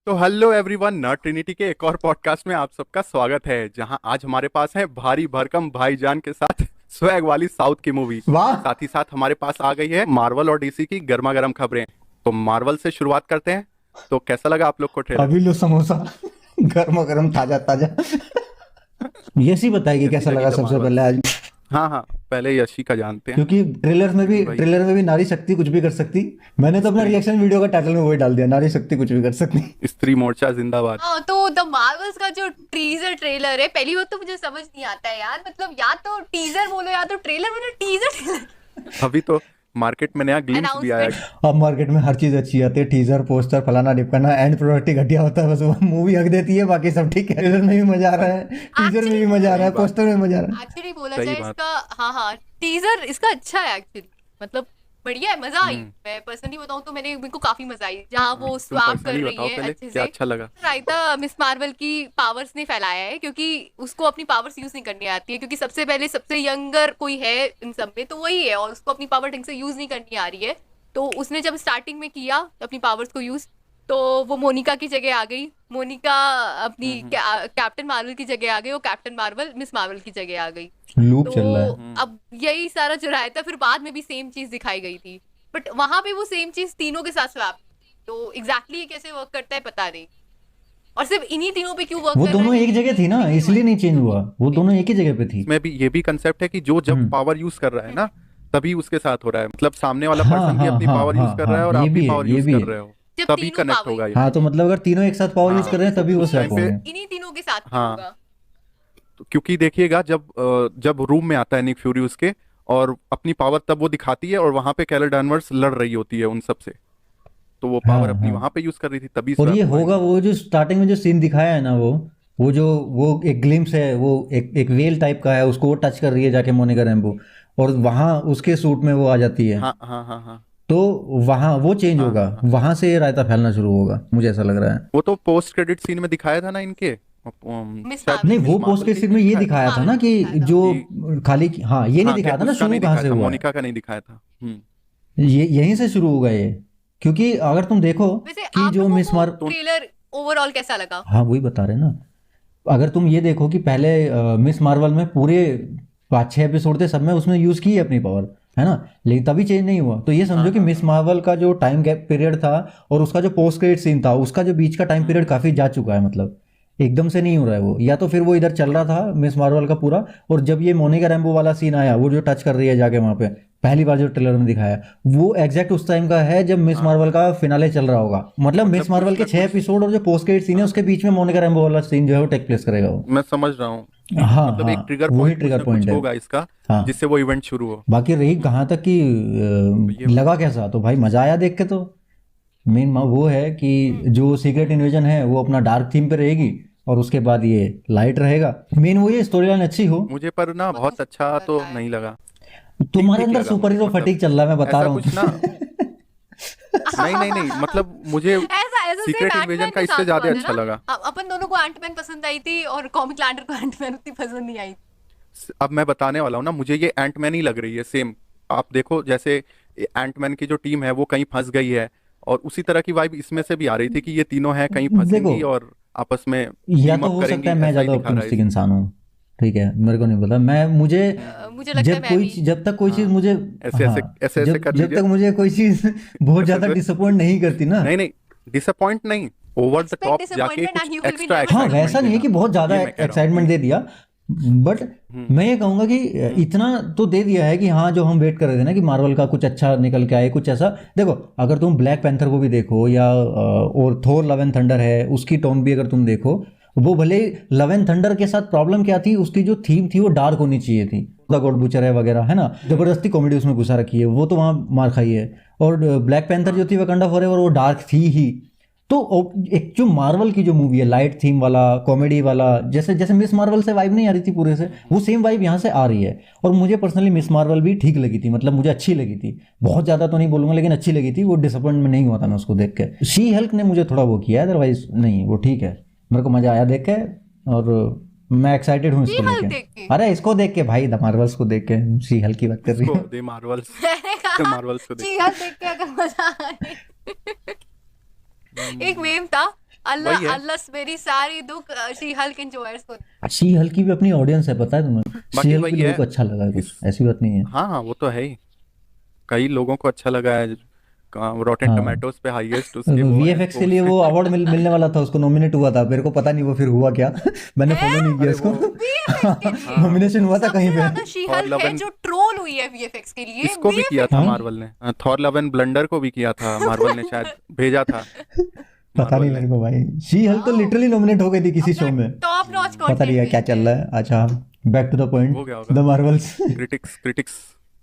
तो hello everyone, nerd Trinity के एक और पॉडकास्ट में आप सबका स्वागत है। जहां आज हमारे पास है भारी भरकम भाईजान के साथ स्वैग वाली साउथ की मूवी। वाह। साथ ही साथ हमारे पास आ गई है मार्वल और डीसी की गर्मा गर्म खबरें। तो मार्वल से शुरुआत करते हैं। तो कैसा लगा आप लोग को ट्रेलर? अभी लो समोसा गर्मा गर्म ताजा ताजा। यशी बताएगी कैसी कैसा लगी लगा द सबसे मार्वल? पहले आज। हाँ हाँ, पहले यशी का जानते हैं। क्योंकि भाई ट्रेलर में भी नारी शक्ति कुछ भी कर सकती। मैंने तो अपना स्त्री रिएक्शन वीडियो का टाइटल में वही डाल दिया, नारी शक्ति कुछ भी कर सकती। स्त्री मोर्चा जिंदाबाद। हाँ, तो द मार्वल्स का जो टीजर ट्रेलर है, पहली बात तो मुझे समझ नहीं आता है यार। मतलब या तो टीजर बोलो या तो ट्रेलर बोलो। टीजर अभी तो मार्केट में नया ग्लिम्स भी आया। अनाउंसमेंट। अब मार्केट में हर चीज अच्छी आती है, टीजर पोस्टर फलाना ढिपकाना, एंड प्रोडक्ट घटिया होता है, बस वो मूवी हक देती है, बाकी सब ठीक है। ट्रेलर में भी मजा आ रहा है, टीजर में भी मजा आ रहा है, पोस्टर में मजा आ रहा है। एक्चुअली बोला सही जाए बात। इसका, हाँ, टीजर इसका अच्छा है एक्चुअली। मतलब बढ़िया है, मजा आई। मैं पर्सनली बताऊं तो मेरे को काफी मजा आई जहाँ वो तुम स्वैप कर पर्सनली रही बताओ है पहले, अच्छे क्या से। अच्छा लगा? रायता मिस मार्वल की पावर्स ने फैलाया है, क्योंकि उसको अपनी पावर्स यूज नहीं करनी आती है। क्योंकि सबसे पहले सबसे यंगर कोई है इन सब में तो वही है, और उसको अपनी पावर ढंग से यूज नहीं करनी आ रही है। तो उसने जब स्टार्टिंग में किया अपनी पावर्स को यूज, तो वो मोनिका की जगह आ गई। मोनिका अपनी कैप्टन मार्वल की जगह आ गई, वो कैप्टन मार्वल मिस मार्वल की जगह आ गई। लूप तो चल रहा है। अब यही सारा जो रहा था, फिर बाद में भी सेम चीज दिखाई गई थी, बट वहां पे वो सेम चीज तीनों के साथ स्वैप। तो एग्जैक्टली ये कैसे वर्क करता है पता नहीं, और सिर्फ इन्हीं तीनों पे क्यों वर्क वो कर रहा दोनों है एक जगह थी ना, इसलिए नहीं चेंज हुआ। वो दोनों एक ही जगह पे थी। इसमें भी ये भी कंसेप्ट है कि जो जब पावर यूज कर रहा है ना, तभी उसके साथ हो रहा है। मतलब सामने वाला हाँ पर्सन भी हाँ अपनी हाँ पावर यूज हाँ कर रहा है हाँ, और ये आप भी भी है, पावर ये यूज भी कर है। रहे हो, जब तभी तीनों कनेक्ट पावर होगा ये। हाँ, तो मतलब अगर तीनों एक साथ पावर यूज हाँ कर रहे हैं तभी वो उस टाइम स्वैप पे। होंगे। इन्हीं तीनों के साथ हाँ, होगा। तो क्योंकि देखिएगा जब रूम में आता है निक फ्यूरी उसके, और अपनी पावर तब वो दिखाती है, और वहां पे कैरल डानवर्स लड़ रही होती है उन सब से, तो वो हाँ पावर अपनी हाँ। वहां पे यूज कर रही थी, तभी और ये स्वैप हुआ होगा, ये। वो जो स्टार्टिंग में जो सीन दिखाया है ना, वो जो वो एक ग्लिम्स है, वो एक वेल टाइप का है, उसको वो टच कर रही है जाके मोनिका रैम्बो, और वहां उसके सूट में वो आ जाती है। हाँ हाँ हाँ हाँ तो वहां वो चेंज हाँ होगा, हाँ हाँ। वहां से ये रायता फैलना शुरू होगा, मुझे ऐसा लग रहा है। वो तो पोस्ट क्रेडिट सीन में दिखाया था ना इनके, मिस शायद मार्वल नहीं, में। वो मिस पोस्ट मार्वल के के सीन में इसमें ये दिखाया था। दिखाया था ना मार्वल कि में दिखाया था। जो कि खाली, हाँ, ये नहीं हाँ, दिखाया था ना उसका शुरू नहीं कहाँ दिखाया से था, हुआ है। मोनिका का नहीं दिखाया था। ये यहीं से शुरू होगा ये। क्योंकि अगर तुम देखो वैसे कि आप जो लोगों मिस को मार ट्रेलर ओवरऑल कैसा लगा? हाँ, वही बता रहे ना। अगर तुम ये देखो कि पहले मिस मार्वल में पूरे 5-6 एपिसोड थे, सब में उसने यूज की है अपनी पावर, है ना, लेकिन तभी चेंज नहीं हुआ। तो ये समझो हाँ कि हाँ मिस मार्वल का जो टाइम गैप पीरियड था और उसका जो पोस्ट क्रेडिट सीन था, उसका जो बीच का टाइम पीरियड काफी जा चुका है। मतलब एकदम से नहीं हो रहा है वो, या तो फिर वो इधर चल रहा था मिस मार्वल का पूरा, और जब ये मोनिका रैम्बो वाला सीन आया, वो जो टच कर रही है जाके वहां पे, पहली बार जो ट्रेलर में दिखाया, वो एग्जैक्ट उस टाइम का है जब मिस हाँ मार्वल हाँ। का फिनाले चल रहा होगा। मतलब मतलब मिस मार्वल कुछ के ना 6 कुछ। एपिसोड और जो पोस्ट क्रेडिट सीन है हाँ, उसके बीच में मोनिका रैम्बो वाला सीन जो है वो टेक प्लेस करेगा वो। मैं समझ रहा हूँ कि हाँ मतलब एक हाँ, ट्रिगर वही पॉइंट कुछ ट्रिगर ना कुछ पॉइंट है। होगा इसका, हाँ, जिससे वो इवेंट शुरू हो। बाकी रही कहाँ तक कि तो ये लगा कैसा, तो भाई मजा आया देख के। तो मेन वो है कि जो सीक्रेट इन्वेजन है वो अपना डार्क थीम पे रहेगी, और उसके बाद ये लाइट रहेगा। मेन वो ये स्टोरी लाइन अच्छी हो। मुझे पर ना बहुत अच्छा तो नहीं लगा। ठीक तुम्हारे ठीक अंदर लगा सुपर मुझे, हीरो मतलब फटीक चल रहा है, मैं बता ऐसा रहा कुछ ना। हूँ। नहीं नहीं नहीं, मतलब मुझे ऐसा ऐसा सीक्रेट सेम इन्वेजन एंटमैन का के इससे साथ हुआ ज्यादा था अच्छा ना। लगा। अपन दोनों को एंटमैन पसंद आई थी, और कॉमिक लैंडर को एंटमैन उतनी पसंद नहीं आई। अब मैं बताने वाला हूँ ना, मुझे ये एंटमैन ही लग रही है सेम। आप देखो, जैसे एंटमैन की जो टीम है वो कहीं फंस गई है, और उसी तरह की वाइब इसमें से भी आ रही थी कि ये तीनों हैं कहीं देखो, फंसेंगी और आपस में या टीम तो अप हो सकता करेंगी, है मैं ऐसा ही ज़्यादा दिखा रहा है ऑप्टिमिस्टिक इसमें। इंसान हूँ, ठीक है, मेरे को नहीं पता। मुझे मुझे लगता है मैं भी। जब तक कोई चीज़ हाँ, मुझे, ऐसे हाँ, ऐसे ऐसे ऐसे कर जब लीजिए। तक मुझे कोई चीज़ बहुत ऐसे ज़्यादा ऐसे। डिसअपॉइंट नहीं करती ना। नहीं नहीं, डिसअपॉइंट नहीं, ओवर द एक्सपेक्ट टॉप जाके डिसअपॉइंटमेंट कुछ and you will be extra never हाँ, एक्साइटमेंट वैसा नहीं है देना, कि बहुत ज़्यादा ये मैं कह रहा हूँ। एक्साइटमेंट दे दिया, बट हम्म मैं ये कहूँगा कि इतना तो दे दिया है कि हाँ, जो हम वेट कर रहे थे ना कि मार्वल का कुछ अच्छा निकल के आए, कुछ ऐसा। देखो, अगर तुम ब्लैक पैंथर को भी देखो, या और थोर लव एंड थंडर है, उसकी टोन भी अगर तुम देखो, वो भले लव एंड थंडर के साथ प्रॉब्लम क्या थी, उसकी जो थीम थी वो डार्क होनी चाहिए थी। द गॉड बुचर है वगैरह, है ना, जबरदस्ती कॉमेडी उसमें घुसा रखी है, वो तो वहाँ मार खाई है। और ब्लैक पैंथर जो थी वकंडा फॉरएवर, वो डार्क थी ही। तो एक जो मार्वल की जो मूवी है, लाइट थीम वाला, कॉमेडी वाला, जैसे जैसे मिस मार्वल से वाइब नहीं आ रही थी पूरे से, वो सेम वाइब यहाँ से आ रही है। और मुझे पर्सनली मिस मार्वल भी ठीक लगी थी, मतलब मुझे अच्छी लगी थी। बहुत ज़्यादा तो नहीं बोलूँगा, लेकिन अच्छी लगी थी। वो डिसअपॉइंटमेंट नहीं हुआ था मैं उसको देख के। शी हल्क ने मुझे थोड़ा वो किया, अदरवाइज नहीं, वो ठीक है। मेरे को मज़ा आया देख के, और मैं एक्साइटेड हूँ इसको हल्क लेके। देख के अरे इसको देख के भाई, द मार्वल्स को देख के, शी हल्क की बात कर रही इसको है। दे मार्वल्स, मैंने कहा मार्वल्स को देख। जी हाँ, देख के अगर मजा आए। एक मेम था अल्लाह वही है। अल्लाह मेरी सारी दुख शी हल्क एंजॉयर्स को। शी हल्क की भी अपनी ऑडियंस है, पता है तुम्हें? शी बाकी हल्क भी वही लोगों है को अच्छा लगा है, कुछ इस ऐसी बात नहीं है। हाँ हाँ वो तो है ही, कई लोगों को अच्छा लगा है। रॉटेन हाँ, टोमेटोज पे हाईएस्ट उसके वो है वीएफएक्स के लिए स्कोर्स। वो अवार्ड मिलने वाला था, उसको नॉमिनेट हुआ था, मेरे को पता नहीं वो फिर हुआ क्या। मैंने फॉलो नहीं किया अरे उसको। वो वीएफएक्स के लिए नॉमिनेशन हुआ था कहीं सबसे पे। ज्यादा शी थॉर हल्क है लव जो ट्रोल हुई है वीएफएक्स के लिए, इसको भी किया था वीएफएक्स हाँ, के मार्वल ने, थॉर लव एंड ब्लंडर को भी किया था मार्वल ने, शायद भेजा था पता मार्वल नहीं ने। मेरे को भाई। शी हल्क तो लिटरली नॉमिनेट हो गई थी किसी अपना शो में। टॉप नॉच पता नहीं कंटेंट है क्या भेजते चल हैं। रहा है। अच्छा, बैक टू द हो पॉइंट, गया द होगा, मार्वल्स। क्रिटिक्स क्रिटिक्स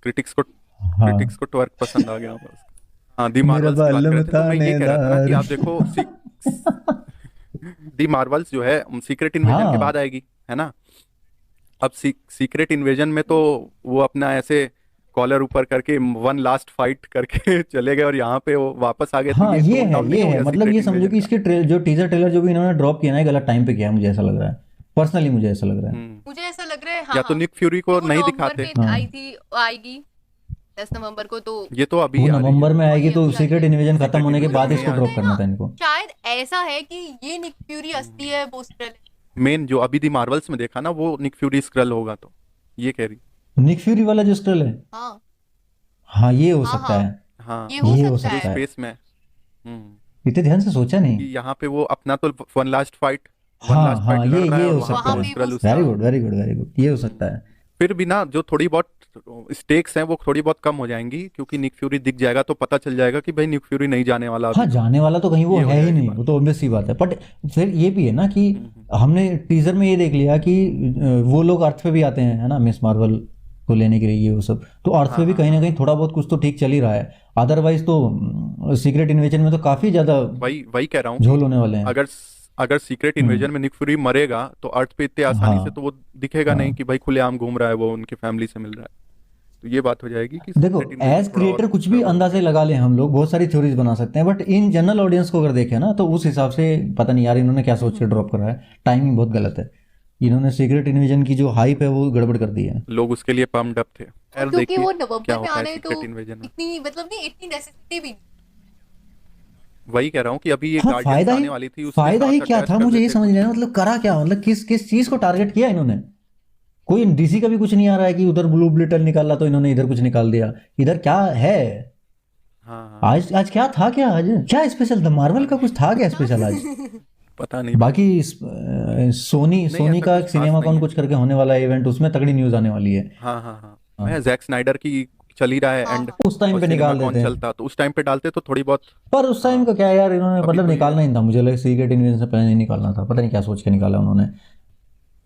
क्रिटिक्स को हाँ, क्रिटिक्स को ट्वर्क पसंद आ गया होगा उसका। हाँ दी मेरा मार्वल्स की बात कर बालम रहे थे, तो मैं ये कह रहा था ना कि थानेदार। आप देखो दी मार्वल्स जो है सीक्रेट इन्वेजन के बाद हाँ आएगी, है ना। अब सीक्रेट इन्वेजन में तो वो अपना ऐसे कॉलर ऊपर करके वन लास्ट फाइट करके चले गए, और यहाँ पे वो वापस आ गए, तो हाँ, ये टोन डाउन नहीं ये हो है गया मतलब सीक्रेट ये समझो इन्वेजन कि का। इसके जो टीजर ट्रेलर जो भी इन्होंने ड्रॉप किया ना, ये गलत टाइम पे किया है, मुझे ऐसा लग रहा है। पर्सनली मुझे ऐसा लग रहा है। मुझे ऐसा लग रहा है या तो हाँ निक फ्यूरी कि को वो नहीं नवंबर दिखाते, में हाँ, आई थी, आएगी 10 नवंबर को, तो ये तो वो अभी आ रही है। नवंबर में आएगी वही तो अभी आई सीक्रेट है। इन्वेजन खत्म सीक्रेट होने के मुझे बाद इन्वेजन ऐसा में इसको ही आ लगता ड्रॉप है रही करना ना, था इनको। शायद ऐसा है कि ये निक फ्यूरी असली है, वो स्ट्रेल है। मेन जो अभी दी मार्वल्स में देखा ना, वो निक फ्यूरी स्क्रल होगा, तो ये कह रही। निक फ्यूरी वाला जो स्ट्रल है, हाँ हाँ ये हो हाँ सकता हाँ, है। हाँ, ये हो ये हो सकता जो सकता है। है। स्पेस में इतने ध्यान से सोचा नहीं। कि यहाँ पे वो अपना तो वन लास्ट फाइट हाँ हाँ, लड़ रहा है, ये और हो वहां सकता पे वहां वो है। पे वो स्क्रल वेरी उसका। Good, very good, very good, ये हो सकता है। फिर भी ना जो थोड़ी बहुत स्टेक्स हैं वो थोड़ी बहुत कम हो जाएंगी, क्योंकि निक फ्यूरी दिख जाएगा तो पता चल जाएगा कि भाई निक फ्यूरी नहीं जाने वाला हाँ, अभी, तो जाने वाला तो कहीं वो ये हो है ही जाएगी नहीं, बात। वो तो ऑब्वियस सी बात है। बट फिर ये भी है ना कि हम्म। हमने टीजर में ये देख लिया कि वो लोग अर्थ पे भी आते हैं, है ना, मिस मार्वल को लेने के लिए, ये वो सब तो अर्थ हाँ पे भी हाँ कहीं ना हाँ, कहीं थोड़ा बहुत कुछ तो ठीक चल ही रहा है। अदरवाइज तो सीक्रेट इन्वेजन में तो काफी ज्यादा वही वही कह रहा हूँ कि झोल होने वाले हैं। अगर अगर सीक्रेट हम्म, इन्वेजन में निक फ्यूरी मरेगा तो अर्थ पे इतने आसानी से तो हाँ वो दिखेगा नहीं हाँ, कि भाई खुलेआम घूम रहा है, वो उनकी फैमिली से मिल रहा है। तो ये बात हो जाएगी कि देखो सीक्रेट इन्वेजन एज थोड़ा और क्रिएटर कुछ भी गड़बड़ हो अंदाजे जाएगा। लगा लें हम लोग, बहुत सारी थ्योरीज बना सकते हैं, बट इन जनरल ऑडियंस को अगर देखें ना, तो उस हिसाब से पता नहीं यार इन्होंने क्या सोच के ड्रॉप करा है। टाइमिंग बहुत गलत है। इन्होंने सीक्रेट इन्वेजन की जो हाइप है वो गड़बड़ कर दी है। लोग उसके लिए पम्प्ड अप थे। और यार क्योंकि देखिए वो क्या नवंबर में होता आ है रहे हैं तो सीक्रेट इन्वेजन में। इतनी मतलब नहीं, इतनी नेसेसिटी भी नहीं। वही कह रहा हूँ कि अभी ये हाँ, गार्डियंस आने वाली थी, उसके फायदा ही साथ क्या अटैच था, कर मुझे ये देते समझ नहीं कुछ। आया, मतलब करा क्या, मतलब किस किस चीज को टारगेट किया इन्होंने। कोई डीसी का भी कुछ नहीं आ रहा है कि उधर ब्लू ब्लिटल निकाला तो इन्होंने इधर कुछ निकाल दिया। इधर क्या है हाँ हाँ, आज, आज क्या था, क्या आज क्या स्पेशल था, मार्वल पता का नहीं कुछ था क्या स्पेशल आज? पता नहीं भाई, बाकी सोनी नहीं सोनी ऐसा का कुछ एक खास सिनेमा नहीं कॉन है। कुछ करके होने वाला है इवेंट, उसमें तगड़ी न्यूज आने वाली है। हाँ हाँ हाँ, हाँ, मैं जैक स्नाइडर की चल ही रहा है हाँ एंड, हाँ उस टाइम और पे सिनेमा निकाल कौन देते हैं। चलता तो उस टाइम पे डालते तो थोड़ी बहुत। पर उस टाइम हाँ का क्या है यार, इन्होंने अभी मतलब तो ये निकालना ही था, मुझे लगा सीक्रेट इन्वेजन से पहले नहीं निकालना था, पता नहीं क्या सोच के निकाला उन्होंने।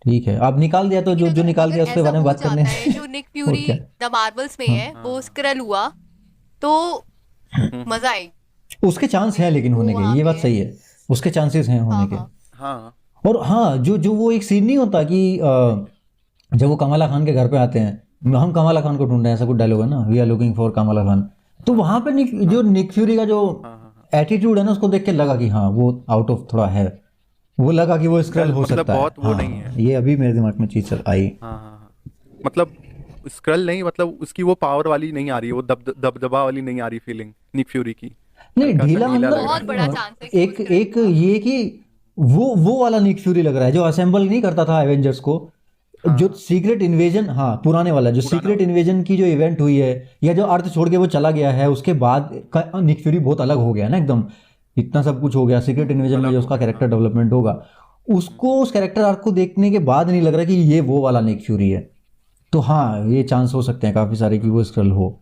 ठीक है, अब निकाल दिया तो लेकिन जो जो अगर निकाल अगर दिया उसके ऐसा बारे में हो बात करने। जाता है जो निक और फ्यूरी क्या। द मार्वल्स में हाँ, है हाँ वो हाँ, स्क्रल हुआ तो मजा आएगी। उसके चांस हैं लेकिन वो होने के, वहां ये पे बात है। सही है, उसके चांसेस हैं होने हाँ के। हाँ हाँ और हाँ, जो जो वो एक सीन नहीं होता कि जब वो कमाला खान के घर पे आते हैं, हम कमाला खान को ढूंढ रहे हैं, ऐसा कुछ डायलॉग है ना, we are looking for Kamala Khan. तो हाँ वहां पे जो हाँ निक फ्यूरी का जो हाँ हाँ हाँ, एटीट्यूड है ना, उसको देख के लगा कि हाँ वो आउट ऑफ थोड़ा है, वो लगा कि वो स्क्रल डल हो मतलब सकता है। बहुत वो नहीं है। हाँ, ये अभी मेरे दिमाग में चीज आई। हाँ हाँ हाँ, मतलब स्क्रल नहीं, मतलब उसकी वो पावर वाली नहीं आ रही, वो दबदबा वाली नहीं आ रही फीलिंग निक फ्यूरी की, नहीं, हल्का सा ढीला ढीला लग बहुत रहा बड़ा है। चांस है कि वो एक स्क्रल एक होगा। ये कि वो वाला निक फ्यूरी लग रहा है जो असेंबल नहीं करता था एवेंजर्स को। हाँ जो हाँ, सीक्रेट इन्वेजन, हाँ पुराने वाला जो पुराना सीक्रेट वाला। इन्वेजन की जो इवेंट हुई है, या जो अर्थ छोड़ के वो चला गया है, उसके बाद का निक फ्यूरी बहुत अलग हो गया ना एकदम। इतना सब कुछ हो गया सीक्रेट इन्वेजन में, अलग जो हो उसका गया, कैरेक्टर हाँ। डेवलपमेंट होगा, उसको उस कैरेक्टर आर्क को देखने के बाद नहीं लग रहा कि ये वो वाला निक फ्यूरी है। तो हाँ, ये चांस हो सकते हैं काफी सारे कि वो स्क्रल हो।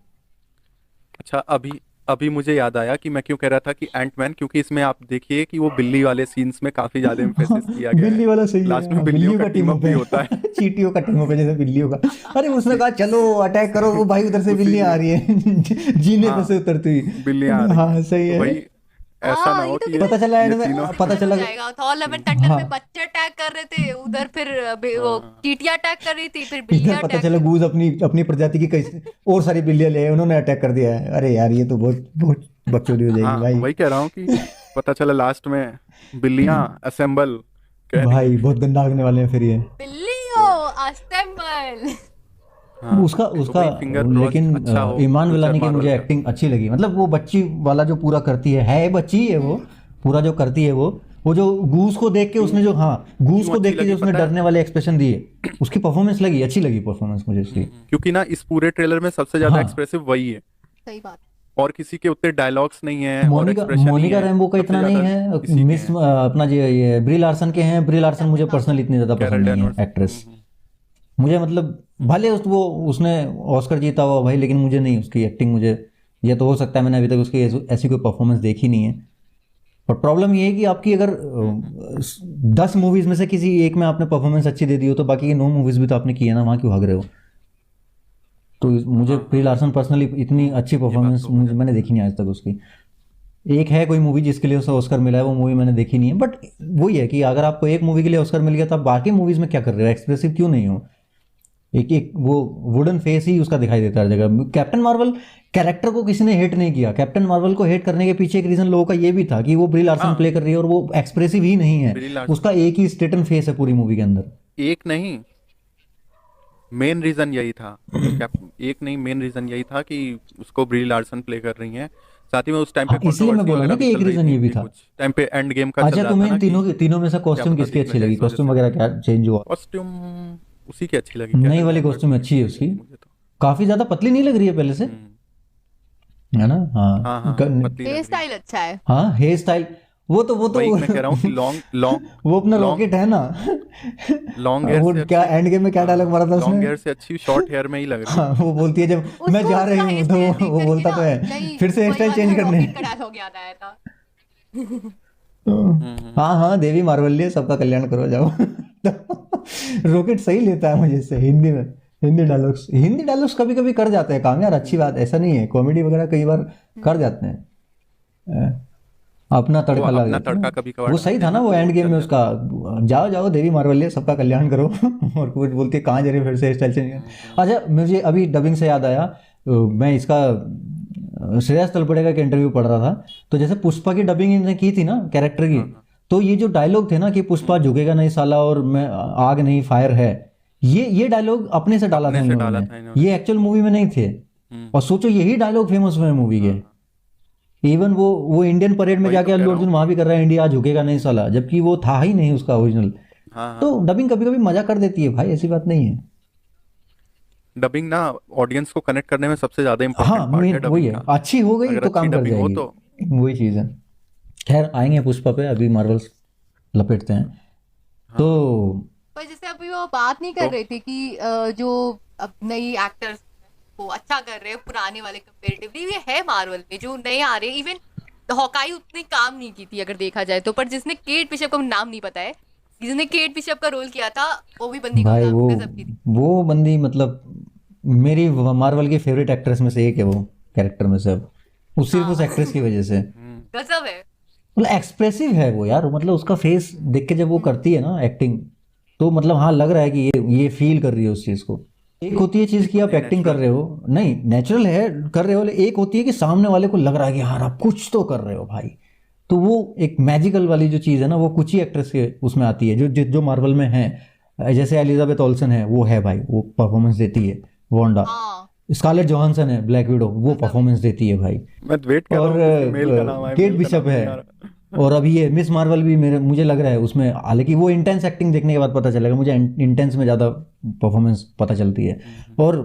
अच्छा, अभी अभी मुझे याद आया कि मैं क्यों कह रहा था कि एंटमैन, क्योंकि इसमें आप देखिए कि वो बिल्ली वाले सीन्स में काफी ज्यादा एम्फेसिस किया गया बिल्ली है। वाला सही है, लास्ट में हाँ, बिल्लियों बिल्लियों का का टीम टीम अप अप भी है। होता है। चींटियों का टीम अप है जैसे बिल्लियों का। अरे उसने कहा चलो अटैक करो, वो भाई उधर से उसी बिल्लियां आ में रही है जीने पे हाँ से उतरती हुई। बिल्लियां आ रही हाँ हैं, सही तो है। भाई ऐसा ना हाँ, हो ये तो कि कितना पता चला ये इनमें, तीनों। पता इंटरेस्टिंग हो चला। जाएगा। थॉर लव एंड थंडर हाँ, में बच्चे अटैक कर रहे थे, उधर फिर वो हाँ चींटियां अटैक कर रही थी, फिर इधर बिल्लियां पता अटैक चला कर गूज अपनी अपनी प्रजाति की कई और सारी बिल्लियां ले आए, उन्होंने अटैक कर दिया है। अरे यार ये तो बहुत बहुत बकचोदी हो जाएगी हाँ, भाई। वही कह रहा हूँ कि पता चला लास्ट में बिल्लियां असेंबल कह रही भाई हैं। बहुत गंदा आगने वाले हैं फिर ये। बिल्लियों असेंबल। हाँ उसका तो उसका भाई फिंगर क्रॉस्ड, लेकिन अच्छा हो ईमान फ्यूचर विलानी की मार्वल मुझे का। एक्टिंग अच्छी लगी, मतलब वो बच्ची वाला जो पूरा करती है बच्ची है वो, पूरा जो करती है वो, वो जो गूस को देख के उसने जो, हाँ, गूस क्यों को अच्छी देख के जो लगी उसने पता है? डरने वाले एक्सप्रेशन दिए, उसकी परफॉर्मेंस अच्छी लगी परफॉर्मेंस मुझे उसकी। क्योंकि ना इस पूरे ट्रेलर में सबसे ज्यादा हाँ, एक्सप्रेसिव वही है, सही बात है। और किसी के उतने डायलॉग्स नहीं है और मोनिका एक्सप्रेशन ही मोनिका है, रैम्बो का सबसे इतना नहीं ज्यादा है। इसी के मिस हैं। अपना जो ये ब्री लार्सन के हैं, ब्री लार्सन मुझे पर्सनली इतनी ज़्यादा कैरल पसंद नहीं है डैनवर्स। एक्ट्रेस। मुझे मतलब भले वो उसने ऑस्कर जीता हुआ भाई, लेकिन मुझे नहीं उसकी एक्टिंग, मुझे ये तो हो सकता है मैंने अभी तक उसकी ऐसी कोई परफॉर्मेंस देखी नहीं है। पर प्रॉब्लम ये है कि आपकी अगर 10 मूवीज में से किसी एक में आपने परफॉर्मेंस अच्छी दे दी हो, तो बाकी की 9 मूवीज भी तो आपने की है ना, वहाँ क्यों भाग रहे हो? तो मुझे ब्री लार्सन पर्सनली इतनी अच्छी ये बात परफॉर्मेंस तो हो जाती मैंने देखी नहीं आज तक उसकी। एक है कोई मूवी जिसके लिए उसे ऑस्कर मिला है, वो मूवी मैंने देखी नहीं है। बट वही है कि अगर आपको एक मूवी के लिए ऑस्कर मिल गया तो आप बाकी मूवीज में क्या कर रहे हो? एक्सप्रेसिव क्यों नहीं हो? एक एक वो वुडन फेस ही उसका दिखाई देता है हर जगह। कैप्टन मार्वल कैरेक्टर को किसी ने हेट नहीं किया। कैप्टन मार्वल को हेट करने के पीछे एक रीजन लोगों का ये भी था कि वो ब्री लार्सन हाँ, प्ले कर रही है और वो एक्सप्रेसिव ही नहीं है। ब्री लार्सन उसका एक ही स्टेटन फेस है पूरी मूवी के अंदर। एक नहीं, मेन रीजन यही था। एक नहीं, मेन रीजन यही था कि उसको ब्री लार्सन प्ले कर रही हैं। साथ ही में उस टाइम पे हाँ, इसलिए मैं कंट्रोवर्सी बोला ना वगैरह भी कि एक चल रही रीजन थी ये भी कि था। कुछ टाइम पे एंड गेम का चल अच्छा, रहा तुम्हें था ना इन कि तीनों में से क्या कॉस्ट्यूम पता किसकी दिख ना अच्छी जाए लगी? इस वजह कॉस्ट्यूम से। वगैरह क्या चेंज हुआ? कॉस्ट्यूम उसी की अच्छी लगी, नई कैरल वाली डैनवर्स कॉस्ट्यूम की अच्छी है अच्छी उसकी। लगी मुझे तो। काफी ज्यादा पतली नहीं लग रही है पहले से, हम्म, है ना? हाँ हाँ, हाँ, पतली लग हेयर रही है। स्टाइल अच्छा है। हाँ, हेयर स्टाइल, वो तो वही मैं कह रहा हूँ कि लॉन्ग लॉन्ग वो अपना लॉन्ग रॉकेट है ना। लॉन्ग हेयर वो से क्या अच्छी। एंड गेम में क्या डायलॉग हाँ, मारा था उसने? लॉन्ग हेयर से अच्छी शॉर्ट हेयर में ही लग रही है हाँ, वो। वो बोलती है जब मैं उसको जा रही उसका हूँ, हेयर तो स्टाइल देख वो करके बोलता ना, तो है नहीं फिर से हेयर वही स्टाइल वाला चेंज करने। रॉकेट का डायलॉग याद आया था। तो हाँ हाँ, देवी मार्वल्य सबका कल्याण करो जाओ। तो रॉकेट सही लेता है मुझे इससे हिंदी में। हिंदी डायलॉग्स कभी कभी कर जाते हैं काम यार, अच्छी बात, ऐसा नहीं है। कॉमेडी वगैरह कई बार कर जाते हैं। अपना वो तड़का लग अपना जाता है तड़का ना। कभी कभार वो सही डालते था हैं ना ना, वो तो एंड वो गेम में चल उसका, जाता है। जाओ जाओ देवी मार्वल्य सबका कल्याण करो। और कुछ बोलती है कहाँ जा रही है, फिर से स्टाइल चेंज कर। अच्छा, मुझे अभी डबिंग से याद आया, मैं इसका श्रेयस तलपड़े का एक इंटरव्यू पढ़ रहा था। तो जैसे पुष्पा की डबिंग इन्होंने की थी ना कैरेक्टर की, हाँ हाँ। तो ये जो डायलॉग थे ना कि पुष्पा झुकेगा नहीं साला और मैं आग नहीं फायर है, ये डायलॉग अपने से डाला था अपने इन से लोगों डाला ने, था इन्होंने। ये एक्चुअल मूवी में नहीं थे। और सोचो यही डायलॉग फेमस हुए मूवी के। हाँ हाँ, इवन वो इंडियन परेड में वही तो जाके कह अल्लू रहा हूँ अर्जुन वहां भी कि कर रहा है, इंडिया आज झुकेगा नहीं साला, जबकि वो था ही नहीं उसका ओरिजिनल। हाँ हाँ, तो डबिंग कभी कभी मजा कर देती है भाई, ऐसी बात नहीं है। डबिंग ना ऑडियंस को कनेक्ट करने में सबसे ज्यादा हाँ, इम्पोर्टेंट पार्ट है मेन वही डबिंग है, का। अच्छी हो गई अगर तो अच्छी काम कर डबिंग हो जाएगी, तो। वही चीज है। खैर आएंगे पुष्पा पे, अभी मार्वल्स लपेटते हैं। तो हाँ, पर जैसे अभी वो बात नहीं कर तो रहे थे कि जो अब नई एक्टर्स को अच्छा कर रहे हैं पुराने वाले कंपेरेटिवली, ये है मार्वल में जो नए आ रहे हैं। इवन हॉकाई उतनी काम नहीं की थी अगर देखा जाए तो, पर जिसने केट बिशप का नाम नहीं पता है, जिसने केट बिशप का रोल किया था, वो भी बंदी का भाई गजब की थी। वो बंदी मतलब मेरी मार्वल की फेवरेट एक्ट्रेस में से एक है वो, कैरेक्टर में से। अब उस सिर्फ उस हाँ एक्ट्रेस की वजह से, गजब है। मतलब एक्सप्रेसिव है वो यार, मतलब उसका फेस देख के जब वो करती है ना एक्टिंग, तो मतलब हाँ लग रहा है कि ये फील कर रही है उस चीज को। एक होती है चीज एक कि आप होती है एक्टिंग कर नेचुरल। रहे हो, नहीं नेचुरल है कर रहे हो, लेकिन एक होती है कि सामने वाले को लग रहा है कि यार आप कुछ तो कर रहे हो भाई। तो वो एक मैजिकल वाली जो चीज है ना, वो कुछ ही एक्ट्रेस के उसमें आती है जो मार्वल में है। जैसे एलिजाबेथ ओल्सन है, वो है भाई, वो परफॉर्मेंस देती है। वोंडा, हाँ स्कारलेट जोहानसन है ब्लैक विडो, वो परफॉर्मेंस देती है भाई। मैं वेट कर रहा और हूँ किसी मेल का नाम आए, केट मेल का बिशप नाम है। नहीं आ रहा। और अभी ये मिस मार्वल भी मुझे लग रहा है उसमें, हालांकि वो इंटेंस एक्टिंग देखने के बाद पता चलेगा, मुझे इंटेंस में ज़्यादा परफॉर्मेंस पता चलती है। और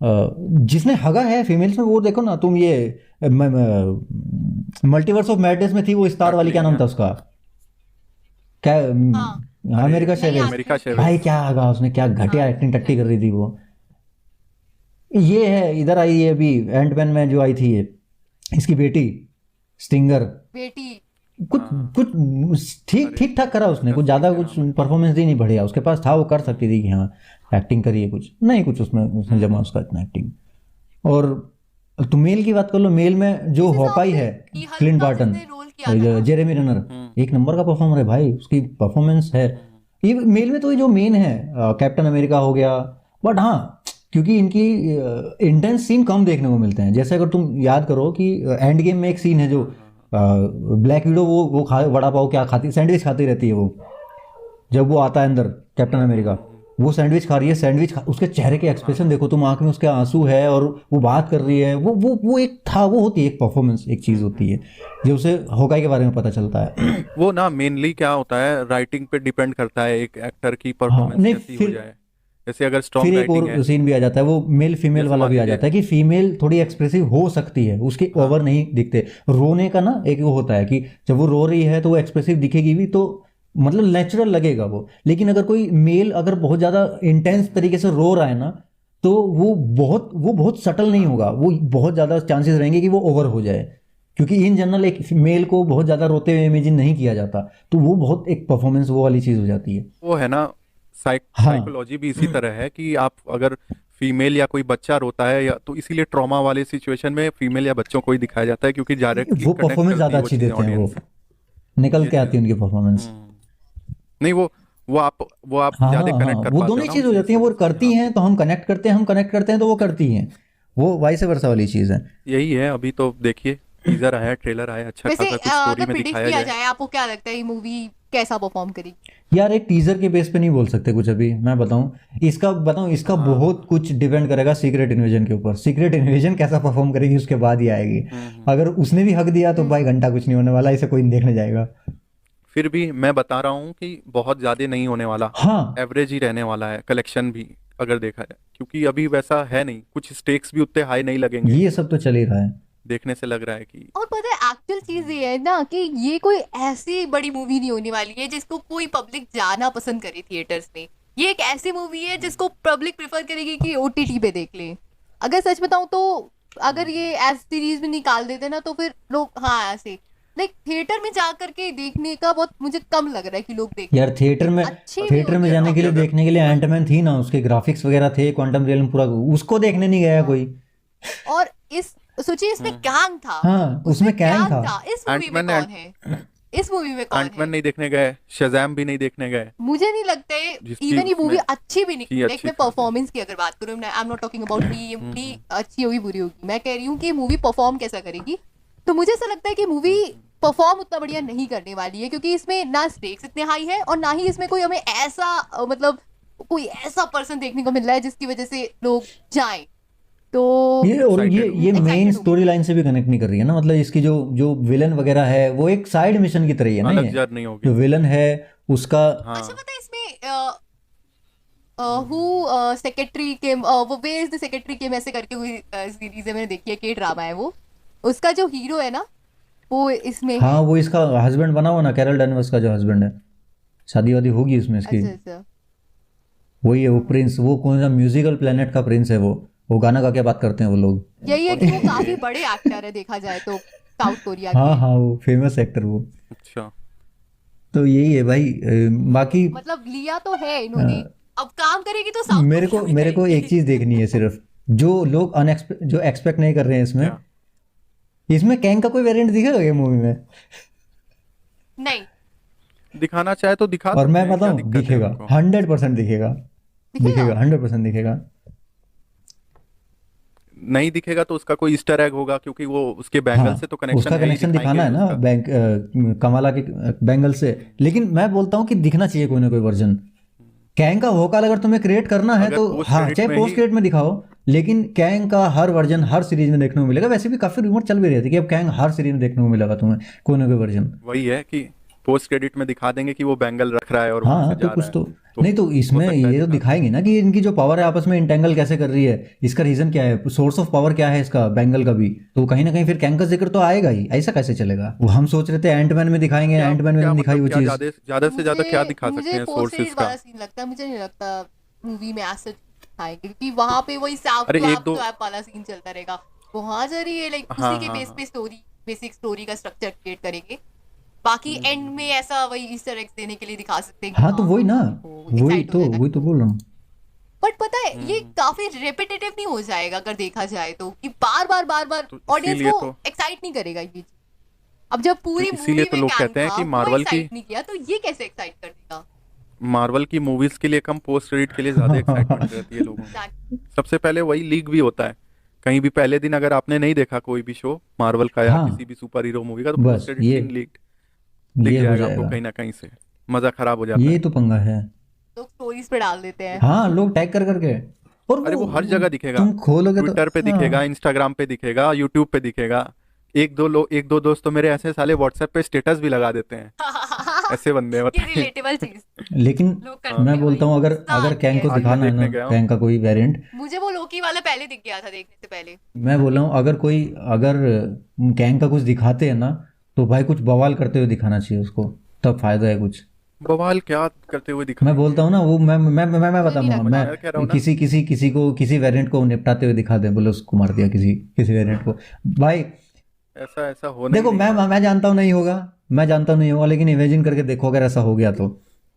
जिसने हगा है फीमेल्स में, वो देखो ना तुम, ये मल्टीवर्स ऑफ मैडनेस में थी वो स्टार वाली, क्या नाम था उसका, क्या हाँ हाँ, अरे अमेरिका नहीं शेवेज। अमेरिका आजकल भाई शेवेज। क्या हगा उसने, क्या घटिया हाँ एक्टिंग टट्टी कर सही रही थी वो। ये है इधर आई है अभी एंटमैन में जो आई थी, ये इसकी बेटी स्टिंगर। बेटी। कुछ हाँ कुछ ठीक अरे ठीक ठाक करा उसने, कुछ एक्ट्रेस ज़्यादा क्या कुछ नाम है। परफॉर्मेंस दी नहीं बढ़िया उसके पास था, वो कर सकती थी कि हाँ एक्टिंग करिए, कुछ नहीं, कुछ उसमें उसने जमा उसका इतना एक्टिंग। और तो मेल की बात कर लो, मेल में जो जिस हिसाब हॉकाई से है की हल्क क्लिंट का बार्टन, जिसने रोल किया था ना, जेरेमी रेनर, एक नंबर का परफॉर्मर है भाई, उसकी परफॉर्मेंस है। ये मेल में तो ये जो मेन है कैप्टन अमेरिका हो गया। बट हाँ, क्योंकि इनकी इंटेंस सीन कम देखने को मिलते हैं। जैसे अगर तुम याद करो कि एंड गेम में एक सीन है जो ब्लैक विडो वो खा वड़ा पाव क्या खाती, सैंडविच खाती रहती है वो, जब वो आता है अंदर कैप्टन अमेरिका, वो सैंडविच खा रही है, उसके चेहरे के एक्सप्रेशन देखो तुम, आंख में उसके आंसू है और वो बात कर रही है, वो एक था, वो होती है एक परफॉर्मेंस, एक चीज होती है जो उसे होकाई के बारे में पता चलता है। वो ना मेनली क्या होता है, राइटिंग पे डिपेंड करता है एक एक्टर की हाँ परफॉर्मेंस नहीं, कैसी हो जाए। जैसे अगर स्ट्रॉन्ग फिर एक राइटिंग है, और सीन भी आ जाता है, वो मेल फीमेल जैसे वाला मान भी आ लीजिए, जाता है कि फीमेल थोड़ी एक्सप्रेसिव हो सकती है, उसके हाँ ओवर नहीं दिखते। रोने का ना एक वो होता है कि जब वो रो रही है तो वो एक्सप्रेसिव दिखेगी भी, तो मतलब नेचुरल लगेगा वो। लेकिन अगर कोई मेल अगर बहुत ज़्यादा इंटेंस तरीके से रो रहा है ना, तो वो बहुत सटल नहीं होगा, वो बहुत ज़्यादा चांसेस रहेंगे कि वो ओवर हो जाए, क्योंकि इन जनरल एक मेल को बहुत ज़्यादा रोते हुए इमेजिन नहीं किया जाता, तो वो बहुत एक परफॉर्मेंस वो वाली चीज़ हो जाती है। वो है ना, हाँ, साइकोलॉजी भी इसी तरह है कि आप अगर फीमेल या कोई बच्चा रोता है या तो इसीलिए ट्रॉमा वाले सिचुएशन में फीमेल या बच्चों को ही दिखाया जाता है, क्योंकि डायरेक्टली वो कनेक्ट परफॉर्मेंस करती ज़्यादा है वो अच्छी चीज़ें देते हैं, वो ऑडियंस से। निकल ये के चीज़ आती है उनकी परफॉर्मेंस। नहीं, वो आप हाँ ज्यादा हाँ हाँ, कनेक्ट कर वो पाते दोनों हो ही ना चीज़ हो उनसे, जाती इस हैं, वो वजह से। करती हाँ, हैं तो हम कनेक्ट करते हैं, हम कनेक्ट करते हैं तो वो करती हैं, वो वाइस वर्सा वाली चीज़ है। यही है। अभी तो देखिए, टीजर आया, ट्रेलर आया, अच्छा वैसे खासा कुछ स्टोरी अगर में प्रिडिक्ट दिखाया किया जाए। जाए, आपको क्या लगता है ये मूवी कैसा परफॉर्म करेगी? यार एक टीजर के बेस पे नहीं बोल सकते कुछ अभी, मैं बताऊं इसका बहुत हाँ। कुछ डिपेंड करेगा सीक्रेट इन्वेजन के ऊपर। सीक्रेट इन्वेजन कैसा परफॉर्म करेगी उसके बाद ही आएगी। अगर उसने भी हक दिया तो भाई हम्म। घंटा कुछ नहीं होने वाला, इसे कोई नहीं देखने जाएगा। फिर भी मैं बता रहा हूँ कि बहुत ज्यादा नहीं होने वाला, हाँ, एवरेज ही रहने वाला है कलेक्शन भी, अगर देखा जाए, क्योंकि अभी वैसा है नहीं, कुछ स्टेक्स भी उतने हाई नहीं लगेंगे। ये सब तो चल ही रहा है। देखने से लग रहा है कि और पता है एक्चुअल चीज ये है ना कि ये कोई ऐसी बड़ी मूवी नहीं होने वाली है जिसको कोई पब्लिक जाना पसंद करे थिएटर्स में। ये एक ऐसी मूवी है जिसको पब्लिक प्रेफर करेगी कि ओटीटी पे देख ले। अगर सच बताऊं तो अगर ये एज सीरीज में निकाल देते ना तो फिर लोग हाँ ऐसे लाइक थिएटर में जा करके देखने का बहुत मुझे कम लग रहा है कि लोग देखें। यार थिएटर एक में अच्छी भी थिएटर में होती है जाने ना। के लिए, अगर देखने के लिए एंटमैन थी ना, उसके ग्राफिक्स वगैरह थे, क्वांटम रियलम पूरा, उसको देखने नहीं गया हाँ कोई। और इस सोचिए इसमें कैंग था। हाँ, उसमें उसमें कैंग कैंग था। था। इस मूवी में एंटमैन कौन है? इस मूवी में कौन एंटमैन है? नहीं देखने गए, शज़ैम भी नहीं देखने गए, मुझे नहीं लगता है जिसकी इवन ये मूवी उसमें अच्छी भी नहीं। थी लाइक अच्छी मैं खासी। परफॉर्मेंस की अगर बात करूँ, I am not talking about कि ये मूवी अच्छी होगी बुरी होगी, मैं कह रही हूँ कि ये मूवी परफॉर्म कैसा करेगी। तो मुझे ऐसा लगता है कि मूवी परफॉर्म उतना बढ़िया नहीं करने वाली है, क्योंकि इसमें ना स्टेक्स इतने हाई है और ना ही इसमें कोई हमें ऐसा मतलब कोई ऐसा पर्सन देखने को मिल रहा है जिसकी वजह से लोग जाएं। तो ये और ये एक्साइटेड हूँ। ये मेन एक्साइटेड हूँ। स्टोरी लाइन से भी कनेक्ट नहीं कर रही है ना, मतलब इसकी जो जो विलन वगैरह है वो एक साइड मिशन की तरह ही है ना, अलग ये जर्नी होगी। जो विलन है उसका। अच्छा हाँ, पता है इसमें हु सेक्रेटरी के वो वेयर इज द सेक्रेटरी के ऐसे करके कोई सीरीज है, मैंने देखी है, के ड्रामा है वो। उसका जो हीरो है ना वो इसमें हाँ, है। वो इसका हस्बैंड बना हुआ ना, कैरल डैनवर्स का जो हस्बैंड है, शादी वादी होगी उसमें इसकी। अच्छा अच्छा। वही है वो प्रिंस, वो कौन सा म्यूजिकल प्लेनेट का प्रिंस है वो गाना गा के बात करते हैं वो लोग। यही है कौन कि सी वो मूवी काफी है? बड़े एक्टर है देखा जाए तो साउथ कोरिया हाँ के। हाँ, वो फेमस एक्टर वो। अच्छा। तो यही है भाई, बाकी मतलब लिया तो है अ, इन्होंने, अब काम करेगी तो साउथ मेरे कोरिया को में मेरे को एक करेगी। चीज देखनी है सिर्फ, जो लोग जो एक्सपेक्ट नहीं कर रहे हैं इसमें, क्या? इसमें कैंग का कोई वेरिएंट दिखेगा ये मूवी में? नहीं दिखाना चाहे तो दिखा और सकते मैं हैं, क्या बताऊं, दिक्कत है दिखेगा, उनको? 100% दिखेगा। दिखेगा। दिखेगा, 100% दिखेगा। नहीं दिखेगा तो उसका कोई ईस्टर एग होगा, क्योंकि वो उसके बैंगल हाँ, से तो कनेक्शन उसका है ही, कनेक्शन दिखाएंगे दिखाना है ही ना उसका। कमाला के बैंगल से। लेकिन मैं बोलता हूँ कि दिखना चाहिए कोई ना कोई वर्जन कैंग का। वोकल अगर तुम्हें क्रिएट करना है अगर तो पोस्ट हाँ, क्रेडिट चाहे में पोस्ट ही, क्रेडिट में दिखाओ, लेकिन कैंग का हर वर्जन हर सीरीज में देखने को मिलेगा। वैसे भी काफी रूमर चल भी रहे थे कि अब कैंग हर सीरीज में देखने को मिलेगा तुम्हें कोई ना कोई वर्जन। वही है कि पोस्ट क्रेडिट में दिखा देंगे कि वो बैंगल रख रहा है और वहां हाँ से तो जा रहा कुछ है, तो तो नहीं, तो हो इसमें सकता है ये तो दिखा दें। दिखाएंगे ना कि इनकी जो पावर है आपस में इंटेंगल कैसे कर रही है, इसका रीजन क्या है, सोर्स ऑफ पावर क्या है इसका बैंगल का भी। तो कहीं ना कहीं फिर कैंग का जिक्र तो आएगा ही, ऐसा कैसे चलेगा? वो हम सोच रहे थे एंटमैन में दिखाएंगे, क्या एंटमैन में क्या नहीं दिखाई मतलब, वो क्या चीज। ज्यादा ज्यादा से ज्यादा क्या मुझे दिखा सकते मुझे हैं पोस्ट सोर्सेज क्रेडिट का? वाला सीन लगता है, मुझे नहीं लगता मूवी में ऐसा दिखाएंगे, क्योंकि वहां पे वही साफ अरे टू एक आप दो, टू आप वाला सीन चलता रहेगा। वहां जरिए ये लाइक हाँ उसी के हाँ बेस हाँ। पे स्टोरी बेसिक स्टोरी का स्ट्रक्चर क्रिएट करेंगे। बाकी एंड में ऐसा वही ईस्टर एग्स देने के लिए दिखा सकते हैं कि हाँ तो वही ना, देखो एक्साइट हो जाए वही तो बोल रहा हूँ। बट पता है ये काफी रेपिटेटिव नहीं हो जाएगा अगर देखा जाए तो, कि बार बार तो ऑडियंस इसीलिए को तो एक्साइट नहीं करेगा ये चीज। अब जब पूरी इसीलिए मूवी तो में लोग कैंग कहते हैं था कि वो मार्वल की एक्साइट नहीं किया तो ये कैसे एक्साइट कर देगा? मार्वल की मूवीज के लिए कम, पोस्ट क्रेडिट के लिए ज्यादा एक्साइटमेंट रहती है लोगों में। सबसे पहले वही लीक भी होता है कहीं भी, पहले दिन अगर आपने नहीं देखा कोई भी शो मार्वल का या किसी हाँ, भी सुपर हीरो मूवी का, तो पोस्ट बस क्रेडिट सीन लीक दिख ये हो जाएगा आपको जाएगा, कहीं ना कहीं से, मजा खराब हो जाता ये है। तो पंगा है। लोग स्टोरीज पे डाल देते हैं। हाँ, लोग टैग कर करके, और अरे वो हर जगह दिखेगा, तुम खोलोगे तो ट्विटर पे दिखेगा, हाँ। इंस्टाग्राम पे दिखेगा, यूट्यूब पे दिखेगा। एक दो दोस्त तो मेरे ऐसे साले व्हाट्सएप पे स्टेटस भी लगा देते हैं। ऐसे बंदे हैं, ये बताइए। रिलेटेबल चीज लेकिन लोग हाँ, करते मैं हैं बोलता भाई, हूँ, अगर गुस्सा अगर आती कैंग है। को आज मैं दिखाना है ना, देखने गया हूँ। कैंग का कोई वेरिएंट, मुझे वो लोकी वाला पहले दिख गया था देखने से पहले। मैं बोल रहा हूँ अगर कैंग का कुछ दिखाते हैं ना, तो भाई कुछ बवाल करते हुए दिखाना चाहिए उसको, तब फायदा है कुछ। बवाल क्या करते हुए मैं दिखाएंगे? बोलता हूँ ना, वो मैं मुझे नहीं बताऊंगा, लगता। मैं कह रहा हूँ मैं ना, किसी वेरिएंट को निपटाते हुए दिखा दे, बोले उसको मार दिया किसी किसी वेरिएंट को, भाई ऐसा ऐसा होना ही देखो, नहीं मैं वाला। मैं जानता हूँ नहीं होगा, मैं जानता हूँ नहीं होगा, लेकिन इमेजिन करके देखो अगर ऐसा हो गया तो।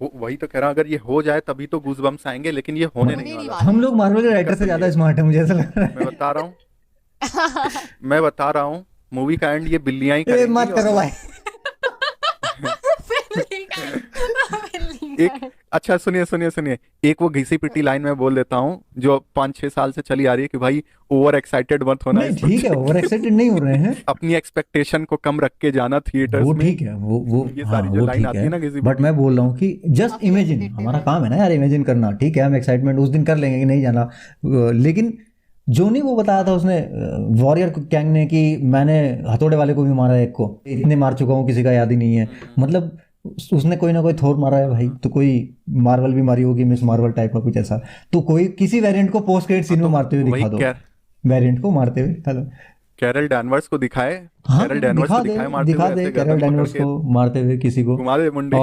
वही तो कह रहा हूँ, अगर ये हो जाए तभी तो गूज बम्स आएंगे, लेकिन ये होने नहीं होने नहीं वाला। वाला हम है। लोग मार्वल के राइटर दिक्कत से तो ये ज्यादा है, स्मार्ट है, मुझे ऐसा लग रहा मैं बता रहा हूँ, मैं बता रहा हूँ, मूवी का एंड ये बिल्लियां ही है। ए करेंगी। मत करो भाई। बिल्ली का बिल्ली एक का अच्छा, सुनिए सुनिए सुनिए, एक वो घिसी पिटी लाइन मैं बोल देता हूँ जो 5-6 साल से चली आ रही है कि भाई ओवर एक्साइटेड मत होना नहीं इस ठीक है, पिक्चर ओवर की। एक्साइटेड नहीं हो रहे हैं, अपनी एक्सपेक्टेशन को कम रख के जाना थिएटर्स वो में। ठीक है, वो ये हाँ सारी जो वो लाइन ठीक आती है, है ना घिसी बट पिटी। मैं बोल रहा हूँ कि जस्ट काफी इमेजिन, एक्साइटेड हमारा है। काम है ना यार इमेजिन करना, ठीक है हम एक्साइटमेंट उस दिन कर लेंगे कि नहीं जाना, लेकिन जो नहीं वो बताया था उसने, वॉरियर कैंग ने, कि मैंने हथौड़े वाले को भी मारा है, एक को इतने मार चुका हूँ किसी का याद ही नहीं है, मतलब उसने कोई ना कोई थोर मारा है भाई, तो कोई मार्वल भी मारी होगी, मिस मार्वल टाइप का कुछ ऐसा, तो कोई किसी वेरिएंट को पोस्ट क्रेडिट हाँ सीन में तो मारते हुए वही दिखा दो, वेरिएंट को मारते हुए, हेलो। कैरल डैनवर्स को दिखाए, हाँ, कैरल डैनवर्स को दिखाए मारते दिखा हुए दे ऐसे कैरल गर्दन पकड़ डैनियल्स के को मारते हुए किसी को। घुमा दे मुंडी।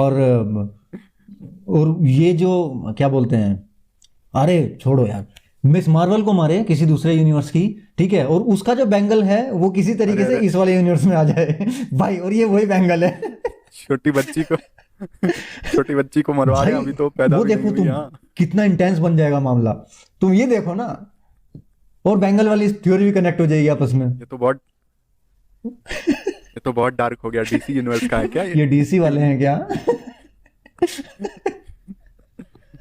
और ये जो क्या बोलते हैं, अरे छोड़ो यार, मिस मार्वल को मारे किसी दूसरे यूनिवर्स की, ठीक है, और उसका जो बैंगल है वो किसी तरीके अरे से अरे, इस वाले यूनिवर्स में आ जाए भाई, और ये वही बैंगल है छोटी बच्ची को छोटी बच्ची को मरवा रहे भाई हैं, अभी तो पैदा वो भी नहीं देखो हुई। तुम, हाँ, कितना इंटेंस बन जाएगा मामला, तुम ये देखो ना, और बैंगल वाली थ्योरी भी कनेक्ट हो जाएगी आपस में। ये तो बहुत ये तो बहुत डार्क हो गया। डीसी यूनिवर्स का है क्या ये? ये डीसी वाले हैं क्या?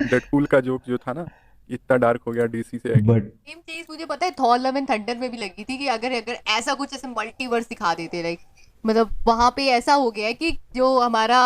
डेडपूल का जोक जो था ना, इतना डार्क हो गया डीसी से आके। बट सेम चीज मुझे पता है थॉर लव एंड थंडर में भी लगी थी कि अगर अगर ऐसा कुछ ऐसे मल्टीवर्स दिखा देते, लाइक मतलब वहां पे ऐसा हो गया है कि जो हमारा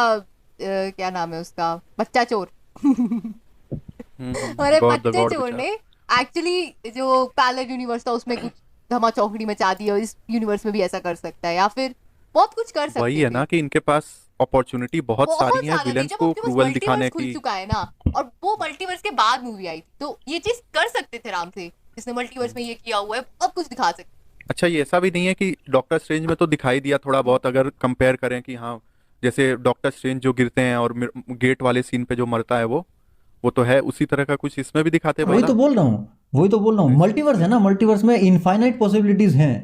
क्या नाम है उसका, बच्चा चोर हमारे गॉड द बच्चे गॉड चोर बेचारा। ने एक्चुअली जो पैरेलल यूनिवर्स था उसमें कुछ धमा चौकड़ी मचा दी, और इस यूनिवर्स में भी ऐसा कर सकता है, या फिर बहुत कुछ कर वही सकते है थे। ना कि इनके पास अपॉर्चुनिटी बहुत बहुत सारी है ज्यादा थी, विलेंस जब को आपके पास क्रूअल मल्टीवर्स दिखाने खुल की। चुका है ना, और वो मल्टीवर्स के बाद मूवी आई थी, तो ये चीज कर सकते थे आराम से, जिसने मल्टीवर्स में ये किया हुआ है बहुत कुछ दिखा सकते। अच्छा, ये ऐसा भी नहीं है कि डॉक्टर स्ट्रेंज में तो दिखाई दिया थोड़ा बहुत, अगर कंपेयर करें कि हाँ, जैसे डॉक्टर स्ट्रेंज जो गिरते हैं और गेट वाले सीन पे जो मरता है वो तो है, उसी तरह का कुछ इसमें भी दिखाते हैं भाई वही तो ना। बोल रहा हूँ, वही तो बोल रहा हूँ, मल्टीवर्स है ना, मल्टीवर्स में इनफाइनाइट पॉसिबिलिटीज हैं।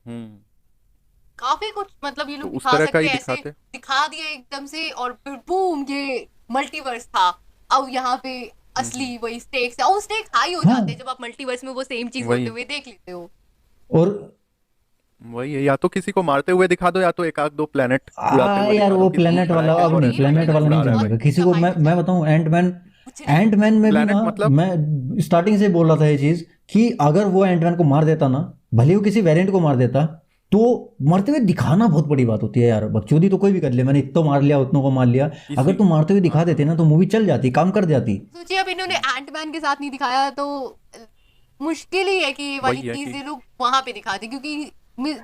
हम्म काफी कुछ मतलब ये तो लोग उस दिखा तरह का सकते ही हैं, ऐसे दिखाते। दिखा दिया एकदम से, और फिर बूम ये मल्टीवर्स था। अब यहाँ पे असली वही स्टेक्स है, और स्टेक्स हाई हो हाँ, जाते हैं जब आप मल्टीवर्स में वो सेम चीज होते वही हुए देख लेते हो। और वही है, या तो किसी को मारते हुए दिखा दो, या तो एक आध दो प्लेनेट उड़ाते हुए यार दिखा दो वो कि प्लेनेट दूर खड़ा वाला है अब और नहीं, ऐसे प्लेनेट प्लेनेट वाला नहीं उड़ा रहा है जमेगा भाई। किसी को। हाई हो मैं जाए बताऊं, कुछ नहीं। एंटमैन में भी ना, प्लेनेट मतलब मैं स्टार्टिंग से बोल रहा था ये चीज, कि अगर वो एंटमैन को मार देता ना, भले वो किसी वेरिएंट को मार देता, तो मरते हुए दिखाना बहुत बड़ी बात होती है यार, बकचोदी तो कोई भी कर ले, मैंने इतना मार लिया उतनों को मार लिया, अगर किसी तुम मारते हुए हाँ दिखा देते हाँ ना, तो मूवी चल जाती, काम कर जाती। सोचिए अब इन्होंने एंटमैन के साथ नहीं दिखाया, तो मुश्किल ही है कि ये वाली वही है चीज कि ये लोग वहां पे दिखाते, क्योंकि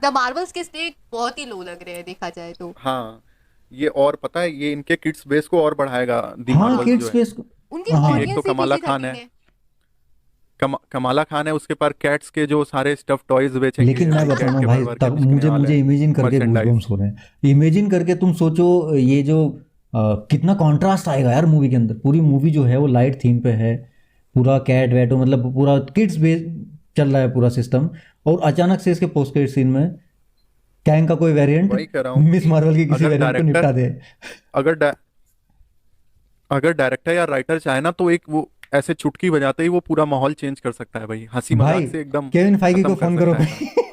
द मार्वल्स के स्टेक बहुत ही लो लग रहे हैं देखा जाए तो। हाँ, ये और पता है, ये इनके किड्स बेस को और बढ़ाएगा, दी हाँ मार्वल्स किड्स जो है। स्पेस, उनकी हाँ कि एक तो ऑडियंस ही कमाला पीजी खान 13 है, है। कमाला खान है, उसके पास कैट्स के जो सारे स्टफ टॉयज बेचेंगे, लेकिन मैं कैट बताऊँ के भाई, भर भर के तब बिकने मुझे वाले मुझे हैं इमेजिन करके मर्चेंडाइज। गूज़बम्प्स हो रहे हैं, इमेजिन करके तुम सोचो, ये जो कितना कॉन्ट्रास्ट आएगा यार मूवी के अंदर, पूरी मूवी जो है वो लाइट थीम पे है, पूरा कैट वैट, मतलब पूरा किड्स बेस चल रहा है पूरा सिस्टम, और अचानक से इसके पोस्ट क्रेडिट सीन में कैंग का कोई वेरिएंट वही कह रहा हूँ मिस कि मार्वल की किसी अगर वेरिएंट को निपटा डायरेक्टर दे। अगर डा, अगर डायरेक्टर या राइटर चाहे ना, तो एक वो ऐसे चुटकी बजाते ही वो पूरा माहौल चेंज कर सकता है भाई, हंसी भाई मजाक से एकदम केविन फाइगी को खत्म कर फोन करो सकता है काम।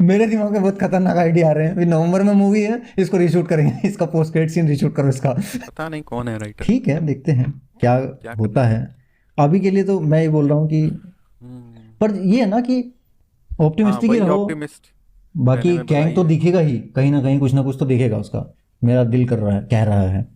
भाई मेरे दिमाग में बहुत खतरनाक आइडिया आ रहे हैं, अभी नवंबर में मूवी है, इसको रीशूट करेंगे, इसका पोस्ट क्रेडिट सीन रीशूट करो इसका। पता नहीं कौन है राइटर, ठीक है, देखते हैं क्या क्या होता करना है। अभी के लिए तो मैं ये बोल रहा हूँ कि, हम्म, पर ये है ना कि हाँ ऑप्टिमिस्टिक ही वही रहो, ऑप्टिमिस्ट बाकी रहने में कैंग भलाई तो है। दिखेगा ही कहीं ना कहीं, कुछ ना कुछ तो दिखेगा उसका, मेरा दिल कर रहा है, कह रहा है।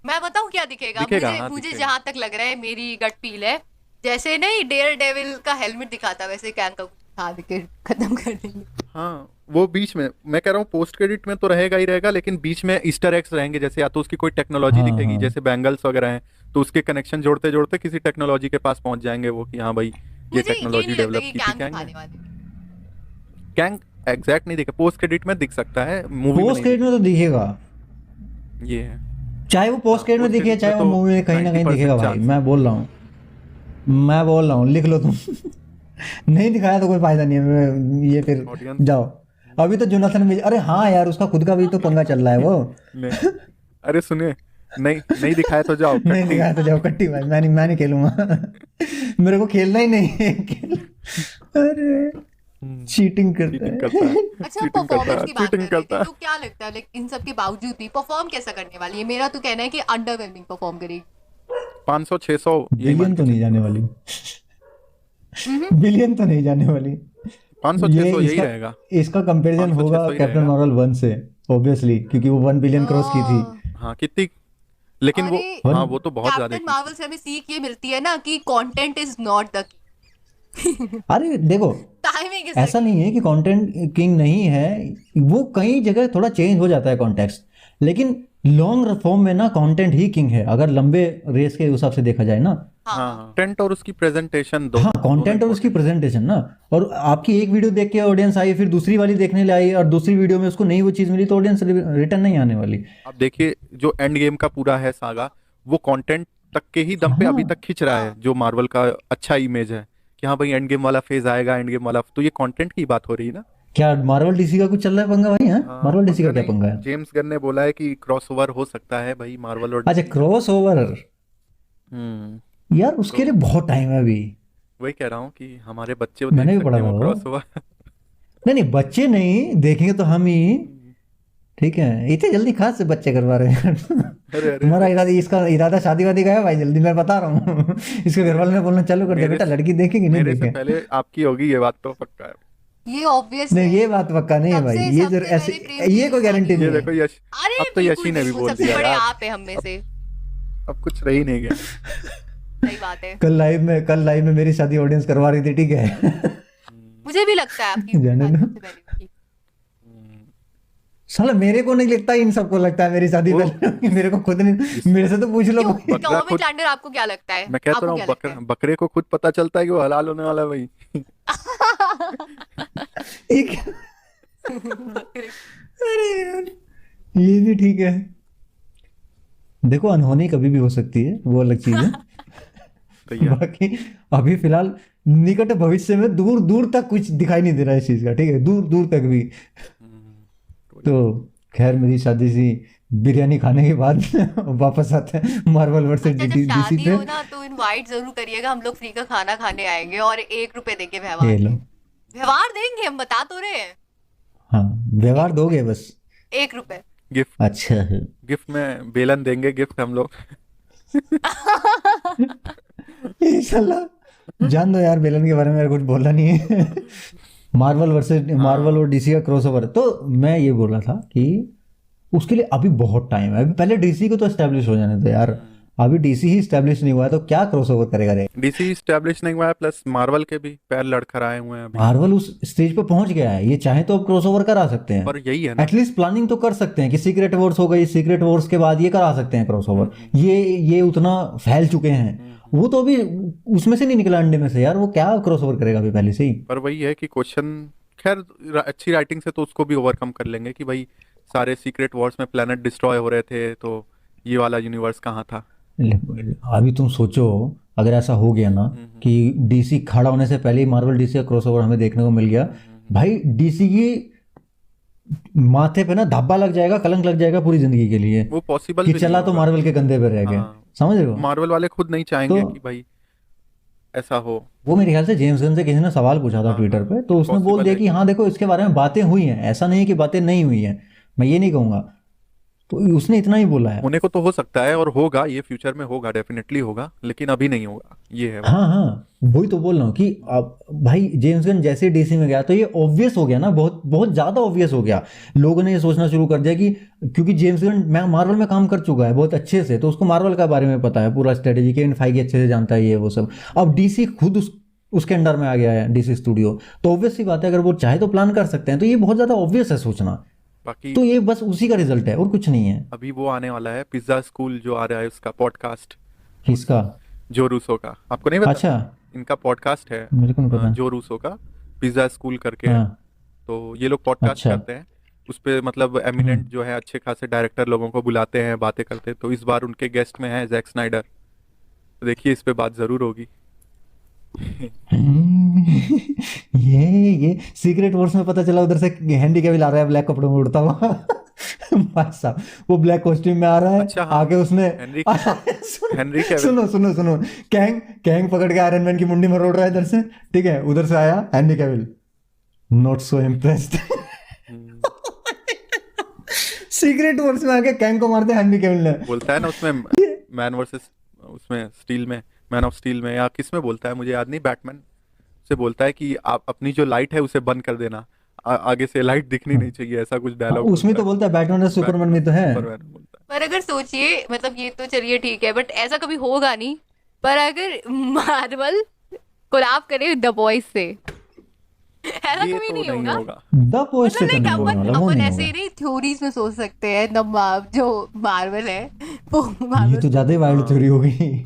मैं मैं बताऊं क्या दिखेगा? दिखेगा, मुझे हाँ मुझे दिखेगा। जहां तक लग रहा है, मेरी गट फील है, जैसे नहीं डेयर डेविल का हेलमेट दिखाता वैसे कैंग का दिखा के खत्म कर देंगे। हाँ वो बीच में मैं कह रहा हूँ पोस्ट क्रेडिट में तो रहेगा ही रहेगा, लेकिन बीच में ईस्टर एग्स रहेंगे, जैसे या तो उसकी कोई टेक्नोलॉजी हाँ दिखेगी, हाँ जैसे बैंगल्स वगैरह हैं तो उसके कनेक्शन जोड़ते जोड़ते किसी टेक्नोलॉजी के पास पहुंच जाएंगे वो, कि हाँ भाई ये मुझे ये टेक्नोलॉजी नहीं लगता डेवलप कि की थी कैंग कैंग ने। दिखाने वाले। कैंग एग्जैक्ट नहीं दिखा, पोस्ट क्रेडिट में दिख सकता है, मूवी में पोस्ट नहीं क्रेडिट में तो दिखेगा, ये है। चाहे वो पोस्ट हाँ क्रेडिट में पोस्ट दिखे क्रेडिट में चाहे वो तो मूवी में, कहीं ना कहीं दिखेगा 90% भाई, चांस है। मैं बोल रहा हूँ लिख लो तुम। नहीं दिखाया तो कोई फायदा नहीं है, ये फिर ऑडियंस जाओ। अभी तो जोनाथन मिल, अरे हाँ यार उसका खुद का भी तो पंगा चल रहा है वो। नहीं, अरे सुनिए, नहीं नहीं दिखाया तो जाओ नहीं कट्टी। दिखाया तो जाओ कट्टी भाई, मैं नहीं खेलूंगा। मेरे को खेलना ही नहीं है। अरे चीटिंग करता चीटिंग है। करता है, अच्छा, चीटिंग करता परफॉर्मेंस है, की बात चीटिंग कर रहे करता थे, है। तो क्या लगता है लाइक इन सब के बावजूद भी परफॉर्म कैसा करने वाली है? मेरा तो कहना है कि अंडरवेलमिंग परफॉर्म करेगी। 500-600 यही मान बिलियन के तो नहीं चलिए। जाने वाली, बिलियन तो नहीं जाने वाली। ये 500-600 यही इसका रहेगा। इसका कंपैरिजन होगा 500-600 ही कैप्टन रहेगा। मार्वल 1 से, ऑब्वियसली, क्योंकि वो 1 बिलियन क्रॉस की थी। हाँ कितनी, लेकिन वो, अरे हाँ वन वो तो बहुत ज्यादा कैप्टन की मार्वल थी। से हमें सीख ये मिलती है ना कि content is not the key, अरे देखो, टाइमिंग इज द ऐसा की। नहीं है कि कंटेंट किंग नहीं है, वो कई जगह थोड़ा चेंज हो जाता है कॉन्टेक्स्ट, लेकिन लॉन्ग फॉर्म में ना कंटेंट ही किंग है, अगर लंबे रेस के हिसाब से देखा जाए ना। हाँ हाँ टेंट और उसकी प्रेजेंटेशन हाँ, दोनों कंटेंट और उसकी इम्पोर्टेंट। प्रेजेंटेशन ना। और आपकी एक वीडियो देख के ऑडियंस आई, फिर दूसरी वाली देखने ले आई, और दूसरी वीडियो में उसको नहीं वो चीज़ मिली, तो ऑडियंस रिटर्न नहीं आने वाली। अब देखिए जो एंड गेम का पूरा है सागा, वो कंटेंट तक के ही दम पे अभी हाँ तक खींच रहा है, हाँ जो मार्वल का अच्छा इमेज है कि हाँ भाई एंड गेम वाला फेज आएगा, एंड गेम वाला, तो ये कंटेंट की बात हो रही है ना। क्या मार्वल डीसी का कुछ चल रहा है पंगा भाई? हाँ, हाँ मार्वल डीसी का पंगा क्या नहीं, पंगा है? जेम्स गन ने बोला है कि क्रॉसओवर हो सकता है भाई मार्वल और अच्छा, डीसी का। क्रॉस ओवर, यार उसके लिए तो बहुत टाइम है अभी। वही कह रहा हूँ कि हमारे बच्चे वो देख मैंने भी सकते पढ़ा हैं था वो वो। क्रॉसओवर। नहीं नहीं, बच्चे नहीं देखेंगे तो हम ही, ठीक है? इतने जल्दी कहाँ से बच्चे करवा रहे हैं? अरे अरे तुम्हारा अरे, इरादा, इसका इरादा शादी वादी का है भाई, जल्दी, मैं बता रहा हूँ। इसके घर वालों ने बोलना चालू कर दिया, मेरे बेटा लड़की देखे कि नहीं मेरे से देखे। पहले आपकी होगी, ये बात तो पक्का है। ये ऑब्वियस नहीं, है। ये बात पक्का नहीं है भाई, सबसे ये सबसे जरूर ऐसे, पहले प्रेम ये की कोई शादी गारंटी ये नहीं है। देखो यश, अरे अब तो यशी बिल्कुल ने भी बिल्कुल, बोल सबसे दिया बड़े यार, आप है हम में से। अब कुछ रह ही नहीं गया। सही बात है। कल लाइव में मेरी शादी ऑडियंस करवा रही थी, ठीक है? मुझे भी लगता है आपकी जाने शादी दो। सबसे पहले हुई। साला मेरे को नहीं लगता, इन सबको लगता है मेरी शादी वो पहले। मेरे को खुद नहीं, मेरे से तो पूछ लो क्यों कोई। बकरा टॉमी खुद, लैंडर आपको क्या लगता है? मैं कहता आपको रहा क्या हूँ लगता है? बकरे को खुद पता चलता है कि वो हलाल होने वाला है भाई। एक, अरे यार, ये भी ठीक है। देखो, अनहोनी कभी भी हो सकती है, वो अलग चीज है। भैया बाकी अभी फिलहाल निकट भविष्य में दूर दूर तक कुछ दिखाई नहीं दे रहा है इस चीज का, ठीक है? दूर दूर तक भी। तो खैर, मेरी शादी सी बिरयानी खाने के बाद वापस आते हैं मार्वल वर्सेस अच्छा, जब डीसी शादी पे। हो ना तो इनवाइट जरूर करिएगा, हम लोग फ्री का खाना खाने आएंगे और 1 रुपए देंगे ये व्यवहार लो, में। व्यवहार देंगे, हम बता तो रहे हैं। हाँ, व्यवहार दोगे बस? 1 रुपए। गिफ्ट, अच्छा है। गिफ्ट में बेलन देंगे, गिफ्ट हम लोग। ये साला, जान दो यार, बेलन के बारे में मेरे कुछ बोलना नहीं है। मार्वल वर्सेस मार्वल हाँ और डीसी का क्रॉसओवर, तो मैं ये बोल रहा था कि उसके लिए अभी बहुत टाइम है। अभी पहले डीसी को तो एस्टेब्लिश हो जाने दो यार, अभी डीसी ही एस्टेब्लिश नहीं हुआ है, तो क्या क्रॉसओवर करेगा रे? डीसी स्टैब्लिश नहीं हुआ है, प्लस मार्वल के भी पैर लड़खड़ाए हुए हैं अभी, मार्वल उस स्टेज पे पहुंच गया है, ये चाहे तो अब क्रॉसओवर करा सकते हैं। पर यही है ना। एटलीस्ट प्लानिंग तो कर सकते हैं कि सीक्रेट वॉर्स हो गई, सीक्रेट वॉर्स के बाद ये करा सकते हैं क्रॉसओवर। ये उतना फैल चुके हैं, वो तो अभी उसमें से नहीं निकला, अंडे में से यार, वो क्या क्रॉसओवर करेगा अभी पहले से ही? पर वही है कि क्वेश्चन, खैर अच्छी राइटिंग से तो उसको भी ओवरकम कर लेंगे कि भाई सारे सीक्रेट वॉर्स में प्लेनेट डिस्ट्रॉय हो रहे थे, तो ये वाला यूनिवर्स कहाँ था। अभी तुम सोचो, अगर ऐसा हो गया ना कि डीसी खड़ा होने से पहले ही मार्वल डीसी का क्रॉसओवर हमें देखने को मिल गया, भाई डीसी की माथे पे ना धब्बा लग जाएगा, कलंक लग जाएगा पूरी जिंदगी के लिए, वो पॉसिबल कि भी चला नहीं तो होगा। मार्वल के कंधे पे रह गया। हाँ, समझ रहे हो? मार्वल वाले खुद नहीं चाहेंगे तो कि भाई ऐसा हो। वो मेरे ख्याल से जेम्स गन से किसी ने सवाल पूछा था हाँ ट्विटर हाँ, पे, तो उसने बोल पॉसिबल दिया है कि हाँ देखो, इसके बारे में बातें हुई हैं, ऐसा नहीं है कि बातें नहीं हुई हैं, मैं ये नहीं कहूँगा। तो उसने इतना ही बोला है। होने को तो हो सकता है और होगा, ये फ्यूचर में होगा, डेफिनेटली होगा, लेकिन अभी नहीं होगा, ये है बात। हाँ हाँ, वही तो बोल रहा हूँ कि अब भाई जेम्स गन जैसे डीसी में गया तो ये ऑब्वियस हो गया ना, बहुत बहुत ज्यादा ऑब्वियस हो गया। लोगों ने ये सोचना शुरू कर दिया कि क्योंकि जेम्स गन मार्वल में काम कर चुका है बहुत अच्छे से, तो उसको मार्वल के बारे में पता है, पूरा स्ट्रेटेजी के फाइगी अच्छे से जानता है ये वो सब। अब डीसी खुद उसके अंडर में आ गया है, डीसी स्टूडियो, तो ऑब्वियस सी बात है अगर वो चाहे तो प्लान कर सकते हैं, तो ये बहुत ज्यादा ऑब्वियस है सोचना। बाकी तो ये बस उसी का रिजल्ट है और कुछ नहीं है। अभी वो आने वाला है पिज्जा स्कूल जो आ रहा है, उसका पॉडकास्ट, किसका? जो रूसो का, आपको नहीं पता? अच्छा, इनका पॉडकास्ट है, मेरे को नहीं पता। जो रूसो का पिज्जा स्कूल करके है। हाँ, तो ये लोग पॉडकास्ट अच्छा। करते हैं, उस पे मतलब एमिनेंट जो है अच्छे खासे डायरेक्टर लोगों को बुलाते हैं, बातें करते हैं। तो इस बार उनके गेस्ट में है जैक स्नाइडर, तो देखिए इस पे बात जरूर होगी। ये सीक्रेट वॉर्स में पता चला उधर से हेनरी कैविल आ रहा है ब्लैक कपड़ों में उड़ता हुआ। भाई साहब वो ब्लैक कॉस्ट्यूम में आ रहा है। अच्छा, हाँ, आगे उसने हेनरी कैविल। सुनो सुनो सुनो, कैंग कैंग पकड़ के आयरन मैन की मुंडी में रोड़ रहा है इधर से, ठीक है, उधर से आया Henry Cavill, not so impressed. Secret Wars में आके कैंग को मारते हेनरी कैविल ने। बोलता है ना उसमें मैन वर्सेस, उसमें स्टील में, मैन ऑफ स्टील में, या किस में बोलता है मुझे याद नहीं, बैटमैन से बोलता है कि आप अपनी जो लाइट है उसे बंद कर देना, आगे से लाइट दिखनी नहीं चाहिए, ऐसा कुछ डायलॉग उसमें तो बोलता है बैटमैन और सुपरमैन में तो है। सुपरमैन बोलता पर अगर सोचिए, मतलब ये तो चलिए ठीक है, बट ऐसा कभी होगा नहीं। पर अगर मार्वल कोलैब करे द बॉयज से, ऐसा है, ये कभी तो नहीं नहीं होगा। होगा। द पोस्ट से मतलब तो लाइक नहीं होने वाला, वो अपन नहीं ऐसे ही होगा। नहीं थ्योरीज में सोच सकते हैं। जो मार्वल है वो ये मार्वल तो ज्यादा ही वाइल्ड थ्योरी हो गई।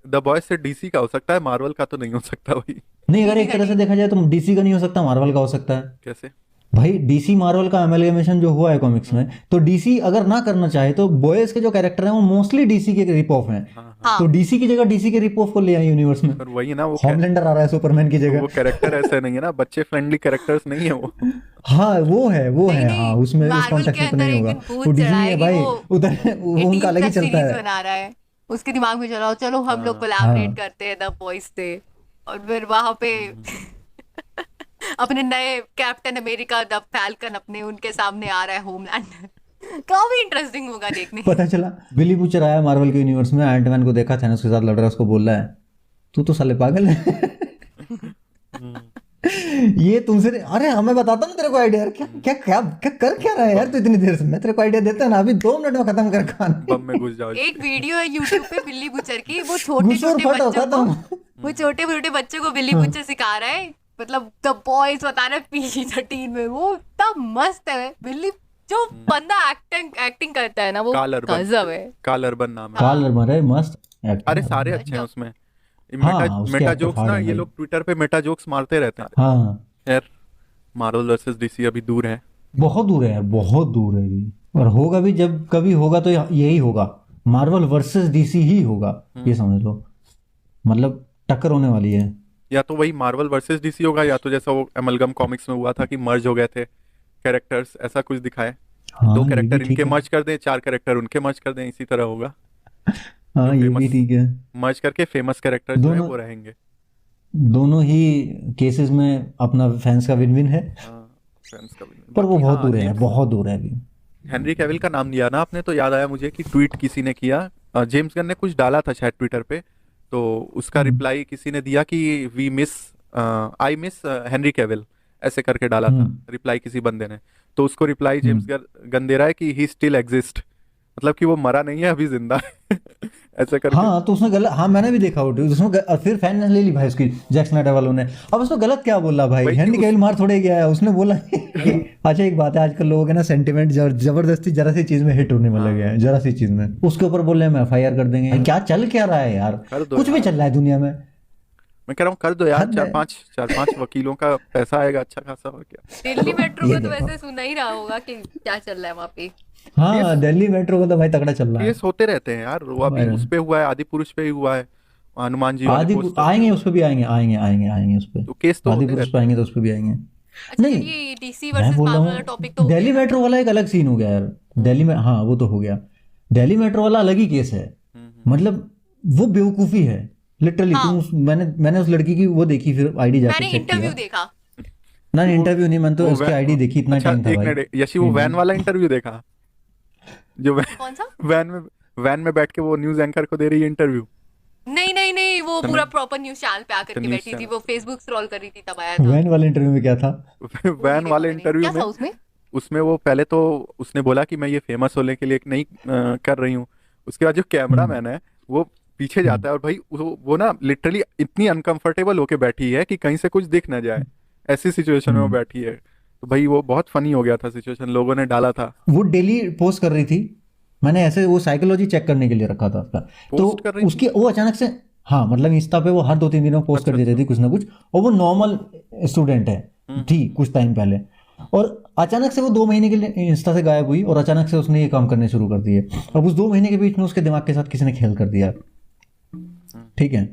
द बॉयज से डीसी का हो सकता है, मार्वल का तो नहीं हो सकता भाई। नहीं, अगर एक तरह से देखा जाए तो डीसी का नहीं हो सकता, मार्वल का हो सकता है। कैसे? भाई डीसी मार्वल का अमेलगमेशन जो हुआ है कॉमिक्स में, तो डीसी अगर ना करना चाहे तो बॉयज के जो कैरेक्टर हैं वो मोस्टली डीसी के रिप ऑफ हैं। हाँ, हाँ तो डीसी की जगह डीसी के रिप ऑफ को ले आए यूनिवर्स में। पर वही ना, वो होमलैंडर आ रहा है सुपरमैन की वो जगह। कैरेक्टर ऐसे नहीं है ना, बच्चे फ्रेंडली कैरेक्टर्स नहीं है वो। हाँ वो है नहीं हाँ, उसमें इस मार्वल कॉन्टेक्स्ट के में तो अंदर नहीं एक होगा। दिन वो भूत डिज्नी है चढ़ाएगी, भाई, वो उधर वो 18 उनका अलग ही प्लस चलता सीरीज है। बना रहा है, उसके दिमाग में चला चलो हम लोग हाँ, कोलैबोरेट हाँ। करते हैं द बॉयज से, और फिर वहां पे अपने नए कैप्टन अमेरिका द फैल्कन अपने उनके सामने आ रहा है होमलैंडर। काफी इंटरेस्टिंग होगा देखने। पता चला बिली बूचर आया मार्वल के यूनिवर्स में, आयरन को देखा, थैनोस के साथ लड़ रहा है, उसको बोल रहा है तू तो साले पागल है। ये तुमसे अरे हमें बताता हूँ तेरे को आइडिया यार, क्या क्या क्या क्या कर क्या रहा है यार तू इतनी देर से, मैं तेरे को आइडिया देता है ना, अभी 2 मिनट में खत्म कर कहानी। बम में घुस जाओ। एक वीडियो है यूट्यूब पे बिल्ली बुचर की, वो छोटे घुसोर छोटे फटो बच्चों खत्म। को, वो छोटे छोटे बच्चों को बिल्ली बुचर सिखा रहा है, मतलब द बॉयज बता रहा है PG-13 में। वो इतना मस्त है बिल्ली, जो बंदा एक्टिंग करता है ना वो काल अर्बन, गजब है। काल अर्बन नाम है। काल मरे मस्त एक्टर। अरे सारे अच्छे हैं उसमें। हाँ, मेटा उसके मेटा एक्टर जोक्स हार्ड ना, है ये भाई। लोग ट्विटर पे मेटा जोक्स मारते रहते हैं। हाँ यार मार्वल वर्सेस डीसी अभी दूर है। बहुत दूर है यार, बहुत दूर है अभी, और होगा भी जब कभी होगा तो यही होगा, मार्वल वर्सेस डीसी ही होगा, ये समझ लो, मतलब टक्कर होने वाली है। या तो वही मार्वल वर्सेस डीसी होगा, या तो जैसा वो एमलगम कॉमिक्स में हुआ था कि मर्ज हो गए थे कैरेक्टर्स, ऐसा कुछ दिखाए। हाँ 2 ये भी कैरेक्टर ठीक इनके है। मर्ज कर दें, 4 कैरेक्टर उनके मर्ज कर दें, इसी तरह होगा। हाँ ये भी फेमस ठीक है। मर्ज करके फेमस कैरेक्टर जो है दोनों वो रहेंगे। दोनों ही केसेस में अपना फैंस का विन विन है, फ्रेंड्स का भी। पर वो बाकी बहुत हाँ, दूर है, बहुत दूर है अभी। हेनरी कैविल का नाम लिया ना आपने, तो याद आया मुझे कि ट्वीट किसी ने किया, जेम्स गन ने कुछ डाला था शायद ट्विटर पे, तो उसका रिप्लाई किसी ने दिया कि we miss, I miss Henry Cavill, ऐसे करके डाला था रिप्लाई किसी बंदे ने। तो उसको रिप्लाई जेम्स गन दे रहा है कि ही स्टिल एग्जिस्ट, मतलब कि वो मरा नहीं है, अभी जिंदा है। ऐसे करके। हाँ तो उसने गलत, हाँ मैंने भी देखा वो tweet, उसमें और फिर फैन ने ले ली भाई उसकी, जैक स्नाइडर वालों ने। अब उसको गलत क्या बोला भाई, वही हेनरी उस- कैविल मार थोड़े गया है, उसने बोला कि अच्छा एक बात है, आजकल लोगों के ना सेंटिमेंट जबरदस्ती जरा सी चीज में हिट होने में लगे हैं, जरा सी चीज में उसके ऊपर बोल रहे हैं हम FIR कर देंगे। क्या चल क्या रहा है यार, कर दो कुछ भी यार। चल रहा है दुनिया में। मैं कह रहा हूँ कर दो यार, हद है। 4-5 वकीलों का पैसा आएगा अच्छा खासा, और क्या। दिल्ली मेट्रो ये का तो देखो। वैसे सुना ही रहा होगा कि क्या चल रहा है वहाँ पे। हाँ दिल्ली मेट्रो का तो भाई तगड़ा चल रहा है। केस होते रहते हैं यार, वो अभी वायरल। उस पे हुआ है, आदि पुरुष पे ही हुआ है, हनुमान जी वाले आदि पोस्टर। आएंगे उस पे भी आएंगे आएंगे आएंगे आएंगे उस पे, तो केस तो आदि होते पुरुष रहते पे आएंगे तो उस पे भी आएंगे। अच्छा नहीं, चलिए DC मैं वर्सेस बोल रहा मार्वल वाला टॉपिक तो हूँ हो दिल्ली गया। मेट्रो वाला एक अलग सीन हो गया यार, दिल्ली में, हाँ वो तो हो गया। दिल्ली मेट्रो वाला अलग ही केस है, मतलब वो बेवकूफी है लिटरली। हाँ। मैंने उस लड़की की वो देखी, फिर आईडी जाके मैंने चेक इंटरव्यू किया। देखा। ना इंटरव्यू नहीं, मैंने तो वो उसकी आईडी देखी, इतना अच्छा टाइम था एक भाई। मिनट, यशी वो वैन वाला इंटरव्यू देखा? जो कौन सा? वैन में बैठ के वो न्यूज एंकर को दे रही है इंटरव्यू। नहीं नहीं नहीं, वो तो पूरा नहीं, प्रॉपर न्यूज चैनल पे आकर तो के न्यूज बैठी थी, चैनल वो फेसबुक स्क्रॉल कर रही थी तब आया था। वैन वाले इंटरव्यू में क्या था? वो नहीं वैन देखा वाले मैंने, इंटरव्यू क्या था में उसमें? उसमें वो पहले तो उसने बोला कि मैं ये फेमस होने के लिए नहीं कर रही हूँ। उसके बाद जो कैमरा हम्म मैन है वो पीछे हम्म जाता है और भाई वो ना लिटरली इतनी अनकंफर्टेबल होके बैठी है कि कहीं से कुछ दिख ना जाए, ऐसी सिचुएशन में वो हम्म। बैठी है। तो भाई वो बहुत फनी हो गया था सिचुएशन, लोगों ने डाला था। वो डेली पोस्ट कर रही थी। मैंने ऐसे वो साइकोलॉजी चेक करने के लिए रखा था उसका। तो पोस्ट कर रही थी? उसकी वो अचानक से, हाँ मतलब इंस्टा पे वो हर 2-3 दिनों पोस्ट अच्छा कर देती अच्छा। थी कुछ ना कुछ। और वो नॉर्मल स्टूडेंट है, थी हम्म। कुछ टाइम पहले। और अचानक से वो 2 महीने के लिए इंस्टा से गायब हुई और अचानक से उसने ये काम करने शुरू कर दिए। अब उस 2 महीने के बीच में उसके दिमाग के साथ किसी ने खेल कर दिया। हम्म। ठीक है,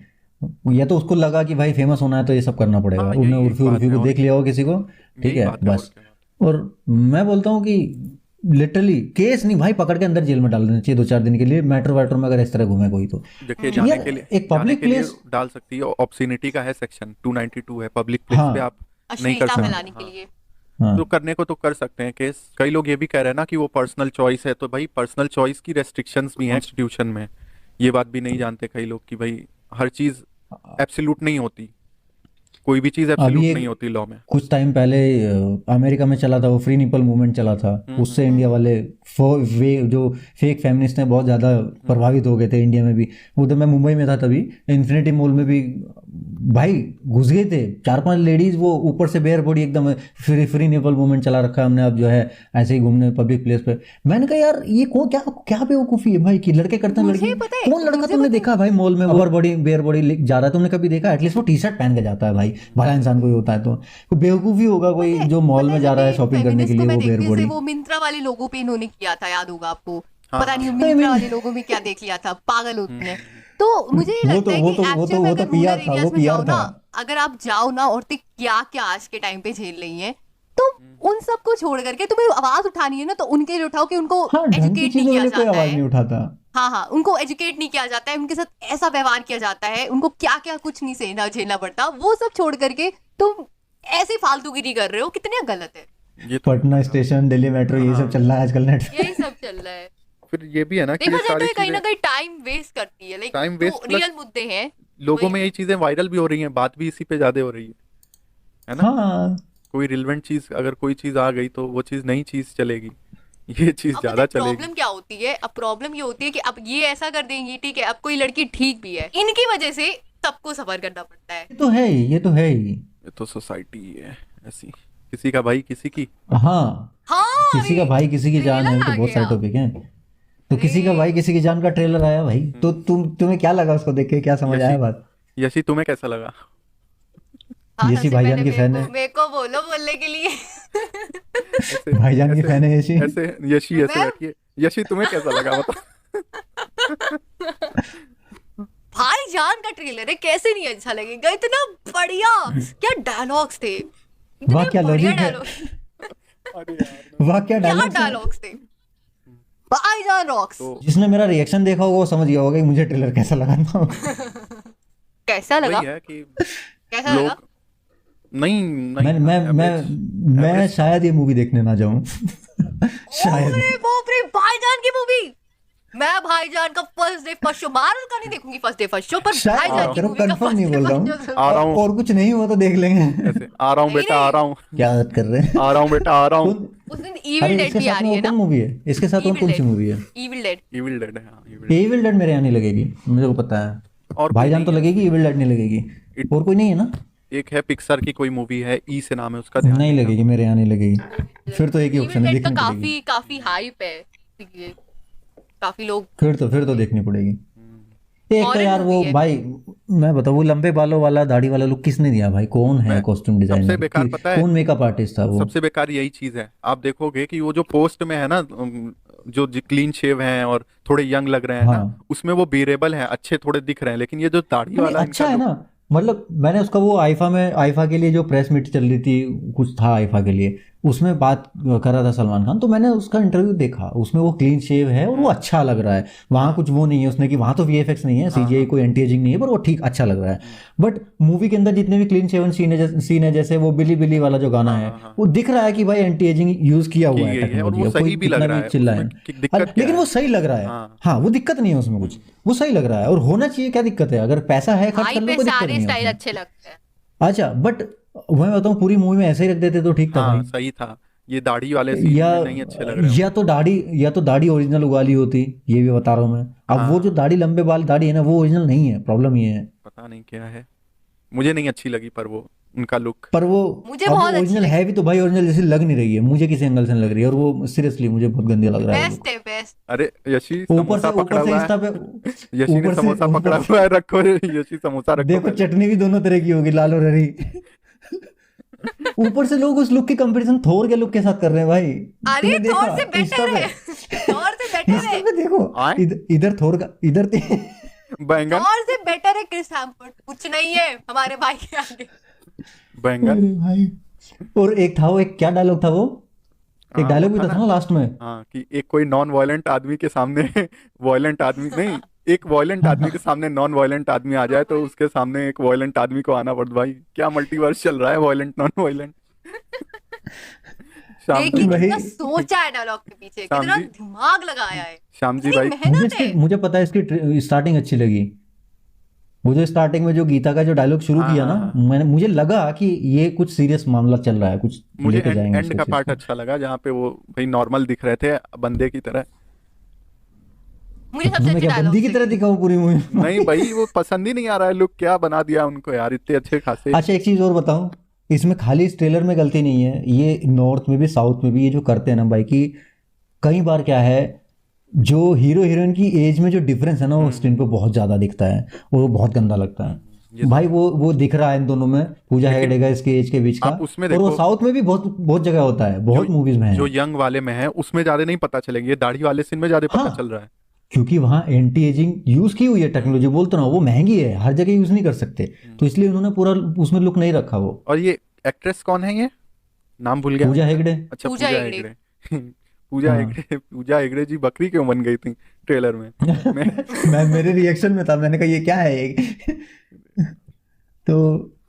या तो उसको लगा कि भाई फेमस होना है तो ये सब करना पड़ेगा, हाँ उन्हें यही उर्फी बात उर्फी है को और देख लिया हो किसी को, ठीक यही है बात है और बस। क्या बात और मैं बोलता हूँ कि लिटरली केस नहीं भाई, पकड़ के अंदर जेल में डाल देना चाहिए 2-4 दिन के लिए, मेट्रो वेट्रो में अगर इस तरह घूमे कोई तो। है। देखिए जाने यार के लिए एक पब्लिक लिए प्लेस। डाल सकती है, ऑब्ससीनिटी का है सेक्शन 292 है, पब्लिक प्लेस पे हाँ आप नहीं कर अश्लीलता हाँ सकते। फैलाने के हाँ, लिए। हाँ तो करने को तो कर सकते हैं केस। कई लोग ये भी कह रहे हैं ना कि वो पर्सनल चॉइस है, तो भाई पर्सनल चॉइस की रेस्ट्रिक्शंस भी हैं इंस्टीट्यूशन में। ये बात भी नहीं जानते कई लोग कि भाई हर चीज एब्सोल्यूट नहीं होती, कोई भी चीज अभी एब्सोल्यूट नहीं एक होती लॉ में। कुछ टाइम पहले अमेरिका में चला था वो फ्री निपल मूवमेंट चला था। उससे हम्म। इंडिया वाले जो फेक फेमिनिस्ट हैं बहुत ज़्यादा प्रभावित हो गए थे इंडिया में भी। उधर मैं मुंबई में था तभी, इन्फिनिटी मॉल में भी भाई घुस गए थे 4-5 लेडीज, वो ऊपर से बेयर बॉडी एकदम। फ्री निपल मूवमेंट चला रखा है हमने अब जो है, ऐसे ही घूमने पब्लिक प्लेस पे। मैंने कहा यार ये कौन, क्या क्या बेवकूफ़ी है भाई कि लड़के करते हैं लड़की। मुझे पता है, कौन लड़का मुझे तुमने पता है। देखा भाई मॉल में ओवर बॉडी बेयर बॉडी जा रहा है? तुमने कभी देखा? एटलीस्ट वो टी शर्ट पहन के जाता है भाई, भला इंसान कोई होता है तो। कोई बेवकूफ़ी होगा कोई जो मॉल में जा रहा है शॉपिंग करने के फेमिनिस्ट को लिए मैं वो बेयर देखती से बॉडी। वो मिंत्रा वाले लोगों पे इन्होंने किया था, याद होगा आपको? हाँ पता नहीं वो हाँ। I मिंत्रा mean, वाले लोगों में क्या देख लिया था, पागल होते हैं। तो मुझे ये वो लगता तो है वो कि तो वो एक्चुअल तो में वो अगर तो रूरल पीआर था, वो एरियाज में पीआर जाओ था। ना, अगर आप जाओ ना, औरतें क्या क्या आज के टाइम पे झेल रही हैं, तो उन सबको छोड़ करके तुम्हें आवाज उठानी है ना, तो उनके लिए उठाओ कि उनको हाँ, ढंग की एजुकेट नहीं चीजों के किया लिए कोई जाता आवाज है। नहीं उठाता। हाँ हाँ, उनको एजुकेट नहीं किया जाता है, उनके साथ ऐसा व्यवहार किया जाता है, उनको क्या क्या कुछ नहीं सहना झेलना पड़ता, वो सब छोड़ करके तुम ऐसी फालतूगिरी कर रहे हो, कितने गलत है। ये तो पटना स्टेशन, दिल्ली मेट्रो, ये सब हाँ। चल रहा है आजकल नेट पे। यही सब चल रहा है। फिर ये भी है ना कि देखा ये जाए तो सारी ये कहीं ना चीजें कहीं टाइम वेस्ट करती है, लाइक टाइम जो वेस्ट प्लस रियल मुद्दे हैं लोगों वही में है। यही चीजें वायरल भी हो रही हैं, बात भी इसी पे ज्यादा हो रही है ना। हाँ कोई रिलेवेंट चीज अगर कोई चीज आ गई तो वो चीज नई चीज चलेगी, ये चीज अब पता ज्यादा है चलेगी। प्रॉब्लम क्या होती है? अब प्रॉब्लम ये होती है कि अब ये ऐसा कर देंगी, ठीक है, अब कोई लड़की ठीक भी है, इनकी वजह से सबको सफर करना पड़ता है। ये तो है ही, ये तो है ही। ये तो सोसाइटी है ऐसी, किसी का भाई किसी की। हाँ, हाँ, किसी का भाई किसी की जान है, ट्रेलर तो आ बहुत सारे गया। टॉपिक हैं। तो किसी का भाई किसी की जान का ट्रेलर आया भाई, तो तुम्हें क्या लगा उसको देख के, क्या समझ आया यशी बात? यशी तुम्हें कैसा लगा? हाँ, यशी सबसे भाईजान पहले की फैन है। मेरे को बोलो बोलने के लिए। ऐसे भाईजान की ऐसे फैन है यशी। ऐसे यशी ऐसे मैं बैठी है। यशी तुम्हें कैसा लगा बता? भाईजान का ट्रेलर है, कैसे नहीं अच्छा लगेगा? इतना बढ़िया, क्या डायलॉग्स थे, वाह इतने क्या बढ़िया लॉजिक है, डायलॉग, अरे यार वाह क्या क्या डायलॉग्स हैं। डायलॉग्स थे। भाईजान रॉक्स। तो जिसने मेरा रिएक्शन देखा होगा वो समझ गया होगा कि मुझे ट्रेलर कैसा लगा था। कैसा लगा? वही है कि कैसा लगा? लोग नहीं नहीं मैं एवरेज। शायद ये मूवी देखने ना जाऊं। शायद। अरे बाप रे, भाईजान की मूवी! मैं भाईजान का first day first show, Marvel का नहीं देखूंगी फर्स्ट डे फर्स्ट शो, पर शायद भाईजान की करो, मूवी का कंफर्म फर्स्ट नहीं डे बोल रहा फर्स्ट हूँ। शो। आ रहा हूँ और कुछ नहीं हुआ तो देख लेंगे। ऐसे आ रहा हूँ नहीं, बेटा, आ रहा हूँ, क्या बात कर रहे हैं? आ रहा हूँ बेटा, आ रहा हूँ। कौन? उस दिन अरे इविल डेड इसके भी आ साथ रही में है और कौन ना? मूवी है? इसके साथ और इविल कौन सी डेड, मूवी है? Evil dead. इविल डेड है, हाँ इविल डेड। एविल डेड मेरे यहाँ नहीं लगेगी, मुझे को पता है। और कोई भाईजान तो नहीं है। लगेगी, एविल डेड नहीं लगेगी। It- और कोई नहीं है ना? एक है पिक्सर की कोई मूवी है, ई से नाम है उसका, ध्यान नहीं नहीं लगेगी, मेरे यहाँ नहीं लगेगी। फिर तो एक ही ऑप्शन इविल है, डेड का देखनी पड़ेगी। काफी काफी हाइप है, ये काफी लोग। फिर तो देखनी पड़ेगी। एक तो Horror यार वो movie है। भाई, मैं बताऊँ वो लंबे बालों वाला दाढ़ी वाला लुक किसने दिया भाई? कौन है मैं- कॉस्ट्यूम सबसे डिजाइनर? बेकार पता है, कौन मेकअप आर्टिस्ट था वो? सबसे बेकार यही चीज है। आप देखोगे कि वो जो पोस्ट में है ना, जो क्लीन शेव हैं और थोड़े यंग लग रहे हैं ना, हाँ। उसमें वो बेरेबल हैं, अच्छे थोड़े दिख रहे हैं, लेकिन ये जो दाढ़ी नहीं, वाला अच्छा इनका है look- ना। मतलब मैंने उसका वो आईफा के लिए जो प्रेस मीट चल रही थी, कुछ था आईफा के लिए, उसमें बात कर रहा था सलमान खान, तो मैंने उसका इंटरव्यू देखा, उसमें वो क्लीन शेव है और वो अच्छा लग रहा है। वहाँ कुछ वो नहीं है उसने कि वहाँ तो वीएफएक्स नहीं है, सीजीआई कोई एंटी एजिंग नहीं है, पर वो ठीक अच्छा लग रहा है। बट मूवी के अंदर जितने भी क्लीन शेवन सीन है, जैसे वो बिली बिली वाला जो गाना है, वो दिख रहा है कि भाई एंटी एजिंग यूज किया की हुआ है गई है और टेक्नोलॉजी, वो कोई सही भी लग कितना रहा भी है, चिल्लाए। उसमें दिक्कत क्या लेकिन है? वो सही लग रहा है। हाँ हाँ, वो दिक्कत नहीं है उसमें कुछ, वो सही लग रहा है और होना चाहिए। क्या दिक्कत है? अगर पैसा है खर्च भाई कर लो, पे कोई दिक्कत सारे नहीं है स्टाइल उसमें। अच्छे लगते हैं। अच्छा, बट मैं बताऊँ, पूरी मूवी में ऐसे ही रख देते तो ठीक था हाँ भाई। सही था। ये दाढ़ी वाले सीन या में नहीं अच्छे लग रहे या मुझे। तो दाढ़ी या तो दाढ़ी ओरिजिनल उगा ली होती, ये भी बता रहा हूँ मैं। अब वो जो हाँ दाढ़ी, लंबे बाल दाढ़ी है ना, वो ओरिजिनल नहीं है, प्रॉब्लम ये है। पता नहीं क्या है, मुझे नहीं अच्छी लगी पर वो उनका लुक। पर वो, मुझे अब वो बहुत अच्छी ओरिजिनल है लगी। भी तो भाई ओरिजिनल जैसी लग नहीं रही है मुझे, किसी एंगल से नहीं लग रही है, और वो सीरियसली मुझे बहुत गंदी लग रहा है वो बेस्ट लुक। है, बेस्ट। अरे यशी समोसा ऊपर पकड़ा से हुआ इंस्टा पे, है, यशी ने ऊपर से समोसा पकड़ा ऊपर हुआ है, रखो यशी समोसा रखो देखो पहले। चटनी भी दोनों तरह की होगी, लाल और हरी। ऊपर से लोग उस लुक की कंपैरिजन थोर के लुक के साथ कर रहे हैं भाई। अरे तुमने थॉर देखा से इंस्टा बेटर पे? है। थॉर से बेटर इंस्टा है। पे देखो, आए इधर थोर का, इधर बैंगन, थॉर से बेटर है क्रिस हेम्सवर्थ, कुछ नहीं है हमारे भाई के आगे। बैंगन। अरे भाई, और एक था वो, एक क्या डायलॉग था वो, एक हाँ वो डायलॉग भी था तो था ना। ना लास्ट में। हाँ कि एक कोई नॉन वायलेंट आदमी के सामने वायलेंट आदमी नहीं, एक वायलेंट आदमी के सामने नॉन वायलेंट आदमी आ जाए तो उसके सामने एक वायलेंट आदमी को आना पड़ता। भाई क्या मल्टीवर्स चल रहा है, violent non violent. Shyam ji देखिए भाई, कितना सोचा है डायलॉग के पीछे, श्याम कितना जी, दिमाग लगाया है, श्याम जी इतनी भाई, मुझे मेहनत है। मुझे पता है इसकी स्टार्टिंग अच्छी लगी। मुझे स्टार्टिंग में जो गीता का जो डायलॉग शुरू हाँ किया हाँ ना, हाँ, मुझे लगा कि ये कुछ सीरियस मामला चल रहा है, कुछ मुझे लेके एंड जाएंगे एंड इसको का चीज पार्ट को। अच्छा लगा जहाँ पे वो भाई नॉर्मल दिख रहे थे बंदे की तरह। मुझे सबसे तुम्हें अच्छी क्या बंदी डायलॉग की से तरह दिखा वो पूरी मूवी नहीं में? भाई वो पसंद ही नहीं आ रहा है लुक, क्या बना दिया उनको यार इतने अच्छे खासे। अच्छा, एक चीज और बताऊं, इसमें खाली इस ट्रेलर में गलती नहीं है, ये नॉर्थ में भी साउथ में भी ये जो करते हैं ना भाई, कि कई बार क्या है, जो हीरो हीरोइन की एज में जो डिफरेंस है ना, वो स्क्रीन पे बहुत ज्यादा दिखता है और वो बहुत गंदा लगता है ये तो भाई। है। वो दिख रहा है इन दोनों में, पूजा लेकिन हेगड़े का इसके एज के बीच का। आप उसमें और वो देखो, साउथ में भी बहुत बहुत जगह होता है, जो बहुत मूवीज में जो है। यंग वाले में है उसमें ज्यादा नहीं पता चलेंगे, ये दाढ़ी वाले सीन में ज्यादा पता चल हाँ, रहा है। क्योंकि वहाँ एंटी एजिंग यूज की हुई है टेक्नोलॉजी, बोलते ना, वो महंगी है, हर जगह यूज नहीं कर सकते, हम्म। तो इसलिए उन्होंने पूरा उसमें लुक नहीं रखा वो। और ये एक्ट्रेस कौन है ये, नाम भूल गया मैं पूजा इसका। हेगड़े। अच्छा पूजा पूजा हेगड़े। हेगड़े। पूजा हाँ। हेगड़े, पूजा हेगड़े जी बकरी क्यों बन गई थी ट्रेलर में? मैं मैं मेरे रिएक्शन में था, मैंने कहा ये क्या है ये? तो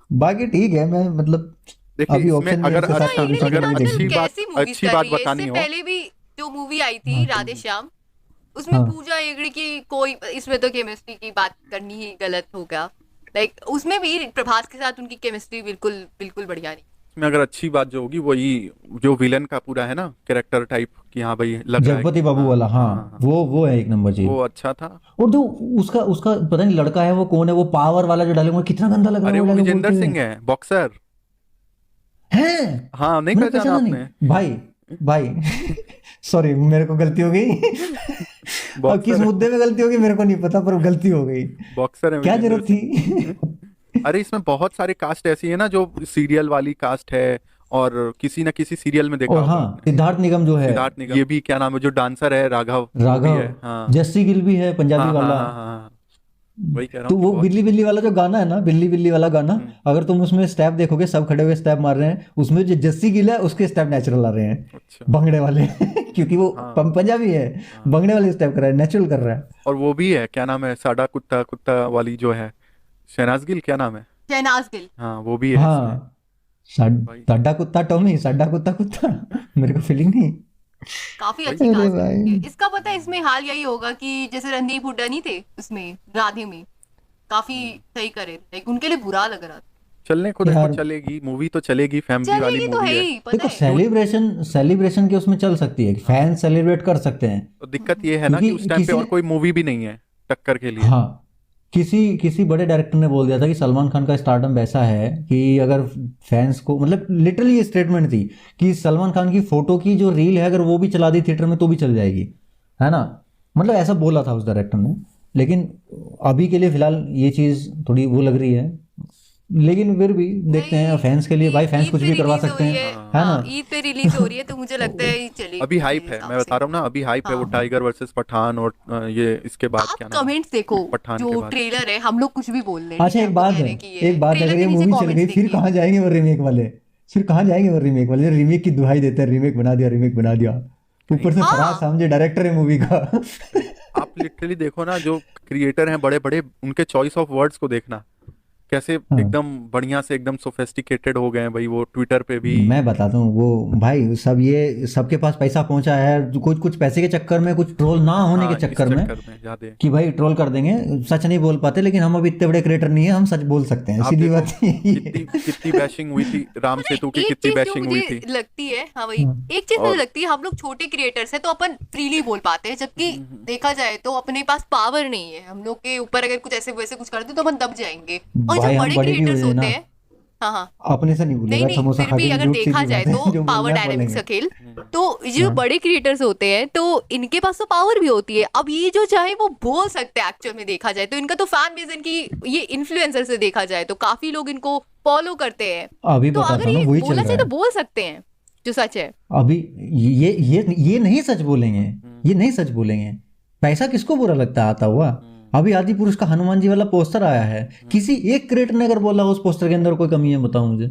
बाकी ठीक है, मैं मतलब देखिए अभी इसमें ऑप्शन में अगर इसके पूजा साथ अच्छा हेगड़े इससे अगर लेकिन पहले भी आजकल देखी। कैसी मूवीज अच्छी कर बात रही है। बतानी इससे हो, पहले भी जो मूवी आई थी हाँ राधे श्याम, उसमें हाँ पूजा हेगड़े की कोई, इसमें तो केमिस्ट्री की बात करनी ही गलत हो गया। लाइक उसमें भी प्रभास के साथ उनकी केमिस्ट्री बिल्कुल बिल्कुल बढ़िया नहीं। इसमें अगर अच्छी बात जो होगी वही जो विलन का पूरा है ना कैरेक्टर टाइप कि हाँ भाई लग रहा है जगपति कि बाबू हाँ वाला, हाँ, हाँ हाँ हाँ, वो है एक नंबर चीज। वो अच्छा था। और जो उसका उसका पता नहीं लड़का है वो कौन है, वो पावर वाला जो डायलॉग, कितना गंदा लग रहा अरे है वो वो डायलॉग विजेंदर बोलते हुए। सिंह है बॉक्सर। हैं? हाँ नहीं मैंने पहचाना पहचाना आपने? नहीं भाई। भाई सॉरी, मेरे को गलती हो गई। अब किस बॉक्सर, मुद्दे में गलती होगी मेरे को नहीं पता, पर गलती हो गई। बॉक्सर है क्या विजेंद्र जरूरत थी? सिंह। अरे इसमें बहुत सारे कास्ट ऐसी है ना जो सीरियल वाली कास्ट है, और किसी ना किसी सीरियल में देखा और होगा हाँ, आपने। सिद्धार्थ निगम जो है, सिद्धार्थ निगम, ये भी क्या नाम है जो डांसर है, राघव, वो भी राघव, है। हाँ जस्सी गिल भी है, पंजाबी हाँ हाँ वाला। हाँ हाँ हाँ, वही कह रहा तो हूँ कि वो बहुत। बिल्ली बिल्ली वाला जो गाना है ना, बिल्ली बिल्ली वाला गाना, हम्म, अगर तुम उसमें स्टेप देखोगे, सब खड़े हुए स्टेप मार रहे हैं, उसमें जो जस्सी गिल है उसके स्टेप नेचुरल आ रहे हैं, अच्छा भंगड़े वाले। क्योंकि वो हाँ पंजाबी है, हाँ। भंगड़े वाले स्टेप कर रहा है, नेचुरल कर रहा है। और वो भी है क्या नाम है, साडा कुत्ता कुत्ता वाली जो है, शहनाज गिल क्या नाम है? शहनाज गिल। हाँ वो भी है इसमें हाँ, भाई। साडा कुत्ता टॉमी, साडा कुत्ता कुत्ता। मेरे को फीलिंग नहीं। काफी भाई अच्छी अरे कास्ट भाई, है इसका। पता है इसमें हाल यही होगा कि जैसे रणदीप हुड्डा नहीं थे उसमें राधे में, काफी सही करे, लाइक उनके लिए बुरा लग रहा था। चलने को देखो, यार चलेगी मूवी तो चलेगी, फैमिली वाली चलेगी तो है मूवी है। ही, पता देखो, है। सेलिब्रेशन सेलिब्रेशन के उसमें चल सकती है, फैन सेलिब्रेट कर सकते हैं, तो दिक्कत ये है ना कि क्योंकि उस टाइम पे किसी और कोई मूवी भी नहीं है टक्कर के लिए। हाँ, किसी किसी बड़े डायरेक्टर ने बोल दिया था कि सलमान खान का स्टारडम ऐसा है कि अगर फैंस को, मतलब लिटरली ये स्टेटमेंट थी कि सलमान खान की फोटो की जो रील है, अगर वो भी चला दी थिएटर में तो भी चल जाएगी, है ना, मतलब ऐसा बोला था उस डायरेक्टर ने। लेकिन अभी के लिए फिलहाल ये चीज़ थोड़ी वो लग रही है, लेकिन फिर भी देखते हैं, नहीं, फैंस के लिए भाई, फैंस ईद कुछ पे भी करवा रिलीज हो सकते रही हैं, है। हाँ है हाँ, ना। ईद पे रिलीज हो रही है, तो मुझे लगता है ये चलेगी अभी मेरे हाइप है, हिसाब मैं से। बता रहा हूँ ना, अभी हाइप है वो हाँ, टाइगर वर्सेस पठान, और ये इसके बाद आप क्या नाम है, कमेंट्स देखो, पठान के जो बाद। ट्रेलर है, हम लोग कुछ भी बोल रहे हैं, अच्छा, ठीक है, एक हम तो बात कह है, रहे हैं कि ये एक बात है, ट्रेलर अगर के ये नीचे मूवी चल कमेंट्स गई फिर देखिए। कहाँ जाएंगे वो रीमेक वाले? फिर कहाँ जाएंगे वो रीमेक वाले, रीमेक की दुहाई देते हैं, रीमेक बना दिया, रीमेक बना दिया, ऊपर से फराज हाँ सामजे डायरेक्टर है मूवी का। आप लिटरली देखो ना, जो क्रिएटर हैं बड़े बड़े, उनके चॉइस ऑफ वर्ड्स को देखना, कैसे हाँ, एकदम बढ़िया से एकदम सोफेस्टिकेटेड हो गए हैं भाई, वो ट्विटर पे भी। मैं बताता हूँ वो भाई, सब ये सबके पास पैसा पहुंचा है, कुछ कुछ पैसे के चक्कर में, कुछ ट्रोल ना होने के हाँ, इस चक्कर में, चक्कर में ज्यादा। कि भाई ट्रोल कर देंगे, सच नहीं बोल पाते, लेकिन हम अभी इतने बड़े क्रिएटर नहीं है, हम सच बोल सकते हैं, आप सीधी देखो बात यही कितनी है। कितनी बैशिंग हुई थी राम नहीं, सेतु की, एक कितनी चीज जो बैशिंग हुई मुझे थी। लगती है, हाँ वही, हाँ, एक चीज मुझे और लगती है, हम लोग छोटे क्रिएटर्स हैं तो अपन फ्रीली बोल पाते हैं, जबकि देखा जाए तो अपने पास पावर नहीं है, हम लोग के ऊपर अगर कुछ ऐसे वैसे कुछ कर दे तो अपन दब जाएंगे। और जो भाई हम बड़े बड़े भी हो क्रिएटर्स जाए होते ना, हैं, हाँ हाँ, अपने से नहीं नहीं बोलेगा, नहीं, समोसा फिर खा भी के भी अगर झूठ देखा सीधी जाए बात है, तो जो पावर बोलना है डायनेमिक्स बोलेंगे। का खेल, तो जो बड़े क्रिएटर्स होते हैं तो इनके पास तो पावर भी होती है, अब ये जो चाहे वो बोल सकते हैं, एक्चुअल में देखा जाए तो इनका तो फैन बेस, इनकी ये इन्फ्लुएंसर से देखा जाए तो काफी लोग इनको फॉलो करते हैं, अभी तो बताता अगर हूँ ना, ये वही चल बोलना रहा चाहिए तो है बोल सकते हैं जो सच है। अभी। ये नहीं सच बोलेंगे, ये नहीं सच बोलेंगे, पैसा किसको बुरा लगता है आता हुआ। अभी आदि पुरुष का हनुमान जी वाला पोस्टर आया है, किसी एक क्रिएटर ने अगर बोला उस पोस्टर के अंदर कोई कमी है, बताओ मुझे।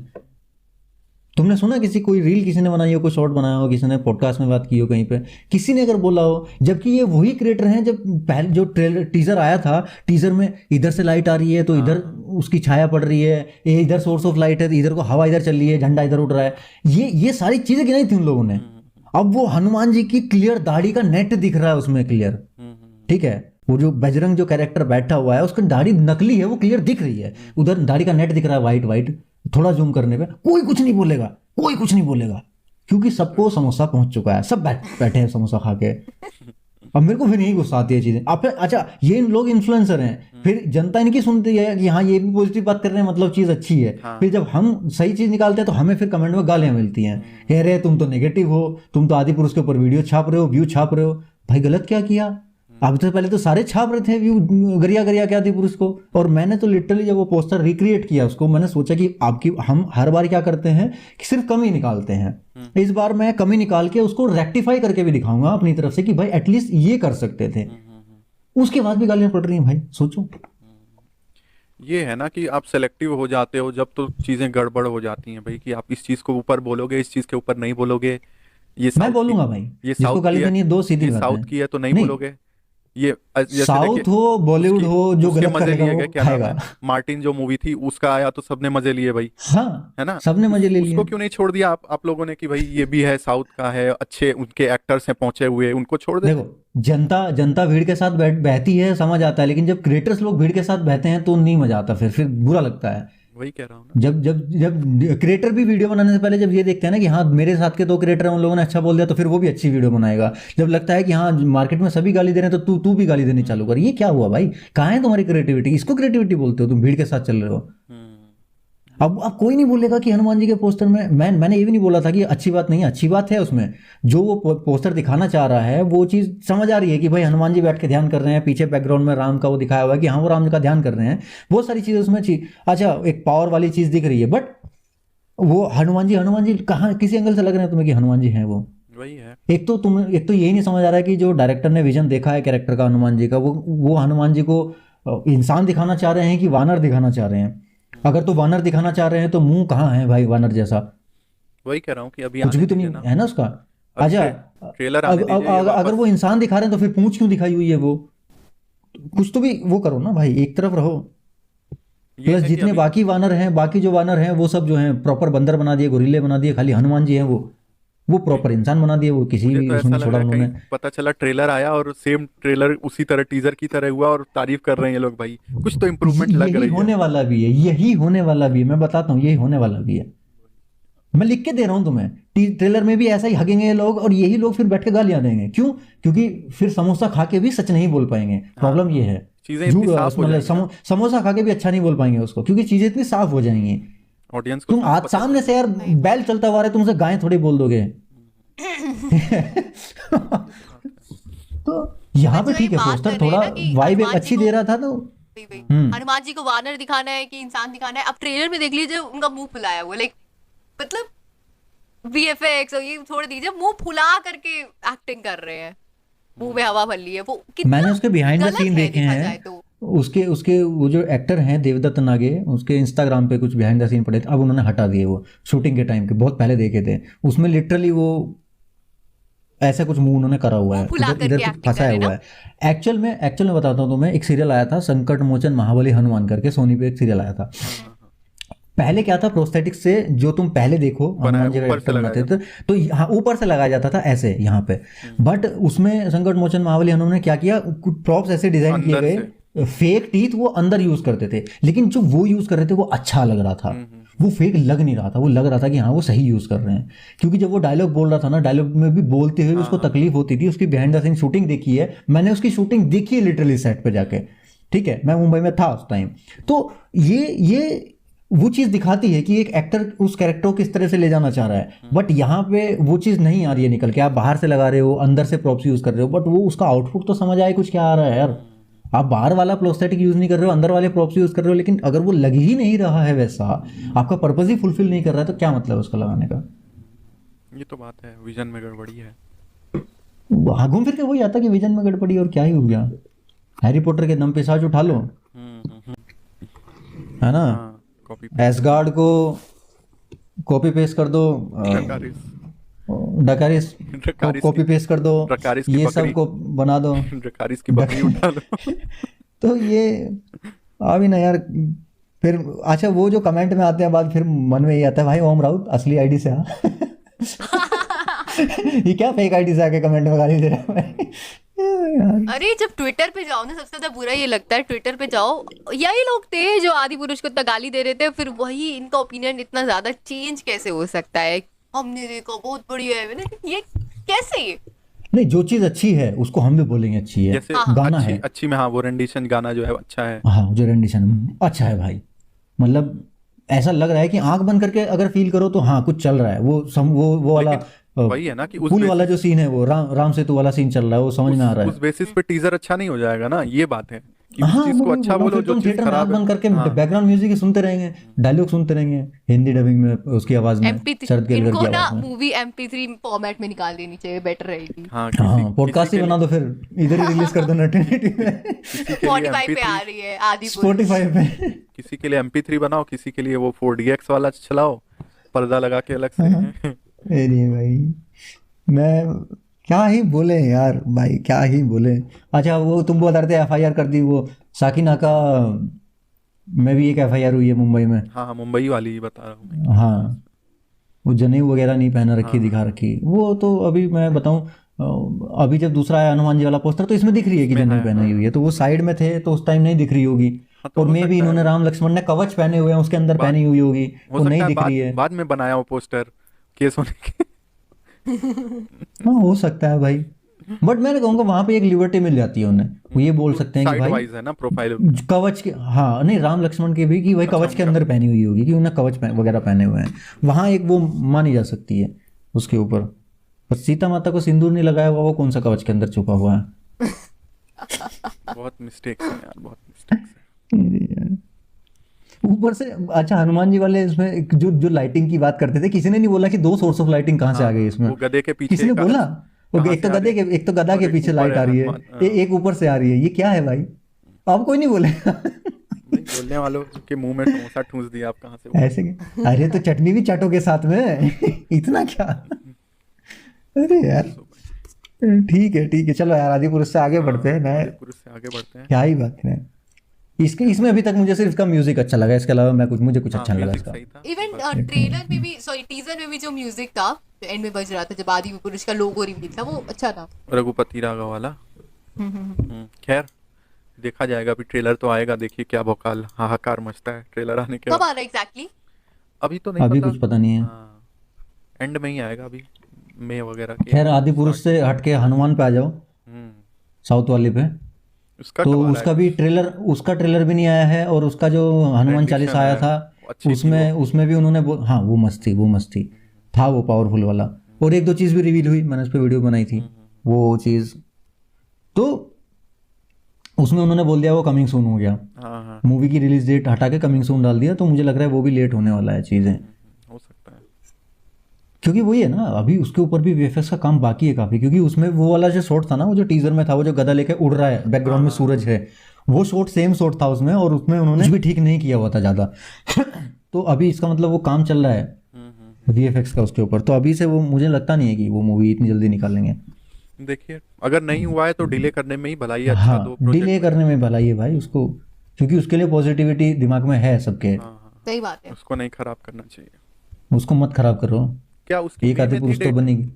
तुमने सुना किसी, कोई रील किसी ने बनाई हो, कोई शॉर्ट बनाया हो, किसी ने पॉडकास्ट में बात की हो कहीं पे, किसी ने अगर बोला हो, जबकि ये वही क्रिएटर हैं, जब पहले जो ट्रेलर टीजर आया था, टीजर में इधर से लाइट आ रही है तो इधर उसकी छाया पड़ रही है, ये इधर सोर्स ऑफ लाइट है, इधर को हवा इधर चल रही है, झंडा इधर उड़ रहा है, ये सारी चीजें गिनाई थी उन लोगों ने। अब वो हनुमान जी की क्लियर दाढ़ी का नेट दिख रहा है उसमें क्लियर, ठीक है, वो जो बजरंग जो कैरेक्टर बैठा हुआ है उसकी दाढ़ी नकली है, वो क्लियर दिख रही है, उधर दाढ़ी का नेट दिख रहा है वाइट वाइट, थोड़ा जूम करने पे कोई कुछ नहीं बोलेगा, कोई कुछ नहीं बोलेगा, क्योंकि सबको समोसा पहुंच चुका है, सब बैठे हैं समोसा खा के। अब मेरे को फिर यही गुस्सा आती है चीजें। अब फिर अच्छा, ये लोग इन्फ्लुएंसर हैं, फिर जनता इनकी सुनती है कि हाँ ये भी पॉजिटिव बात कर रहे हैं, मतलब चीज अच्छी है, फिर जब हम सही चीज निकालते हैं तो हमें फिर कमेंट में गालियां मिलती हैं, कह रहे तुम तो नेगेटिव हो, तुम तो आदि पुरुष के ऊपर वीडियो छाप रहे हो, व्यू छाप रहे हो। भाई गलत क्या किया? अब तो पहले तो सारे छाप रहे थे व्यू, गरिया गरिया क्या थी पुरुष को। और मैंने तो लिटरली जब वो पोस्टर रिक्रिएट किया उसको, मैंने सोचा कि आपकी, हम हर बार क्या करते हैं कि सिर्फ कमी निकालते हैं, इस बार मैं कमी निकाल के उसको रेक्टिफाई करके भी दिखाऊंगा अपनी तरफ से कि भाई एटलीस्ट ये कर सकते थे। उसके बाद भी गालियां पड़ रही हैं भाई, सोचो। ये है ना कि आप सेलेक्टिव हो जाते हो जब तो चीजें गड़बड़ हो जाती हैं भाई, कि आप इस चीज को ऊपर बोलोगे, इस चीज के ऊपर नहीं बोलोगे। ये मैं साउथ की, बोलूंगा भाई, ये जिसको साउथ गाली की है, देनी है दो सीधी ये बात साउथ है। की है तो नहीं नहीं, बोलोगे। ये जैसे साउथ देखिए, हो बॉलीवुड उसकी हो, जो उसके गलत मजे करेगा लिए वो गए, क्या नाम खाएगा। है, मार्टिन जो मूवी थी उसका आया तो सबने मजे लिए भाई, हाँ, है ना। सबने मजे ले लिए। उसको क्यों नहीं छोड़ दिया आप लोगों ने कि भाई ये भी है, साउथ का है, अच्छे उनके एक्टर्स हैं पहुंचे हुए, उनको छोड़ देते। देखो, जनता जनता भीड़ के साथ बहती है, समझ आता है, लेकिन जब क्रिएटर्स लोग भीड़ के साथ बहते हैं तो नहीं मजा आता, फिर बुरा लगता है। वही कह रहा हूँ ना। जब जब जब क्रिएटर भी वीडियो बनाने से पहले जब ये देखते हैं ना कि हाँ मेरे साथ के दो क्रिएटर हैं, उन लोगों ने अच्छा बोल दिया, तो फिर वो भी अच्छी वीडियो बनाएगा। जब लगता है कि हाँ मार्केट में सभी गाली दे रहे हैं तो तू भी गाली देनी चालू कर, ये क्या हुआ भाई? कहाँ है तुम्हारी क्रिएटिविटी? इसको क्रिएटिविटी बोलते हो? तुम भीड़ के साथ चल रहे हो। अब कोई नहीं बोलेगा कि हनुमान जी के पोस्टर में, मैंने ये भी नहीं बोला था कि अच्छी बात नहीं है, अच्छी बात है उसमें। जो वो पोस्टर दिखाना चाह रहा है वो चीज़ समझ आ रही है कि भाई हनुमान जी बैठ के ध्यान कर रहे हैं, पीछे बैकग्राउंड में राम का वो दिखाया हुआ है कि हाँ वो राम जी का ध्यान कर रहे हैं, बहुत सारी चीज़ें उसमें अच्छा एक पावर वाली चीज़ दिख रही है, बट वो हनुमान जी कहाँ, किसी एंगल से लग रहे हैं तुम्हें कि हनुमान जी हैं वो? वही है। एक तो यही नहीं समझ आ रहा है कि जो डायरेक्टर ने विजन देखा है कैरेक्टर का हनुमान जी का, वो हनुमान जी को इंसान दिखाना चाह रहे हैं कि वानर दिखाना चाह रहे हैं? अगर तो वानर दिखाना चाह रहे हैं तो मुंह कहाँ है भाई वानर जैसा? वही कह रहा हूँ कि अभी कुछ आने भी तो दीजिए नहीं ना। है ना उसका। अब अच्छा, ट्रेलर आने दीजिए ये अगर वापस। वो इंसान दिखा रहे हैं तो फिर पूंछ क्यों दिखाई हुई है वो? कुछ तो भी वो करो ना भाई, एक तरफ रहो। ये प्लस है कि जितने अभी बाकी वानर हैं, बाकी जो वानर हैं वो सब जो हैं प्रॉपर बंदर बना दिए, गोरिल्ले बना दिए, खाली हनुमान जी हैं वो प्रॉपर इंसान बना दिए, वो किसी मुझे भी तो ऐसा उसमें नहीं लग छोड़ा रहा है उन्होंने। कहीं पता चला ट्रेलर आया और सेम ट्रेलर उसी तरह टीजर की तरह हुआ और तारीफ कर रहे हैं ये लोग भाई, कुछ तो इम्प्रूवमेंट लग यही रही है। होने वाला भी है, यही होने वाला भी है, मैं बताता हूँ, यही होने वाला भी है। मैं लिख के दे रहा हूँ तुम्हें, ट्रेलर में भी ऐसा ही हगेंगे ये लोग, और यही लोग फिर बैठ के गालियां देंगे। क्यों? क्योंकि फिर समोसा खा के भी सच नहीं बोल पाएंगे। प्रॉब्लम ये है, चीजें इतनी साफ हो मतलब जाएंगी ना, समोसा खा के भी अच्छा नहीं बोल पाएंगे उसको, क्योंकि चीजें इतनी साफ हो जाएंगी। ऑडियंस को तुम साफ आज पता सामने चल। से यार बैल चलता हुआ रहे, तुमसे गाय थोड़ी बोल दोगे। तो यहाँ पे जो ये ठीक है, बात पोस्टर कर रहे हैं थोड़ा ना कि वाइब एक हनुमान जी अच्छी को, दे रहा था तो वही हनुमान जी को वानर दिखाना है कि इंसान दिखाना है। अब ट्रेलर में देख लीजिए उनका मुंह फुलाया हुआ, लाइक मतलब वीएफएक्स और ये छोड़ दीजिए, मुंह फुला करके एक्टिंग कर रहे हैं, मुंह में हवा भर ली है, वो मैंने कितना उसके बिहाइंड द गलत सीन है देखे देखा हैं, जाए तो। उसके उसके वो जो एक्टर हैं देवदत्त नागे, उसके इंस्टाग्राम पे कुछ बिहाइंड द सीन पड़े थे, अब उन्होंने हटा दिए वो शूटिंग के टाइम के, बहुत पहले देखे थे। उसमें लिटरली वो ऐसा कुछ मुंह उन्होंने करा हुआ मुंह है, फुला इधर करके इधर कुछ एक्टिंग कर फंसाया रहे हुआ ना। है। एक्चुअल में बताता हूँ तुम्हें, एक सीरियल आया था संकट मोचन महाबली हनुमान करके, सोनी पे एक सीरियल आया था। हाँ हाँ हाँ। पहले क्या था, प्रोस्थेटिक्स से जो तुम पहले देखो बनाया हनुमान जी का ऊपर से कैरेक्टर लगाया बनाते थे जाता तो यहाँ ऊपर से लगाया जाता था ऐसे यहाँ पे। बट उसमें संकट मोचन महाबली हनुमान ने क्या किया, कुछ प्रॉप्स ऐसे डिजाइन किए अंदर से। गए, फेक टीथ वो अंदर यूज करते थे, लेकिन जो वो यूज कर रहे थे वो अच्छा लग रहा था, वो फेक लग नहीं रहा था, वो लग रहा था कि हाँ वो सही यूज कर रहे हैं। क्योंकि जब वो डायलॉग बोल रहा था ना, डायलॉग में भी बोलते हुए भी उसको तकलीफ होती थी। उसकी बिहाइंड द सीन शूटिंग देखी है मैंने, उसकी शूटिंग देखी है लिटरली सेट पे जाके, ठीक है, मैं मुंबई में था उस टाइम। तो ये वो चीज़ दिखाती है कि एक एक्टर उस कैरेक्टर को किस तरह से ले जाना चाह रहा है। बट यहाँ पे वो चीज़ नहीं आ रही है निकल के, आप बाहर से लगा रहे हो, अंदर से प्रॉप्स यूज कर रहे हो, बट वो उसका आउटपुट तो समझ आए कुछ क्या आ रहा है यार। आप बाहर वाला प्रोस्थेटिक यूज नहीं कर रहे हो, अंदर वाले प्रॉप्स यूज कर रहे हो, लेकिन अगर वो लग ही नहीं रहा है वैसा, आपका पर्पज ही फुलफिल नहीं कर रहा है, तो क्या मतलब है उसका लगाने का। ये तो बात है, विजन में गड़बड़ी है। हाँ, घूम फिर के वही आता कि विजन में गड़बड़ी, और क्या ही हो गया। हैरी पॉटर के दम पे साज उठा लो, है ना, हाँ कॉपी एसगार्ड को कॉपी पेस्ट कर दो, ड्रकारिस डकारिस ड्रकारिस कॉपी पेस्ट कर दो, ड्रकारिस की ये बकरी सब को बना दो। ड्रकारिस की बकरी उठा लो। तो ये अभी ना यार, फिर अच्छा वो जो कमेंट में आते हैं बाद, फिर मन में ये आता है भाई ओम राउत असली आईडी से आ। ये क्या फेक आईडी से आके कमेंट में गाली दे रहा है भाई यार। अरे जब ट्विटर पे जाओ ना, सबसे ज्यादा बुरा ये लगता है, ट्विटर पे जाओ, यही लोग थे जो आदि पुरुष को इतना गाली दे रहे थे, फिर वही इनका ओपिनियन इतना ज्यादा चेंज कैसे हो सकता है, हमने देखा बहुत बढ़िया है, मैंने ये कैसे। नहीं, जो चीज अच्छी है उसको हम भी बोलेंगे अच्छी है। जैसे गाना अच्छी है, अच्छी में हाँ वो रेंडिशन गाना जो है अच्छा है। हाँ जो रेंडिशन अच्छा है भाई, मतलब ऐसा लग रहा है कि आंख बंद करके अगर फील करो तो हाँ कुछ चल रहा है। वो वाला लेकिन वही है ना कि उस पुल वाला बेसिस जो सीन है, वो राम सेतु वाला सीन चल रहा है, वो समझ में आ रहा उस है। बेसिस पे टीजर अच्छा नहीं हो जाएगा ना, ये बात है कि उस हाँ चीज मैं को वही अच्छा बोल रहा हूँ, बोलो, फिर जो तुम चीज थिएटर में आंख खराब है। बंद करके हाँ बैकग्राउंड म्यूजिक ही सुनते रहेंगे, डायलॉग सुनते रहेंगे, हिंदी डबिंग में उसकी आवाज में, MP3 शरद केलकर इनको की ना आवाज में। मूवी MP3 फॉर्मेट में निकाल देनी चाहिए, बेटर रहेगी। हाँ हाँ किसी पॉडकास्ट ही के बना लिए दो, फिर इधर ही रिलीज कर दो नटिनिटी में, किसी के लिए Spotify पे आ MP3 रही है आदि पुरुष। स्पॉटिफाई पे। किसी के लिए MP3 बनाओ, किसी के लिए वो 4DX वाला चलाओ, पर्दा लगा के अलग से। अरे भाई मैं क्या ही बोले यार भाई, क्या ही बोले। अच्छा वो तुम बता रहे थे FIR कर दी, वो साकिना का में भी एक FIR हुई है मुंबई में। हाँ हाँ मुंबई वाली ही बता रहा हूँ मैं। हाँ वो जनेऊ वगैरह नहीं पहना रखी, दिखा रखी वो, तो अभी मैं बताऊं, अभी जब दूसरा आया हनुमान जी वाला पोस्टर तो इसमें दिख रही है कि इसमें जनेऊ है, पहनाई हुई है, तो वो साइड में थे तो उस टाइम नहीं दिख रही होगी। हाँ तो और हो मे भी सकता है इन्होंने राम लक्ष्मण ने कवच पहने हुए हैं उसके अंदर बाद पहनी हुई होगी, हो वो सकता नहीं है दिख रही है। बाद में बनाया वो पोस्टर केस होने के। हाँ हो सकता है भाई, बट मैं कहूँगा वहां पे एक लिबर्टी मिल जाती है उन्हें, वो ये बोल सकते हैं कि साइड भाई वाइज है ना प्रोफाइल। कवच के, हाँ नहीं राम लक्ष्मण के भी, कि भाई अच्छा कवच के उनका अंदर पहनी हुई होगी, कि उन्हें कवच वगैरह पहने हुए हैं, वहां एक वो मानी जा सकती है उसके ऊपर। पर सीता माता को सिंदूर नहीं लगाया हुआ, वो कौन सा कवच के अंदर छुपा हुआ है। बहुत मिस्टेक्स हैं यार, बहुत मिस्टेक्स हैं। अरे यार, ऊपर से अच्छा हनुमान जी वाले इसमें जो जो लाइटिंग की बात करते थे, किसी ने नहीं बोला कि दो सोर्स ऑफ लाइटिंग कहाँ से आ गई इसमें। वो गदे के पीछे किसी ने बोला वो कहाँ एक तो से आ गधे रही के, एक तो गधा और के एक पीछे ऊपर लाइट है आ रही है, हनुमान। एक ऊपर से आ रही है, ये क्या है भाई, अब कोई नहीं बोलेगा। नहीं बोलने वालों के मुंह में समोसा ठूंस दिया, आप कहाँ से ऐसे अरे तो चटनी भी चाटो के साथ में, इतना क्या। अरे यार ठीक है चलो यार, आदि पुरुष से आगे बढ़ते हैं। मैं पुरुष से आगे बढ़ते हैं। क्या ही बात है इसके, इसमें अभी तक मुझे सिर्फ इसका म्यूजिक अच्छा लगा, इसके अलावा मुझे कुछ हाँ अच्छा नहीं लगा म्यूजिक इसका। सही था। इवन ट्रेलर में भी, सॉरी टीजर में भी जो म्यूजिक था एंड में बज रहा था जब आदि पुरुष का लोगो रिवील था, वो अच्छा था। रघुपति राघव वाला। खैर देखा जाएगा, अभी ट्रेलर तो आएगा, देखिए क्या भौकाल हाहाकार मचता है ट्रेलर आने के कब बाद। आ रहा है एग्जैक्टली? अभी तो नहीं अभी पता, कुछ पता नहीं है। हाँ एंड में ही आएगा अभी, मई वगैरह के। खैर आदि पुरुष से हटके हनुमान पे आ जाओ, हम्म साउथ वाले पे। उसका तो कमाल उसका आएगा। भी ट्रेलर भी नहीं आया है, और उसका जो हनुमान Rendition चालीसा आया है, था अच्छी थी उसमें भी उन्होंने हाँ वो मस्त थी, था वो पावरफुल वाला। और एक दो चीज़ भी रिवील हुई, मैंने उस पर वीडियो बनाई थी, वो चीज़ तो उसमें उन्होंने बोल दिया वो कमिंग सून हो गया, हाँ हाँ मूवी की रिलीज डेट हटा के कमिंग सून डाल दिया, तो मुझे लग रहा है वो भी लेट होने वाला है चीज़ें। हो सकता है। क्योंकि वही है ना, अभी उसके ऊपर भी VFX का काम बाकी है काफ़ी, क्योंकि उसमें वो वाला जो शॉट था ना, वो जो टीजर में था, वो जो गधा लेके उड़ रहा है, बैकग्राउंड में सूरज है, वो शॉट सेम शॉट था उसमें, और उसमें उन्होंने कुछ भी ठीक नहीं किया हुआ था ज़्यादा। तो अभी इसका मतलब वो काम चल रहा है वीएफएक्स का उसके ऊपर, तो अभी से वो मुझे लगता नहीं है कि वो मूवी इतनी जल्दी निकालेंगे। देखिए अगर नहीं हुआ है तो डिले करने में ही भलाई है, अच्छा दो हाँ, डिले प्रोजेक्ट। करने में भलाई है भाई उसको, क्योंकि उसके लिए पॉजिटिविटी दिमाग में है सबके। हाँ हाँ, सही बात है। उसको नहीं खराब करना चाहिए। उसको मत खराब करो। क्या उसकी एक मई आदि में थी पुरुष तो डेट? बनेगी।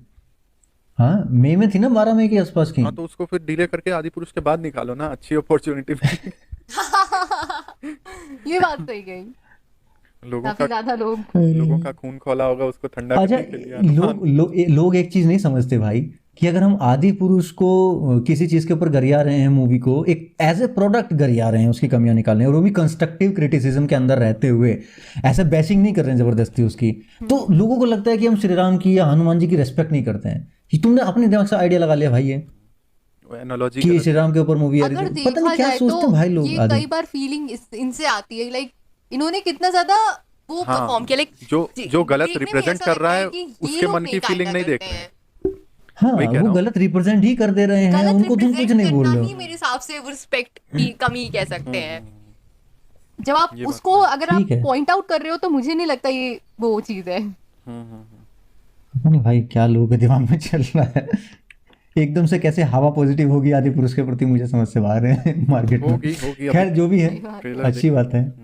हाँ, मई में थी ना, 12 मई के आसपास की। हाँ तो उसको फिर डिले करके आदि पुरुष के बाद निकालो ना, अच्छी अपॉर्चुनिटी मिली। ये बात सही गई। लोगों काफी का ज्यादा लोग लोगों का खून खौला होगा, उसको ठंडा अच्छा, करने के लिए हनुमान। लोग एक चीज नहीं समझते भाई, कि अगर हम आदि पुरुष को किसी चीज के ऊपर गरिया रहे हैं, मूवी को एक एज ए प्रोडक्ट गरिया रहे हैं, उसकी कमियां निकालने, और वो भी कंस्ट्रक्टिव क्रिटिसिज्म के अंदर रहते हुए, ऐसे बैशिंग नहीं कर रहे हैं जबरदस्ती उसकी, तो लोगों को लगता है कि हम श्री राम की या हनुमान जी की रेस्पेक्ट नहीं करते हैं। कि तुमने अपने दिमाग से आइडिया लगा लिया भाई ये, एनालॉजी कि गलत श्री है। राम के ऊपर मूवी आ रही अगर है, पता देखा नहीं क्या जाए सोचते तो हैं भाई लोग ये आदि। कई बार फीलिंग इनसे आती है, लाइक इन्होंने कितना ज्यादा वो हाँ, परफॉर्म किया, लाइक जो गलत देखने में रिप्रेजेंट ऐसा कर लगता रहा है है कि ये उसके लोग मन की फीलिंग कायदा नहीं देख करते रहे हैं। हैं। हाँ, वही कह वो रहा हूँ। गलत रिप्रेजेंट ही कर दे रहे हैं, गलत उनको तुम कुछ रिप्रेजेंट नहीं बोल करना रहे ही हो। मेरे हिसाब से वो रिस्पेक्ट की कमी कह सकते हैं। जब आप ये बात उसको तो है। अगर आप ठीक है, पॉइंट आउट कर रहे हो तो मुझे नहीं लगता ये वो चीज है। पता नहीं भाई क्या लोगों के दिमाग में चल रहा है, एकदम से कैसे हवा पॉजिटिव होगी आदि पुरुष के प्रति, मुझे समझ से बाहर है मार्केट में। होगी होगी खैर जो भी है, सही बात है। ट्रेलर अच्छी बात है। यार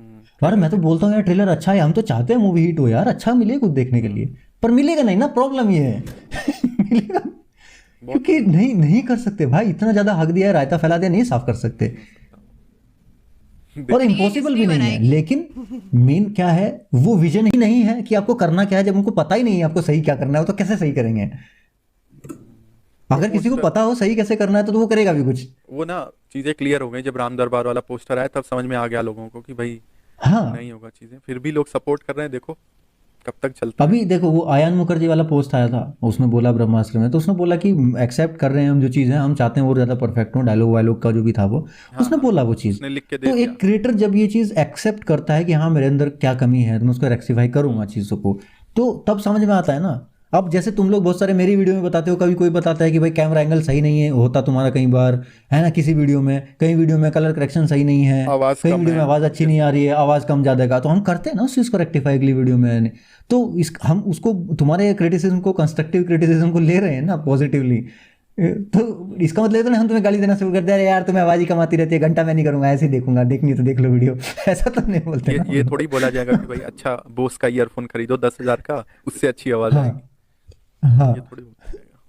ट्रेलर मैं तो बोलता हूँ यार, ट्रेलर अच्छा है, हम तो चाहते हैं मूवी हिट हो यार, अच्छा मिले कुछ देखने के लिए, पर मिलेगा नहीं ना, प्रॉब्लम ये है। मिलेगा बहुत क्योंकि नहीं नहीं कर सकते भाई, इतना ज्यादा हक दिया है, रायता फैला दिया, नहीं साफ कर सकते, और ये इम्पॉसिबल भी हिस्ट्री नहीं है। बनाएगी। लेकिन मेन क्या है, वो विजन ही नहीं है कि आपको करना क्या है, जब उनको पता ही नहीं है आपको सही क्या करना है, वो तो कैसे सही करेंगे? अगर किसी को पोस्टर पता हो सही कैसे करना है तो वो करेगा भी कुछ। वो ना चीजें क्लियर हो गई जब राम दरबार वाला पोस्टर आया, तब समझ में आ गया लोगों को कि भाई हाँ, नहीं होगा चीजें, फिर भी लोग सपोर्ट कर रहे हैं, देखो कब तक चलता है। अभी देखो वो आयान मुखर्जी वाला पोस्ट आया था, उसमें बोला ब्रह्मास्त्र में, तो उसने बोला कि एक्सेप्ट कर रहे हैं हम जो चीज़ है, हम चाहते हैं और ज़्यादा परफेक्ट हो, डायलॉग वायलॉग का जो भी था वो, हाँ उसने हाँ, बोला वो चीज़। उसने लिख के दे तो दिया। एक क्रिएटर जब ये चीज़ एक्सेप्ट करता है कि हाँ मेरे अंदर क्या कमी है, तो मैं उसको रेक्टिफाई करूंगा चीज़ों को, तो तब समझ में आता है ना। अब जैसे तुम लोग बहुत सारे मेरी वीडियो में बताते हो, कभी कोई बताता है कि भाई कैमरा एंगल सही नहीं है होता तुम्हारा कई बार, है ना, किसी वीडियो में, कई वीडियो में कलर करेक्शन सही नहीं है, आवाज कई कम वीडियो में है आवाज़ अच्छी नहीं आ रही है, आवाज़ कम ज़्यादा का, तो हम करते हैं ना उस चीज़ को रेक्टिफाई अगली वीडियो में। तो इस हम उसको, तुम्हारे क्रिटिसिज्म को, कंस्ट्रक्टिव क्रिटिसिज्म को ले रहे हैं ना पॉजिटिवली, तो इसका मतलब तो नहीं हम तुम्हें गाली देना शुरू कर दे, अरे यार तुम्हें आवाज़ ही कमाती रहती है, घंटा मैं नहीं करूंगा, ऐसे ही देखूंगा, देखनी है तो देख लो वीडियो। ऐसा तो नहीं बोलते ना ये हम थोड़ी लोग। बोला जाएगा कि भाई अच्छा बोस का ईयरफोन खरीदो 10,000 का, उससे अच्छी आवाज हाँ आएगी, ये हाँ, थोड़ी बोला जाएगा।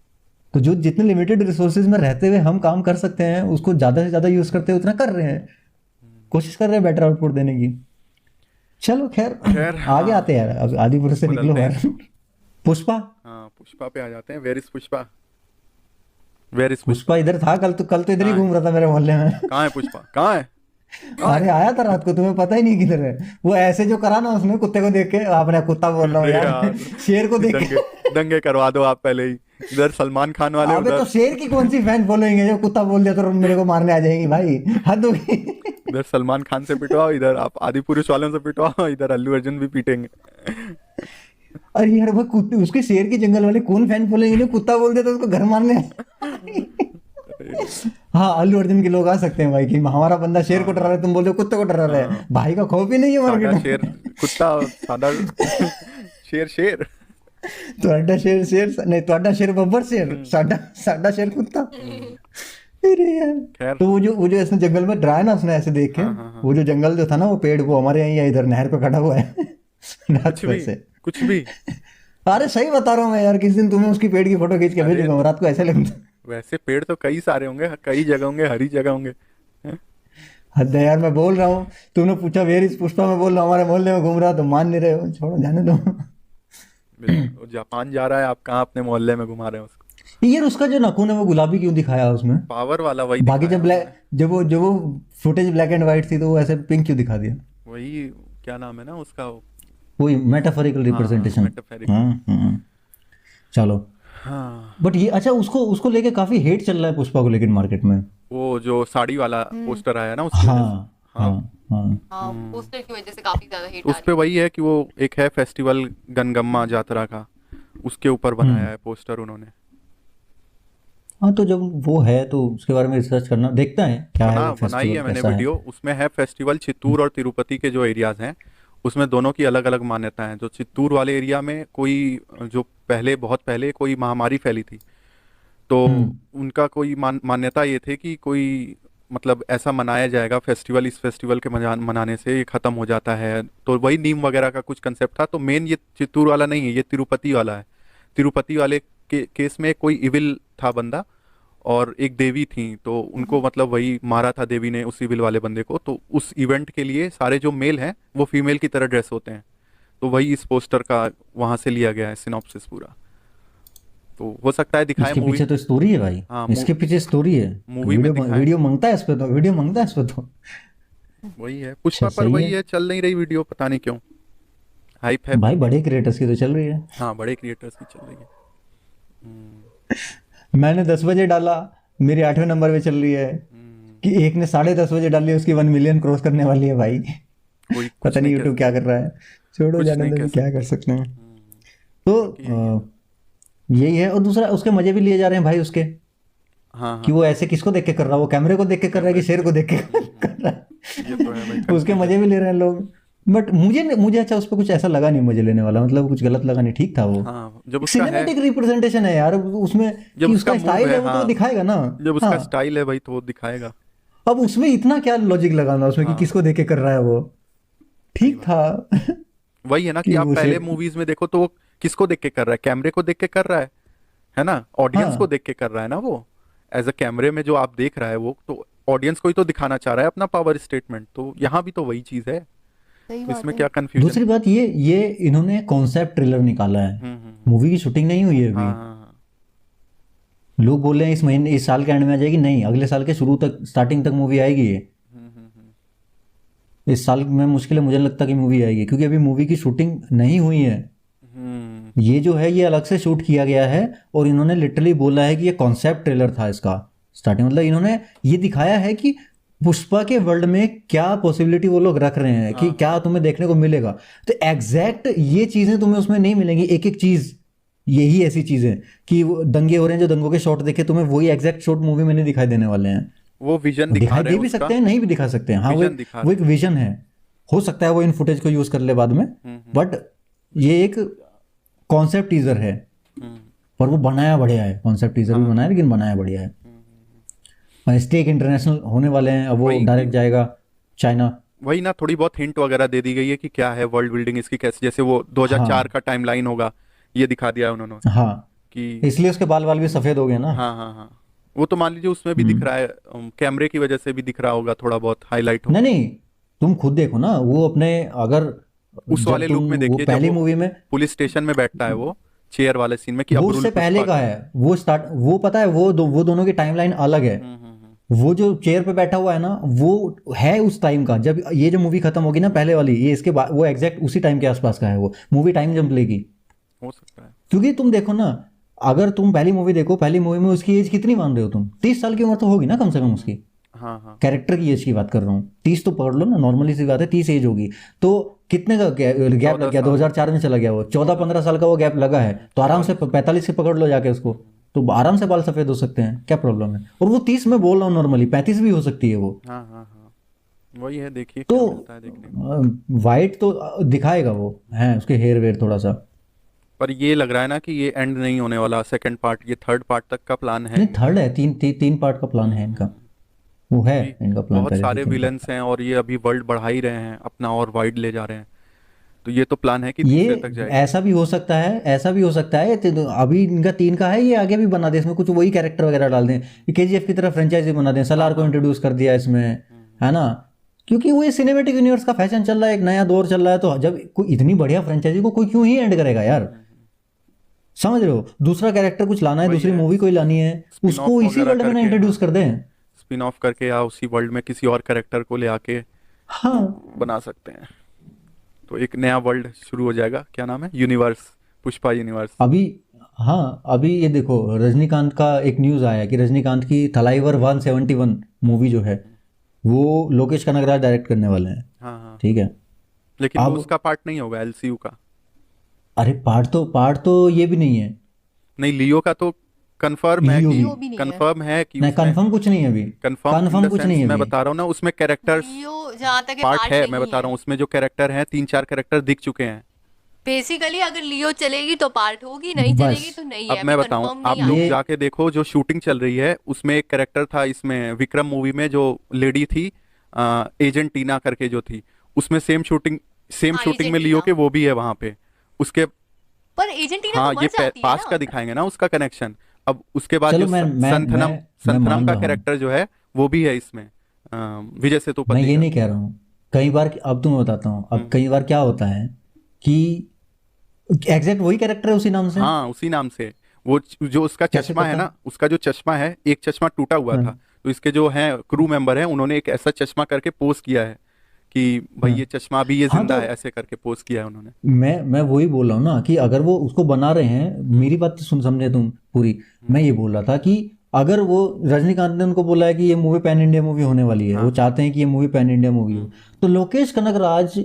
तो जो जितने लिमिटेड रिसोर्सेज में रहते हुए हम काम कर सकते हैं, उसको ज़्यादा से ज़्यादा यूज़ करते हुए उतना कर रहे हैं, कोशिश कर रहे हैं बेटर आउटपुट देने की। चलो खैर, खैर आगे आते हाँ, हैं यार, अब आदिपुर से निकलो बदलते यार। हैं। पुष्पा, हाँ पुष्पा पे आ जाते हैं। Where is Pushpa, where is Pushpa Pushpa. इधर था कल तो इधर ही कहाँ है? घूम रहा था मेरे मोहल्ले में। कहाँ है पुष्पा, कहाँ है? कहाँ अरे है? आया था रात को, तुम्हें पता ही नहीं किधर है वो, ऐसे जो करा ना उसने कुत्ते को देख के, आपने कुत्ता बोल रहा हूँ अरे यार, यार शेर को देख दंगे के। दंगे करवा दो आप पहले ही, इधर सलमान खान वाले, अबे तो उधर शेर की कौन सी फैन फॉलोइंग है, जो कुत्ता बोल दिया तो मेरे को मारने आ जाएगी भाई, हद होगी। उधर सलमान खान से पिटवाओ, इधर आप आदि पुरुष वालों से पिटवाओ, इधर अल्लू अर्जुन भी पीटेंगे। अरे यार वो कुत्ते, उसके शेर की जंगल वाले कौन फैन फॉलोइंग है, जो कुत्ता बोल दिया तो उसको घर मारने। हाँ, अल्लू अर्जुन के लोग आ सकते हैं भाई, कि हमारा बंदा शेर को डरा रहा है, तुम बोल रहे हो कुत्ते को डरा रहा है, भाई का खौफ ही नहीं है सादा मार्केट शेर में। कुत्ता, सादा शेर शेर। ਤੁਹਾਡਾ शेर शेर नहीं, ਤੁਹਾਡਾ शेर बब्बर शेर, साडा साडा शेर कुत्ता। अरे यार, खैर तो वो जो इसने जंगल में डराया ना उसने ऐसे देख के, हाँ हाँ हाँ, वो जो जंगल जो था ना, वो पेड़ वो हमारे यहाँ ही है, इधर नहर पे खड़ा हुआ है। रात कुछ को भी ऐसे। कुछ भी। अरे सही बता रहा हूँ मैं यार, किसी दिन तुम्हें उसकी पेड़ की फोटो खींच के अरे भेजूंगा, रात को ऐसे लगता। वैसे पेड़ तो कई सारे होंगे, कई जगह होंगे, हरी जगह होंगे। हैं? हद है यार, मैं बोल रहा हूँ, तुमने पूछा वेर इज पुष्पा, मैं बोल रहा हूँ हमारे मोहल्ले में घूम रहा, तो मान नहीं रहे हो, छोड़ो जाने दो। वो जापान जा रहा है, आप कहाँ अपने मोहल्ले में घुमा रहे हैं उसको? यार उसका जो नाखून है वो गुलाबी क्यों दिखाया उसमें? पावर वाला वही बाकी दिखाया जब ब्लैक, उन्होंने। जब वो फुटेज ब्लैक एंड व्हाइट थी तो वो ऐसे पिंक क्यों दिखा दिया? वही, क्या नाम है ना उसका वो? वही मेटाफोरिकल हाँ रिप्रेजेंटेशन। मेटाफेरिक। चलो, हाँ बट ये अच्छा, उसको उसको लेके काफी हेट चल रहा है पुष्पा को लेकिन मार्केट में। वो जो साड़ी वाला पोस्टर आया ना उसकी वजह से। हाँ हाँ हाँ हाँ, हाँ, पोस्टर की वजह से काफी ज्यादा हेट तो आ उस पे वही है कि वो एक है फेस्टिवल गनगम्मा जातरा का, उसके ऊपर बनाया है पोस्टर उन्होंने, हाँ तो जब वो है तो उसके बारे में रिसर्च करना, देखता है क्या है वो बनाई फेस्टिवल है मैंने कैसा है। वीडियो, उसमें है फेस्टिवल चित्तूर और तिरुपति के जो एरियाज हैं, उसमें दोनों की अलग अलग मान्यता है। जो चित्तूर वाले एरिया में कोई, जो पहले बहुत पहले कोई महामारी फैली थी, तो हम्म। उनका कोई मान्यता ये थे कि कोई मतलब ऐसा मनाया जाएगा फेस्टिवल, इस फेस्टिवल के मनाने से ये खत्म हो जाता है। तो वही नीम वगैरह का कुछ कंसेप्ट था। तो मेन ये चित्तूर वाला नहीं है, ये तिरुपति वाला है। तिरुपति वाले के केस में कोई इविल था बंदा, और एक देवी थी, तो उनको मतलब वही मारा था देवी ने उस इविल वाले बंदे को। तो उस इवेंट के लिए सारे जो मेल हैं वो फीमेल की तरह ड्रेस होते हैं। तो वही इस पोस्टर का वहां से लिया गया है सिनॉप्सिस पूरा। तो हो सकता है दिखाए इसके मूवी। पीछे तो स्टोरी है भाई, हाँ, इसके पीछे स्टोरी है। मूवी में दिखाए। वीडियो मांगता है इस पे तो, वीडियो मांगता है इस पे तो। वही है अच्छा पुष्पा पर, सही वही है। है, चल नहीं रही वीडियो, पता नहीं क्यों। हाइप है भाई पूरी। बड़े क्रिएटर्स की तो चल रही है। हाँ, बड़े क्रिएटर्स की चल रही है। हम्म। मैंने 10 बजे डाला, मेरी 8वें नंबर पे चल रही है। हम्म। कि एक ने 10:30 बजे डाली, उसकी 1 मिलियन क्रॉस करने वाली है भाई। कोई पता कुछ नहीं नहीं कह यूट्यूब क्या सकता। कर रहा है। छोड़ो, कुछ जाने नहीं दो, कह भी क्या सकते। कर सकते हैं। हम्म। तो बाकी यही है। यही है। और दूसरा, उसके मजे भी लिए जा रहे हैं भाई उसके, हाँ कि हाँ। वो ऐसे किसको देख के कर रहा है, वो कैमरे को देख के कर रहा है कि कैमरे को शेर को देख देख के। के कर रहा ये तो है भाई है। उसके कंफ्यूजन। मजे भी ले रहे हैं लोग। बट मुझे अच्छा उस पर कुछ ऐसा लगा नहीं मजे लेने वाला, मतलब कुछ गलत लगा नहीं, ठीक था वो। हाँ, जब उसका है, सिनेमेटिक रिप्रेजेंटेशन है यार उसमें, जब कि उसका उसका मूव स्टाइल है, है वो तो वो हाँ, दिखाएगा ना। जब हाँ। उसका स्टाइल है भाई तो वो दिखाएगा। अब उसमें इतना क्या लॉजिक लगाना उसमें कि हाँ, किसको देख के कर रहा है वो। सही ठीक बात था। है। वही है ना कि कि आप वो पहले शेर। मूवीज में देखो तो वो किसको देख के कर रहा है, कैमरे को देख के कर रहा है ना, ऑडियंस को हाँ देख के कर रहा है ना वो। एज अ कैमरे में जो आप देख रहा है वो तो ऑडियंस को ही तो दिखाना चाह रहा है अपना पावर स्टेटमेंट। तो यहाँ भी तो वही चीज है। सही तो बात इसमें है। क्या कंफ्यूजन दूसरी है। बात, ये इन्होंने कॉन्सेप्ट ट्रेलर निकाला है, हम्म। मूवी की शूटिंग नहीं हुई है अभी। हाँ हाँ हाँ। लोग बोल रहे हैं इस महीने, इस साल के एंड में आ जाएगी, नहीं अगले साल के शुरू तक, स्टार्टिंग तक मूवी आएगी ये। हम्म। इस साल में मुश्किल है, मुझे नहीं लगता कि मूवी आएगी, क्योंकि अभी मूवी की शूटिंग नहीं हुई है। हम्म। ये जो है ये अलग से शूट किया गया है, और इन्होंने लिटरली बोला है कि ये कॉन्सेप्ट ट्रेलर था इसका। स्टार्टिंग मतलब इन्होंने ये दिखाया है कि पुष्पा के वर्ल्ड में क्या पॉसिबिलिटी वो लोग रख रहे हैं, कि हाँ हाँ क्या तुम्हें देखने को मिलेगा। तो एग्जैक्ट ये चीज़ें तुम्हें उसमें नहीं मिलेंगी, एक एक चीज़। यही ऐसी चीज़ें कि वो दंगे हो रहे हैं, जो दंगों के शॉट देखे तुम्हें, वही एग्जैक्ट शॉट मूवी में नहीं दिखाई देने वाले हैं। वो विजन दिखा दिखाई रहे दे हैं भी उसका। सकते हैं, नहीं भी दिखा सकते हैं, हाँ विजन दिखा वो रहे एक हैं। विजन है। हो सकता है वो इन फुटेज को यूज़ कर ले बाद में। हम्म। बट ये एक कॉन्सेप्ट टीजर है, हम्म। पर वो बनाया बढ़िया है। कॉन्सेप्ट टीजर भी हाँ। बनाया, लेकिन बनाया बढ़िया है। और स्टेक इंटरनेशनल होने वाले हैं, अब वो वही कि डायरेक्ट जाएगा चाइना। वही ना, थोड़ी बहुत हिंट वगैरह दे दी गई है कि क्या है वर्ल्ड बिल्डिंग इसकी कैसे, जैसे वो 2004 हाँ का टाइमलाइन होगा, ये दिखा दिया है उन्होंने हाँ, कि। इसलिए उसके बाल वाल भी सफ़ेद हो गए ना। हाँ हाँ हाँ। वो तो मान लीजिए उसमें भी दिख हम्म। रहा है, कैमरे की वजह से भी दिख रहा होगा, थोड़ा बहुत हाईलाइट नहीं होगा। नहीं, तुम खुद देखो ना वो अपने, अगर उस जब वाले तुम लुक में वो देखिए जब पहली वो मूवी में, पुलिस स्टेशन में बैठता है वो चेयर वाले सीन में, कि वो अब्रुल उससे पहले पुष्पा का का। है, वो स्टार्ट, वो पता है, वो दोनों की टाइमलाइन अलग है। वो जो चेयर पे बैठा हुआ है ना, वो है उस टाइम का, जब ये जो मूवी खत्म होगी ना पहले वाली, ये इसके बाद वो एग्जैक्ट उसी टाइम के आसपास का है। वो मूवी टाइम जंप लेगी। हो सकता है। क्योंकि तुम देखो ना, अगर तुम पहली मूवी देखो, पहली मूवी में उसकी एज कितनी मान रहे हो तुम, 30 साल की उम्र तो होगी ना कम से कम उसकी। हाँ हाँ। कैरेक्टर की एज की बात कर रहा हूँ, 30 तो पकड़ लो ना, नॉर्मली सी बात है 30 एज होगी। तो कितने का गैप लग 14 गया, साल 2004 में चला गया वो, 14-15 साल का वो गैप लगा है, तो आराम से 44। 45 से पकड़ लो जाके उसको। तो आराम से बाल सफेद हो सकते हैं, क्या प्रॉब्लम है। और वो 30 में बोल रहा हूँ, नॉर्मली 35 भी हो सकती है वो। हाँ हाँ हाँ। वही है, देखिए तो क्या मिलता है देखने को। वाइट तो दिखाएगा वो, है उसके हेयर वेयर थोड़ा सा। पर ये लग रहा है ना कि ये एंड नहीं होने वाला, सेकंड पार्ट, ये थर्ड पार्ट तक का प्लान है नहीं, इनका। थर्ड है, तीन पार्ट का प्लान है इनका। वो है क्योंकि इनका प्लान बहुत पहले से सारे 3 पार्ट विलन्स हैं और ये अभी वर्ल्ड बढ़ा ही रहे हैं अपना और वाइड ले जा रहे हैं। तो ये तो प्लान है कि ये तीसरे तक जाएगी। ऐसा भी हो सकता है, ऐसा भी हो सकता है, तो अभी इनका 3 का है, ये आगे भी बना दे, इसमें कुछ वही कैरेक्टर वगैरह डाल दें, केजीएफ की तरह फ्रेंचाइजी बना दें, हाँ सलार को हाँ हाँ। इंट्रोड्यूस कर दिया इसमें, है ना। क्योंकि वो ये सिनेमेटिक यूनिवर्स का फैशन चल रहा है, एक नया दौर चल रहा है, तो जब कोई इतनी बढ़िया फ्रेंचाइजी को कोई क्यों ही एंड करेगा यार। समझ रहे हो, दूसरा कैरेक्टर कुछ लाना है, वही दूसरी है, मूवी कोई लानी है, स्पिन उसको ऑफ इसी वगैरह वर्ल्ड में ना करके, हाँ, इंट्रोड्यूस कर दें। स्पिन ऑफ करके या उसी वर्ल्ड में किसी और कैरेक्टर को ले आके हाँ। बना सकते हैं। तो एक नया वर्ल्ड शुरू हो जाएगा, क्या नाम है, यूनिवर्स, पुष्पा यूनिवर्स। अभी, हाँ अभी ये देखो, रजनीकांत का एक न्यूज़ आया कि रजनीकांत की थलाइवर 171 मूवी जो है, वो लोकेश कनगराज डायरेक्ट करने वाले हैं। हाँ हाँ। ठीक है। लेकिन वो अब उसका पार्ट नहीं होगा एलसीयू का। अरे पार्ट तो ये भी नहीं है। नहीं, लियो का तो कंफर्म है लियो कि भी लियो भी नहीं है। कंफर्म है कि नहीं, उसमें कंफर्म कुछ नहीं है अभी, कंफर्म इन कंफर्म द कुछ नहीं सेंस है मैं अभी। बता रहा हूँ ना, उसमें कैरेक्टर्स लियो जहाँ तक है पार्ट पार्ट है, मैं नहीं बता रहा है। हूँ उसमें जो कैरेक्टर हैं 3-4 कैरेक्टर दिख चुके हैं। बेसिकली अगर लियो चलेगी तो पार्ट होगी, नहीं बस चलेगी तो नहीं है, अब अभी मैं बताऊं, कंफर्म आप नहीं लोग आया ये है। जाके देखो जो शूटिंग चल रही है उसमें एक कैरेक्टर था इसमें विक्रम मूवी में, जो लेडी थी एजेंट टीना करके जो थी, उसमें सेम हाँ शूटिंग में लियो अर्जेंटीना। के वो भी है वहां पे उसके। पर अर्जेंटीना तो हाँ, मर ये जाती है पास्ट ना। का दिखाएंगे ना उसका कनेक्शन। अब उसके बाद चलो, जो मैं मैं संथनम मान का हम्म। रहा हूँ, कैरेक्टर जो है वो भी है इसमें, विजय मैं सेतुपति ये का। नहीं कह रहा हूँ। कई बार अब तुम्हें बताता हूँ, अब हम्म, कई बार क्या होता है कि एग्जैक्ट वही कैरेक्टर है उसी नाम से। हाँ उसी नाम से। वो जो उसका कैसे चश्मा है पता? ना, उसका जो चश्मा है, एक चश्मा टूटा हुआ था, हाँ, तो इसके जो हैं क्रू मेंबर हैं उन्होंने एक ऐसा चश्मा करके पोस्ट किया है कि भाई हाँ, ये चश्मा अभी ये हाँ। जिंदा तो है, ऐसे करके पोस्ट किया है उन्होंने। मैं वही बोल रहा हूँ ना कि अगर वो उसको बना रहे हैं, हम्म, मेरी बात तो सुन, समझे तुम पूरी। हम्म, मैं ये बोल रहा था कि अगर वो रजनीकांत ने उनको बोला है कि ये मूवी पैन इंडिया मूवी होने वाली है, हाँ वो हाँ, चाहते हैं कि ये मूवी पैन इंडिया मूवी हम्म, हो, तो लोकेश कनगराज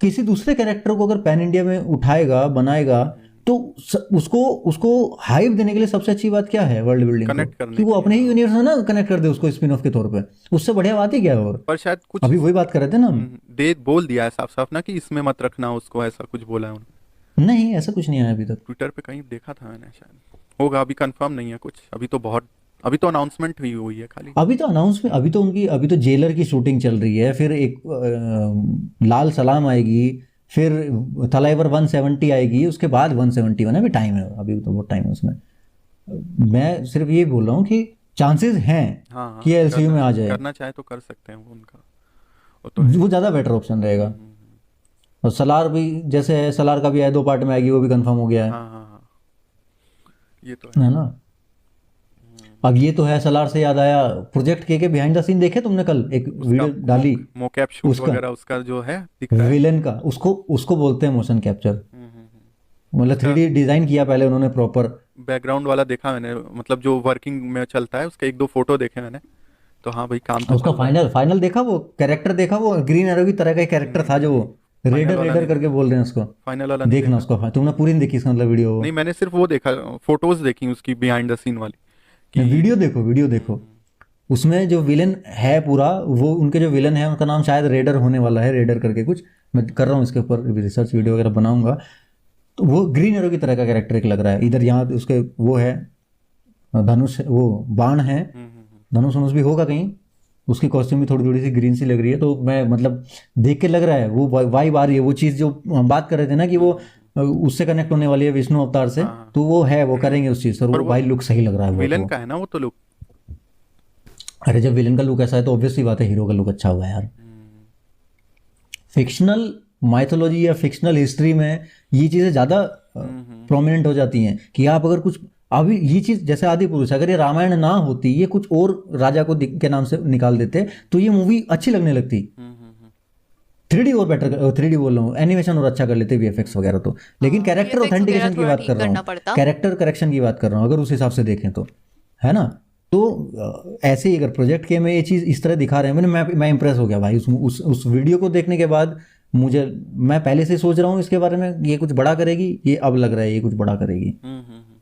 किसी दूसरे कैरेक्टर को अगर पैन इंडिया में उठाएगा, बनाएगा, तो उसको उसको हाइप देने के लिए सबसे अच्छी बात क्या है वर्ल्ड बिल्डिंग को, कनेक्ट कि करने वो के लिए, अपने ही हाँ। यूनिवर्स में ना कनेक्ट कर दे उसको स्पिन ऑफ के तौर पे। उससे बढ़िया बात ही क्या है और। पर शायद कुछ अभी वही बात कर रहे थे ना हम। दे बोल दिया है साफ साफ ना कि इसमें मत रखना उसको, ऐसा कुछ बोला है उन्होंने। नहीं, ऐसा कुछ नहीं आया अभी तक। ट्विटर पे कहीं देखा था मैंने, शायद होगा, अभी कंफर्म नहीं है कुछ, अभी तो अनाउंसमेंट हुई हुई है खाली। अभी तो अनाउंसमेंट, अभी तो जेलर की शूटिंग चल रही है, फिर एक लाल सलाम आएगी, फिर थलाइवर 170 आएगी, उसके बाद 171 है। अभी टाइम है, अभी तो बहुत टाइम है उसमें। मैं सिर्फ ये बोल रहा हूँ कि चांसेस हैं हाँ हाँ, कि एलसीयू में आ जाए। करना चाहे तो कर सकते हैं वो, उनका वो तो है। वो ज़्यादा बेटर ऑप्शन हम्म, रहेगा। और सलार भी जैसे है, सलार का भी है, 2 पार्ट में आएगी, वो भी कंफर्म हो गया हाँ हाँ हाँ, ये तो है। है ना। अब ये तो है, सलार से याद आया, प्रोजेक्ट के बिहाइंड द सीन देखे तुमने? कल एक उसका वीडियो डाली मोकैप शूट उसका, वगैरह उसका जो है दिख रहा है। विलेन का, उसको उसको बोलते हैं मोशन कैप्चर। मतलब उसका 3D डिजाइन किया पहले उन्होंने प्रॉपर। बैकग्राउंड वाला देखा मैंने, मतलब जो वर्किंग में चलता है उसके 1-2 फोटो देखे मैंने, तो हाँ भाई काम तो उसका चल रहा है। फाइनल फाइनल देखा, वो कैरेक्टर देखा, वो ग्रीन एरो की तरह का कैरेक्टर था, जो वो फाइनल रेडर वाला रेडर नहीं करके देखा, बोल रहे हैं उसको। फाइनल वाला नहीं देखना देखा। उसको, तुमने पूरी नहीं देखी इसका मतलब वीडियो वो। नहीं, मैंने सिर्फ वो देखा, फोटोज देखी उसकी बिहाइंड द सीन वाली कि वीडियो देखो, वीडियो देखो। उसमें जो विलन है पूरा, वो उनके जो विलन है उनका नाम शायद रेडर होने वाला है, रेडर करके कुछ। मैं कर रहा हूँ इसके ऊपर रिसर्च वीडियो वगैरह बनाऊंगा। तो वो ग्रीन एरो की तरह का कैरेक्टर एक लग रहा है। इधर यहाँ उसके वो है, धनुष, वो बाण है, धनुष धनुष भी होगा कहीं। उसकी कॉस्ट्यूम भी थोड़ी थोड़ी सी ग्रीन सी लग रही है, तो मैं मतलब देख के लग रहा है वो वाइब आ रही है। वो चीज़ जो हम बात कर रहे थे ना कि वो उससे कनेक्ट होने वाली है विष्णु अवतार से, हाँ। तो वो है, वो करेंगे उस चीज़ से। और पर वो वो भाई लुक सही लग रहा है बहुत विलन वो। का है ना वो तो लुक। अरे जब विलन का लुक ऐसा है तो ऑब्वियसली बात है हीरो का लुक अच्छा हुआ है यार। फिक्शनल माइथोलॉजी या फिक्शनल हिस्ट्री में ये चीज़ें ज़्यादा प्रोमिनेंट हो जाती हैं कि आप अगर कुछ, अभी ये चीज़ जैसे आदि पुरुष, अगर ये रामायण ना होती, ये कुछ और राजा को के नाम से निकाल देते, तो ये मूवी अच्छी लगने लगती। 3D और बेटर, 3D बोल रहा हूँ, एनिमेशन और अच्छा कर लेते VFX वगैरह तो। लेकिन कैरेक्टर VFX वगैरह ऑथेंटिकेशन की थोड़ा बात ठीक कर रहा करना हूँ, पड़ता। कैरेक्टर करेक्शन की बात कर रहा हूँ, अगर उस हिसाब से देखें तो, है ना। तो ऐसे ही अगर प्रोजेक्ट के में ये चीज़ इस तरह दिखा रहे हैं, मैं इम्प्रेस हो गया भाई उस वीडियो को देखने के बाद। मुझे, मैं पहले से सोच रहा हूँ इसके बारे में, ये कुछ बड़ा करेगी, ये अब लग रहा है ये कुछ बड़ा करेगी।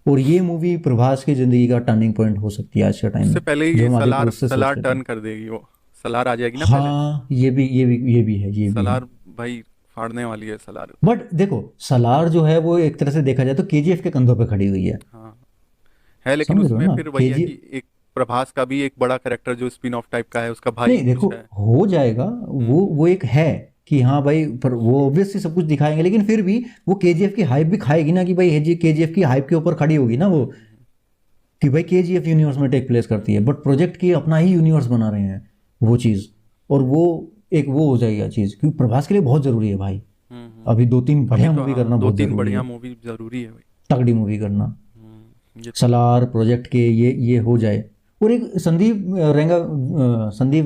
और ये मूवी प्रभास की जिंदगी का टर्निंग पॉइंट हो सकती है आज के टाइम में। उससे पहले ही जो ये हम आदि सलार पुरुष से सलार सोचते थे। टर्न कर देगी, वो सलार आ जाएगी ना पहले। हाँ, ये भी है। सलार भाई फाड़ने वाली है सलार। बट देखो, सलार जो है वो एक तरह से देखा जाए तो KGF के कंधों पे खड़ी हुई है। हाँ है, लेकिन समझ रहे हो उसमें ना, फिर वही है KGF। कि एक प्रभास का भी एक बड़ा कैरेक्टर जो स्पिन ऑफ टाइप का है, उसका भाई नहीं देखो, कुछ है। हो जाएगा वो एक है कि हाँ भाई, पर वो ऑब्वियसली सब कुछ दिखाएंगे, लेकिन फिर भी वो KGF की हाइप भी खाएगी ना, कि भाई KGF की हाइप के ऊपर खड़ी होगी ना वो, कि भाई KGF यूनिवर्स में टेक प्लेस करती है। बट प्रोजेक्ट की अपना ही यूनिवर्स बना रहे हैं वो चीज़, और वो एक वो हो जाएगा चीज़, क्योंकि प्रभास के लिए बहुत ज़रूरी है भाई। अभी 2-3 बढ़िया मूवी करना बहुत 2-3 ज़रूरी बढ़िया है, मूवी जरूरी है भाई। तगड़ी मूवी करना। ये सलार प्रोजेक्ट के ये हो जाए। और एक संदीप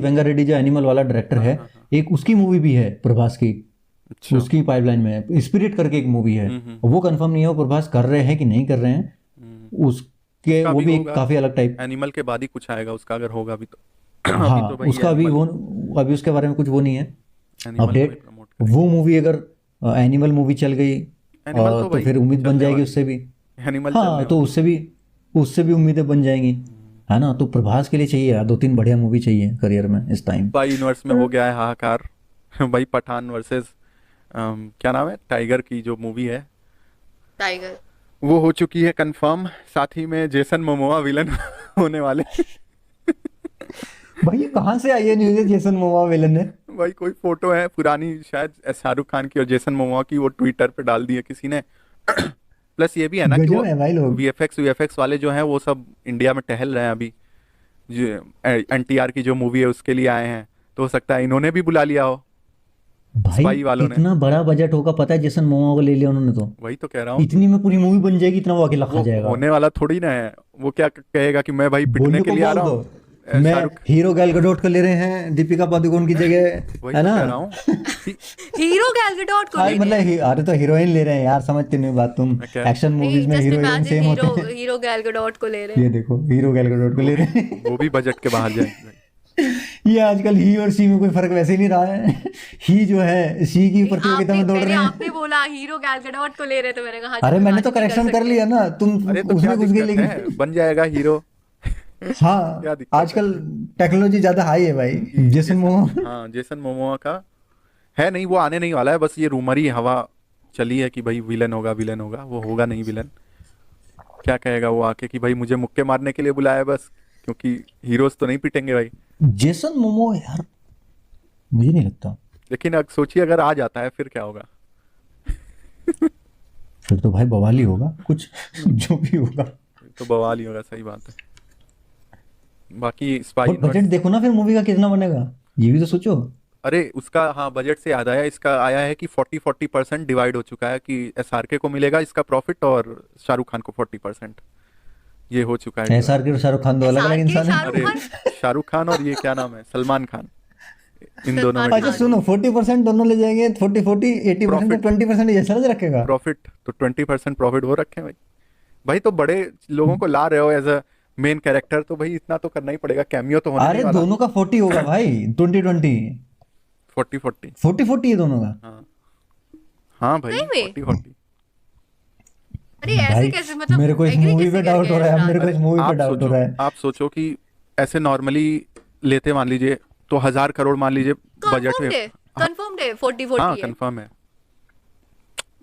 वेंगा रेड्डी जो एनिमल वाला डायरेक्टर है, एक उसकी मूवी भी है प्रभास की, अच्छा। उसकी पाइपलाइन में है। स्पिरिट करके एक मूवी है, वो कंफर्म नहीं है वो प्रभास कर रहे हैं कि नहीं कर रहे हैं। उसके उसका वो भी भी होगा। काफ़ी अलग टाइप। एनिमल के बाद ही कुछ आएगा उसका, अगर होगा भी तो। हाँ, अभी तो भाई उसका अभी एनिमल वो, अभी उसके बारे में कुछ वो नहीं है एनिमल को अपडेट। प्रमोट वो मूवी अगर एनिमल मूवी चल गई एनिमल तो तो भाई फिर उम्मीद बन चलने जाएगी वाली उससे भी। एनिमल हाँ, चलने तो वाली। उससे भी उससे भी उम्मीदें बन जाएंगी, है ना। तो प्रभास के लिए चाहिए यार 2-3 बढ़िया मूवी चाहिए करियर में इस टाइम। भाई यूनिवर्स में हो गया है हाहाकार। भाई पठान वर्सेस क्या नाम है टाइगर की जो मूवी है टाइगर। वो हो चुकी है कंफर्म, साथ ही में जेसन मोमोआ विलन होने वाले। भाई ये कहाँ से आई है न्यूज़, जेसन मोमोआ विलन है? भाई कोई फोटो है पुरानी शायद शाहरुख खान की और जेसन मोमोआ की, वो ट्विटर पे डाल दी है किसी ने। प्लस ये भी है ना कि गजब वो है भाई लोग। वीएफएक्स वाले जो हैं वो सब इंडिया में टहल रहे हैं अभी, जो एनटीआर की जो मूवी है उसके लिए आए हैं, तो हो सकता है इन्होंने भी बुला लिया हो भाई स्पाई वालों ने। इतना बड़ा बजट होगा, पता है जेसन मोमोआ को ले लिया उन्होंने तो। वही तो कह रहा हूँ, इतनी में पूरी मूवी बन जाएगी, इतना वो अकेला खा वो जाएगा। होने वाला थोड़ी ना है। वो क्या कहेगा कि मैं भाई पिटने बोलियो के को लिए आ बोल रहा दो, हूँ मैं शाहरुख। हीरो गैल गडोट को ले रहे हैं दीपिका पादुकोण की जगह, वही है तो ना। कह रहा हूँ कि हीरो गैल गैडोट को हाँ, ले मतलब अरे तो हीरोइन ले रहे हैं यार, समझते नहीं बात तुम। मैं क्या एक्शन मूवीज नहीं, में just hero heroine imagine same होते हीरो हैं। हीरो गैल गैडोट को ले रहे ये हैं। देखो हीरो गैल गडोट को ले रहे हैं। वो भी बजट के बाहर जाएंगे। ये आजकल ही और सी में कोई फर्क वैसे ही नहीं रहा है। ही जो है सी की प्रतियोगिता में दौड़ मैंने रहे हैं। आपने बोला हीरो गैल गैडोट को ले रहे, तो मैंने कहा अरे मैंने तो इमेजिन ही करेक्शन कर सकते लिया हैं। ना, तुम अरे तो क्या उसमें घुस गए दिक्कत है, लेकिन। बन जाएगा हीरो। हाँ क्या दिक्कत है? आजकल टेक्नोलॉजी ज्यादा हाई है भाई। जेसन मोमोआ हाँ जेसन मोमोआ का है नहीं, वो आने नहीं वाला है, बस ये रूमर ही हवा चली है कि भाई विलन होगा विलन होगा। वो होगा नहीं विलन। क्या कहेगा वो आके कि भाई मुझे मुक्के मारने के लिए बुलाया है बस, क्योंकि हीरोज तो नहीं पिटेंगे भाई। जेसन मोमोआ यार मुझे नहीं लगता। लेकिन अब सोचिए अगर आ जाता है फिर क्या होगा। फिर तो भाई बवाल ही होगा कुछ। जो भी होगा। तो बवाल ही होगा, सही बात है। बाकी स्पाई और बजट देखो ना फिर मूवी का कितना बनेगा, ये भी तो सोचो। अरे उसका हाँ बजट से याद आया, इसका आया है कि 40% डिवाइड हो चुका है कि एसआरके को मिलेगा इसका प्रॉफिट और शाहरुख खान को 40%। ये हो चुका है एसआर के और शाहरुख खान दो अलग अलग SRK इंसान है। शाहरुख अरे खान। शाहरुख खान और ये क्या नाम है सलमान खान, इन दोनों में सलमान अच्छा सुनो 40% दोनों ले जाएंगे, 40-40 80% Profit. 20% ये ऐसा रखेगा। प्रॉफिट तो 20% प्रॉफिट वो रखे हैं भाई। भाई तो बड़े लोगों को ला रहे हो एज अ मेन कैरेक्टर, तो भाई इतना तो करना ही पड़ेगा, कैमियो तो होने अरे नहीं वाला। दोनों का 40 होगा भाई, 20-20 40-40 40-40 है दोनों का। हाँ हाँ भाई नहीं बे। 40-40। अरे ऐसे भाई कैसे, मतलब मेरे को इस agree मूवी कैसे पे कर डाउट गए हो रहा है, अब मेरे को इमरान? इस मूवी पे आप डाउट हो सोचो रहा है। आप सोचो कि ऐसे नॉर्मली लेते मान लीजिए तो 1000 करोड़ मान लीजिए बजट में। कंफर्म्ड है 40-40 हाँ है। कंफर्म है।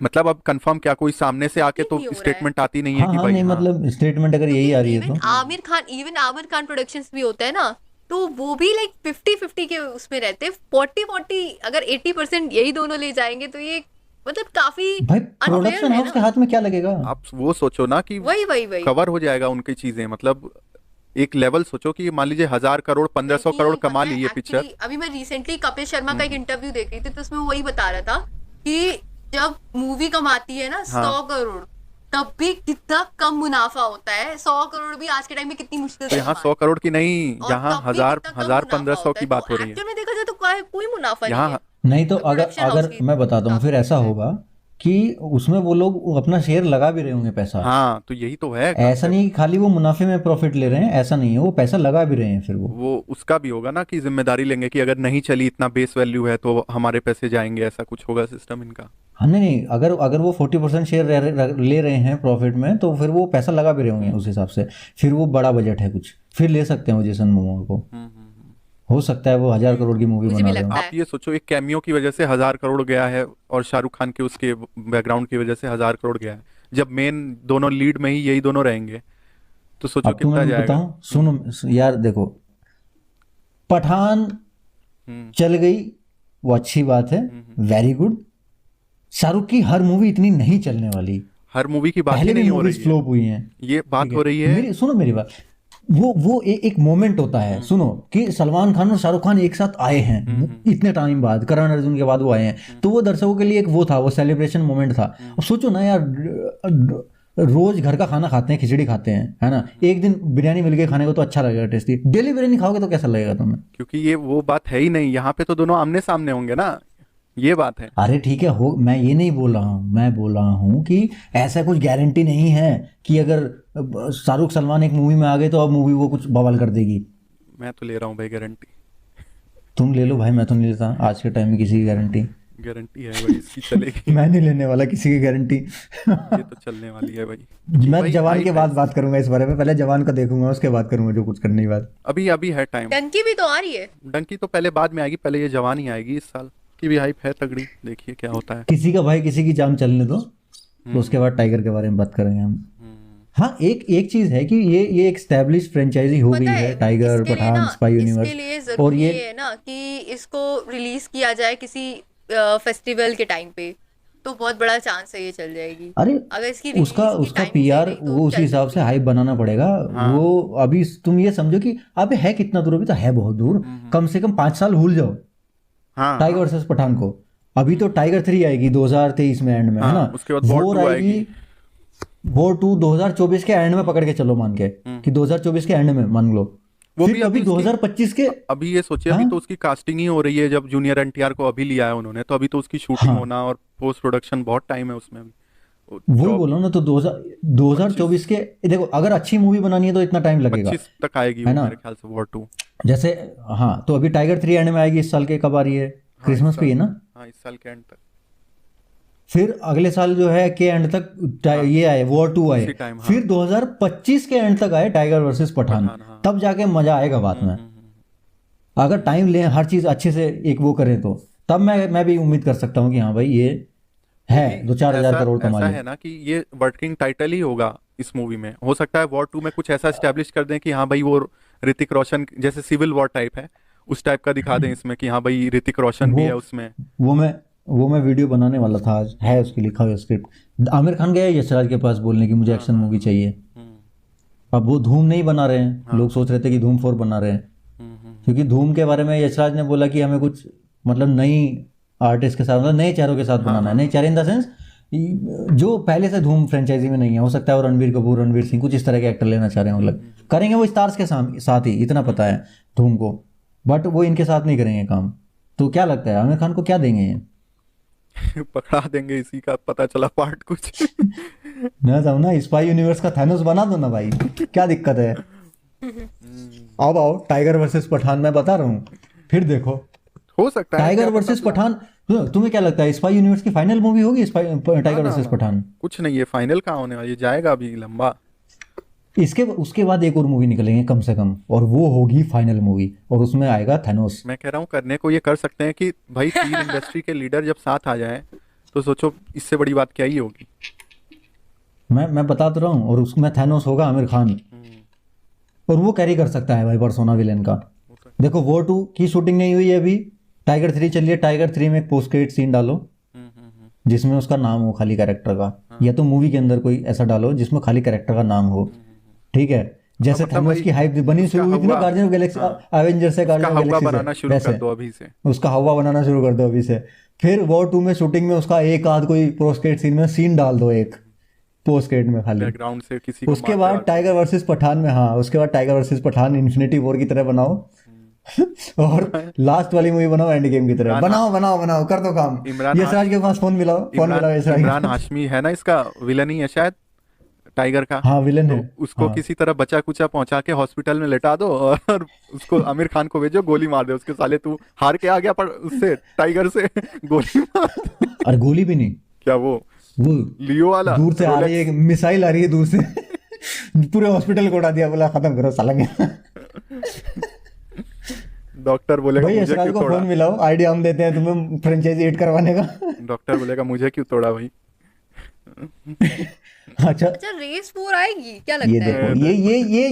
मतलब अब कंफर्म क्या, कोई सामने से आके तो नहीं हो रहा है। स्टेटमेंट आती नहीं है हाँ कि हाँ भाई नहीं हाँ। मतलब स्टेटमेंट अगर यही आ रही है इवन तो। आमिर खान प्रोडक्शंस भी होता है ना, तो वो भी लाइक 50-50 के उसमें रहते हैं। 40-40 अगर 80% यही दोनों ले जाएंगे तो ये मतलब काफी भाई unfair प्रोडक्शन है हाउस ना। के हाथ में क्या लगेगा। आप वो सोचो ना कि वही कवर हो जाएगा उनकी चीजें, मतलब एक लेवल सोचो कि मान लीजिए 1000 करोड़ 1500 नहीं, करोड़ कमा पता है, ली ये पिक्चर। actually, अभी मैं रिसेंटली कपिल शर्मा का एक इंटरव्यू देख रही थी, तो उसमें वो वही बता रहा था कि जब मूवी कमाती है ना 100 करोड़, तब भी कितना कम मुनाफा होता है। 100 करोड़ भी आज के टाइम में कितनी मुश्किल तो से यहाँ कमाते 100 करोड़ की नहीं, और यहाँ तब भी 1000 कितना कम 1000 मुनाफा 1500 होता की है। बात हो तो रही है। एक्चुअल में देखा जाए तो कोई मुनाफा नहीं यहाँ है। नहीं तो तो अगर प्रोडक्शन हाउस अगर की मैं बताता हूँ फिर ऐसा होगा कि उसमें वो लोग अपना शेयर लगा भी रहे होंगे पैसा। हाँ तो यही तो है ऐसा concept। नहीं कि खाली वो मुनाफे में प्रॉफिट ले रहे हैं, ऐसा नहीं है, वो पैसा लगा भी रहे हैं फिर वो। वो उसका भी होगा ना कि जिम्मेदारी लेंगे कि अगर नहीं चली, इतना बेस वैल्यू है तो हमारे पैसे जाएंगे, ऐसा कुछ होगा सिस्टम इनका। हाँ नहीं अगर अगर वो 40% शेयर ले रहे हैं प्रॉफिट में, तो फिर वो पैसा लगा भी रहे होंगे उस हिसाब से। फिर वो बड़ा बजट है कुछ, फिर ले सकते हैं वो जेसन मोमोआ को। हो सकता है वो 1000 करोड़ की मूवी मुझे बना भी रहे हो। लगता है। आप ये सोचो एक कैमियो की वजह से 1000 करोड़ गया है और शाहरुख खान के उसके बैकग्राउंड की वजह से 1000 करोड़ गया है। जब मेन दोनों लीड में ही यही दोनों रहेंगे तो सोचो अब तुम्हें कितना मैं जाएगा। बताऊं, सुनो यार देखो, पठान चल गई वो अच्छी बात है, वेरी गुड। शाहरुख की हर मूवी इतनी नहीं चलने वाली, हर मूवी की बात ही पहले भी नहीं हो रही मूवीज है, फ्लॉप हुई हैं। ये बात ठीक हो रही है। मेरी सुनो मेरी बात, वो एक मोमेंट होता है, सुनो कि सलमान खान और शाहरुख खान एक साथ आए हैं इतने टाइम बाद, करण अर्जुन के बाद वो आए हैं, तो वो दर्शकों के लिए एक वो था, वो सेलिब्रेशन मोमेंट था। अब सोचो ना यार, रोज घर का खाना खाते हैं, खिचड़ी खाते हैं, है ना, एक दिन बिरयानी मिल गई खाने को तो अच्छा लगेगा, टेस्टी। डेली बिरयानी खाओगे तो कैसा लगेगा तुम्हें। क्योंकि ये वो बात है ही नहीं, यहाँ पे तो दोनों आमने सामने होंगे ना, ये बात है। अरे ठीक है, हो, मैं ये नहीं बोल रहा हूँ, मैं बोल रहा हूँ कि ऐसा कुछ गारंटी नहीं है कि अगर शाहरुख सलमान एक मूवी में आ गए तो अब मूवी वो कुछ बवाल कर देगी। मैं तो ले रहा हूँ भाई गारंटी। तुम ले लो भाई, मैं तो नहीं लेता आज के टाइम में किसी की गारंटी। गारंटी है भाई इसकी चलेगी। मैं नहीं लेने वाला किसी की गारंटी। ये तो चलने वाली है भाई मैं भाई जवान हाइप के है। बाद बात करूंगा इस बारे में, पहले जवान का देखूंगा उसके बाद करूंगा जो कुछ करने की बात। अभी अभी है टाइम। डंकी भी तो आ रही है। डंकी तो पहले बाद में आएगी, पहले ये जवान ही आएगी। इस साल की भी हाइप है तगड़ी, देखिए क्या होता है। किसी का भाई किसी की जान चलने दो, तो उसके बाद टाइगर के बारे में बात करेंगे हम। हाँ, एक एक चीज है कि ये एक स्टैब्लिश फ्रेंचाइजी हो गई पता है, है टाइगर, इसके लिए ना, पठान, स्पाई इसके यूनिवर्स। लिए और जरूरी ये है ना कि इसको रिलीज किया जाए किसी फेस्टिवल के टाइम पे, तो बहुत बड़ा चांस है ये चल जाएगी। अरे अगर इसकी उसका रिलीज की उसका टाइमिंग सही पीआर नहीं तो वो उसी चल हिसाब से सकती है। हाइप बनाना पड़ेगा। हाँ। वो अभी तुम ये समझो कि अबे है कितना दूर, अभी तो है बहुत दूर, कम से कम 5 साल भूल जाओ हाँ टाइगर वर्सेस पठान को। अभी तो टाइगर 3 आएगी 2023 में एंड में, है हाँ, ना। उसके बाद वॉर 2 आएगी। वॉर 2 2024 के एंड में पकड़ के चलो, मान के कि 2024 के एंड में मान लो। वो फिर भी अभी अभी उसकी 2025 के, अभी ये सोचिए, अभी हाँ तो उसकी कास्टिंग ही हो रही है। जब जूनियर एनटीआर को अभी लिया है उन्होंने, तो अभी तो उसकी शूटिंग हाँ होना और पोस्ट प्रोडक्शन बहुत टाइम है उसमें अभी। वही बोलो ना। तो 2024 के, देखो अगर अच्छी मूवी बनानी है तो इतना टाइम लगेगा, 25 तक आएगी है वो ना। मेरे ख्याल से वॉर 2। जैसे हाँ, तो अभी टाइगर 3 एंड में आएगी इस साल के, कब आ रही है, हाँ इस क्रिसमस पे ही है साल, ना। हाँ इस साल के एंड तक। फिर अगले साल जो है के एंड तक हाँ ये आए, वॉर 2 आए। उसी टाइम, हाँ फिर 2025 के एंड तक आए टाइगर वर्सेस पठान। पठान, हाँ। तब जाके मजा आएगा बात में। अगर टाइम लें, हर चीज अच्छे से एक वो करें, तो तब मैं भी उम्मीद कर सकता हूँ कि हाँ भाई ये वो है, भी 2-4 हजार ऐसा करोड़ कमा ऐसा ले। है ना कि ये वर्किंग टाइटल ही होगा इस मूवी में। हो सकता है वॉर 2 में कुछ ऐसा स्टैब्लिश कर दें कि हाँ भाई वो ऋतिक रोशन जैसे सिविल वॉर टाइप है, उस टाइप का दिखा दें इसमें कि हाँ भाई ऋतिक रोशन भी वो है उसमें। वो मैं वो मैं वीडियो बनाने वाला था आज, है उसकी लिखा हुआ स्क्रिप्ट। आमिर खान गया है यशराज के पास बोलने की मुझे एक्शन मूवी चाहिए। अब वो धूम नहीं बना रहे हैं, लोग सोच रहे थे कि धूम 4 बना रहे हैं, क्योंकि धूम के बारे में यशराज ने बोला कि हमें कुछ मतलब नई आर्टिस्ट के साथ, मतलब नए चेहरों के साथ बनाना है। नए चेहरे इन द सेंस जो पहले से धूम फ्रेंचाइजी में नहीं है। हो सकता है वो रणबीर कपूर, रणवीर सिंह, कुछ इस तरह के एक्टर लेना चाह रहे हैं। मतलब करेंगे वो स्टार्स के साथ ही, इतना पता है धूम को, बट वो इनके साथ नहीं करेंगे काम। तो क्या लगता है आमिर खान को क्या देंगे ये? पकड़ा देंगे इसी का पता चला पार्ट कुछ। मैं चाहूँ ना स्पाई यूनिवर्स का थैनोस बना दो ना भाई, क्या दिक्कत है। अब आओ टाइगर वर्सेस पठान, मैं बता रहा हूँ, फिर देखो हो सकता है टाइगर क्या पता वर्सेस plan। पठान। तुम्हें क्या लगता है स्पाई यूनिवर्स की फाइनल मूवी होगी टाइगर ना, वर्सेस पठान? कुछ नहीं, ये फाइनल कहाँ होने वाली है, जाएगा अभी लंबा। इसके उसके बाद एक और मूवी निकलेंगे कम से कम, और वो होगी फाइनल मूवी, और उसमें आएगा थैनोस। मैं कह रहा हूँ करने को ये कर सकते हैं कि भाई 3 इंडस्ट्री के लीडर जब साथ आ जाएं, तो सोचो इससे बड़ी बात क्या ही होगी। मैं बता तो रहा हूँ, और उसमें थैनोस होगा आमिर खान, और वो कैरी कर सकता है भाई पर्सोना विलेन का। देखो वॉर 2 की शूटिंग नहीं हुई है अभी, टाइगर 3 चलिए, टाइगर 3 में एक पोस्ट क्रेडिट सीन डालो जिसमें उसका नाम हो खाली कैरेक्टर का, या तो मूवी के अंदर कोई ऐसा डालो जिसमें खाली कैरेक्टर का नाम हो, ठीक है। जैसे मतलब थैनोस भाई की हाइप बनी शुरू हुई थी ना हवा, गार्डियन ऑफ गैलेक्सी, एवेंजर से, उसका गार्डियन ऑफ हवा गैलेक्सी बनाना से, शुरू वैसे कर दो अभी से। उसका हवा बनाना शुरू कर दो अभी से। फिर वॉर 2 में शूटिंग में उसका एक आध कोई पोस्ट क्रेडिट सीन में सीन डाल दो, एक पोस्ट क्रेडिट में खाली। बैकग्राउंड से किसी को उसके मारते बाद वारते। टाइगर वर्सेस पठान में, हाँ उसके बाद Tiger versus Pathaan Infinity War की तरह बनाओ, और लास्ट वाली मूवी बनाओ एंड गेम की तरह। बनाओ कर दो काम। इमरान यशराज के पास फोन मिलाओ यशराज इमरान के। हाशमी है ना, इसका विलन ही है शायद टाइगर का। हाँ विलन तो है। उसको हाँ। किसी तरह बचा कुचा पहुंचा के हॉस्पिटल में लेटा दो, और उसको आमिर खान को भेजो, गोली मार दे उसके साले। तू हार के आ गया पर उससे टाइगर से गोली मार दे। और गोली भी नहीं, क्या वो वो लियो वाला दूर से आ रही रोलेक्स? है, मिसाइल आ रही है दूर से। पूरे हॉस्पिटल को उड़ा दिया, बोला खत्म करो साला के। डॉक्टर बोलेगा भाई मुझे यशराज क्यों को तोड़ा। फोन मिलाओ, आइडिया हम देते हैं तुम्हें फ्रेंचाइजी हिट करवाने का। डॉक्टर बोलेगा मुझे क्यों तोड़ा भाई। अच्छा अच्छा रेस 4 आएगी क्या ये लगता है? देखो,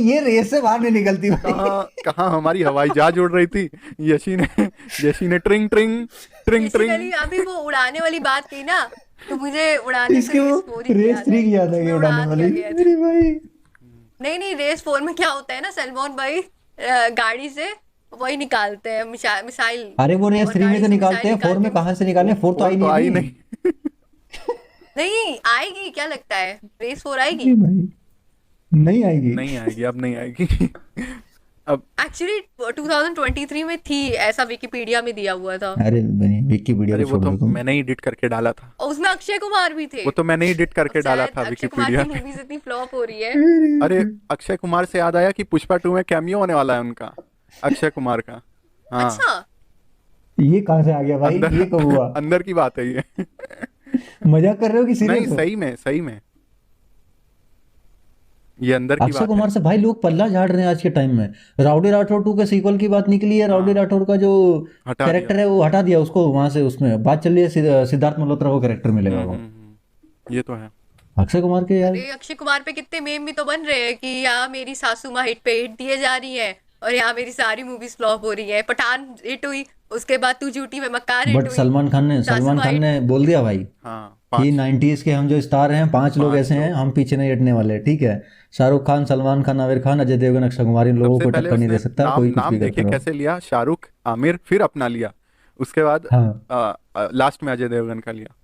ये रेस से बाहर नहीं निकलती भाई। कहाँ कहाँ हमारी हवाई जहाज उड़ रही थी, यशी ने ट्रिंग ट्रिंग ट्रिंग ट्रिंग। बेसिकली अभी वो उड़ाने वाली बात की ना, तो मुझे उड़ाने इसके से वो रेस 4 ही रेस याद 3 है। की याद है कि उसमें उड़ाने उड़ा वाली। दिया गया था। अरे भाई नहीं रेस 4 में क्या होता है ना, सलमान भाई गाड़ी से वही निकालते हैं मिसाइल। अरे वो रेस और 3 में गाड़ी तो से निकालते हैं, 4 में कहाँ से निकाले? 4 तो आई तो आई नहीं नहीं। नहीं आएगी क्या लगता है? रेस 4 आएगी अरे भाई नहीं आएगी। नहीं आएगी, अब नहीं आएगी। अब एक्चुअली 2023 में थी, ऐसा विकिपीडिया में दिया हुआ था। अरे बनी विकिपीडिया अरे को वो छोड़ तो दो तुम। मैंने ही एडिट करके डाला था। और उसमें अक्षय कुमार भी थे। वो तो मैंने ही एडिट करके डाला था अक्षय कुमार की विकिपीडिया में। मूवीज इतनी फ्लॉप हो रही है। अरे अक्षय कुमार से याद आया कि पुष्पा 2 में कैमियो होने वाला है उनका, अक्षय कुमार का। हाँ अच्छा ये कहाँ से आ गया भाई, अंदर ये कब हुआ? अंदर की बात है ये। मजाक कर रहे हो कि नहीं, सीरियस हो? सही में ये अंदर की अक्षय बात है। कुमार से भाई लोग पल्ला झाड़ रहे हैं आज के टाइम में। राउडी राठौर 2 के सीक्वल की बात निकली है, राउडी हाँ, राठौर का जो हटा दिया। कैरेक्टर है वो हटा दिया उसको वहां से, उसमें बात चल रही है सिद्धार्थ मल्होत्रा को कैरेक्टर मिलेगा वो। ये तो है। अक्षय कुमार के यार, अरे अक्षय कुमार पे कितने मेम भी तो बन रहे हैं कि यहाँ मेरी सासू माँ हिट पे हिट दिए जा रही है और यहाँ मेरी सारी मूवीज फ्लॉप हो रही है। पठान हिट हुई, उसके बाद तू झूठी में मक्कार हिट बट हुई, सलमान सासू माँ खान हिट। ने बोल दिया भाई हाँ, कि 5 90s के हम जो स्टार हैं 5 लोग 5 ऐसे हैं, लोग। हम पीछे नहीं हटने वाले, ठीक है? शाहरुख खान, सलमान खान, आमिर खान, अजय देवगन, अक्षय कुमार, इन लोगों सबसे को पहले टक्कर नहीं उसने दे सकता नाम कोई, कुछ नाम भी देखिए करते रहो। कैसे लिया, शाहरुख, आमिर, फिर अपना लिया, उसके बाद हाँ लास्ट में अजय देवगन का लिया।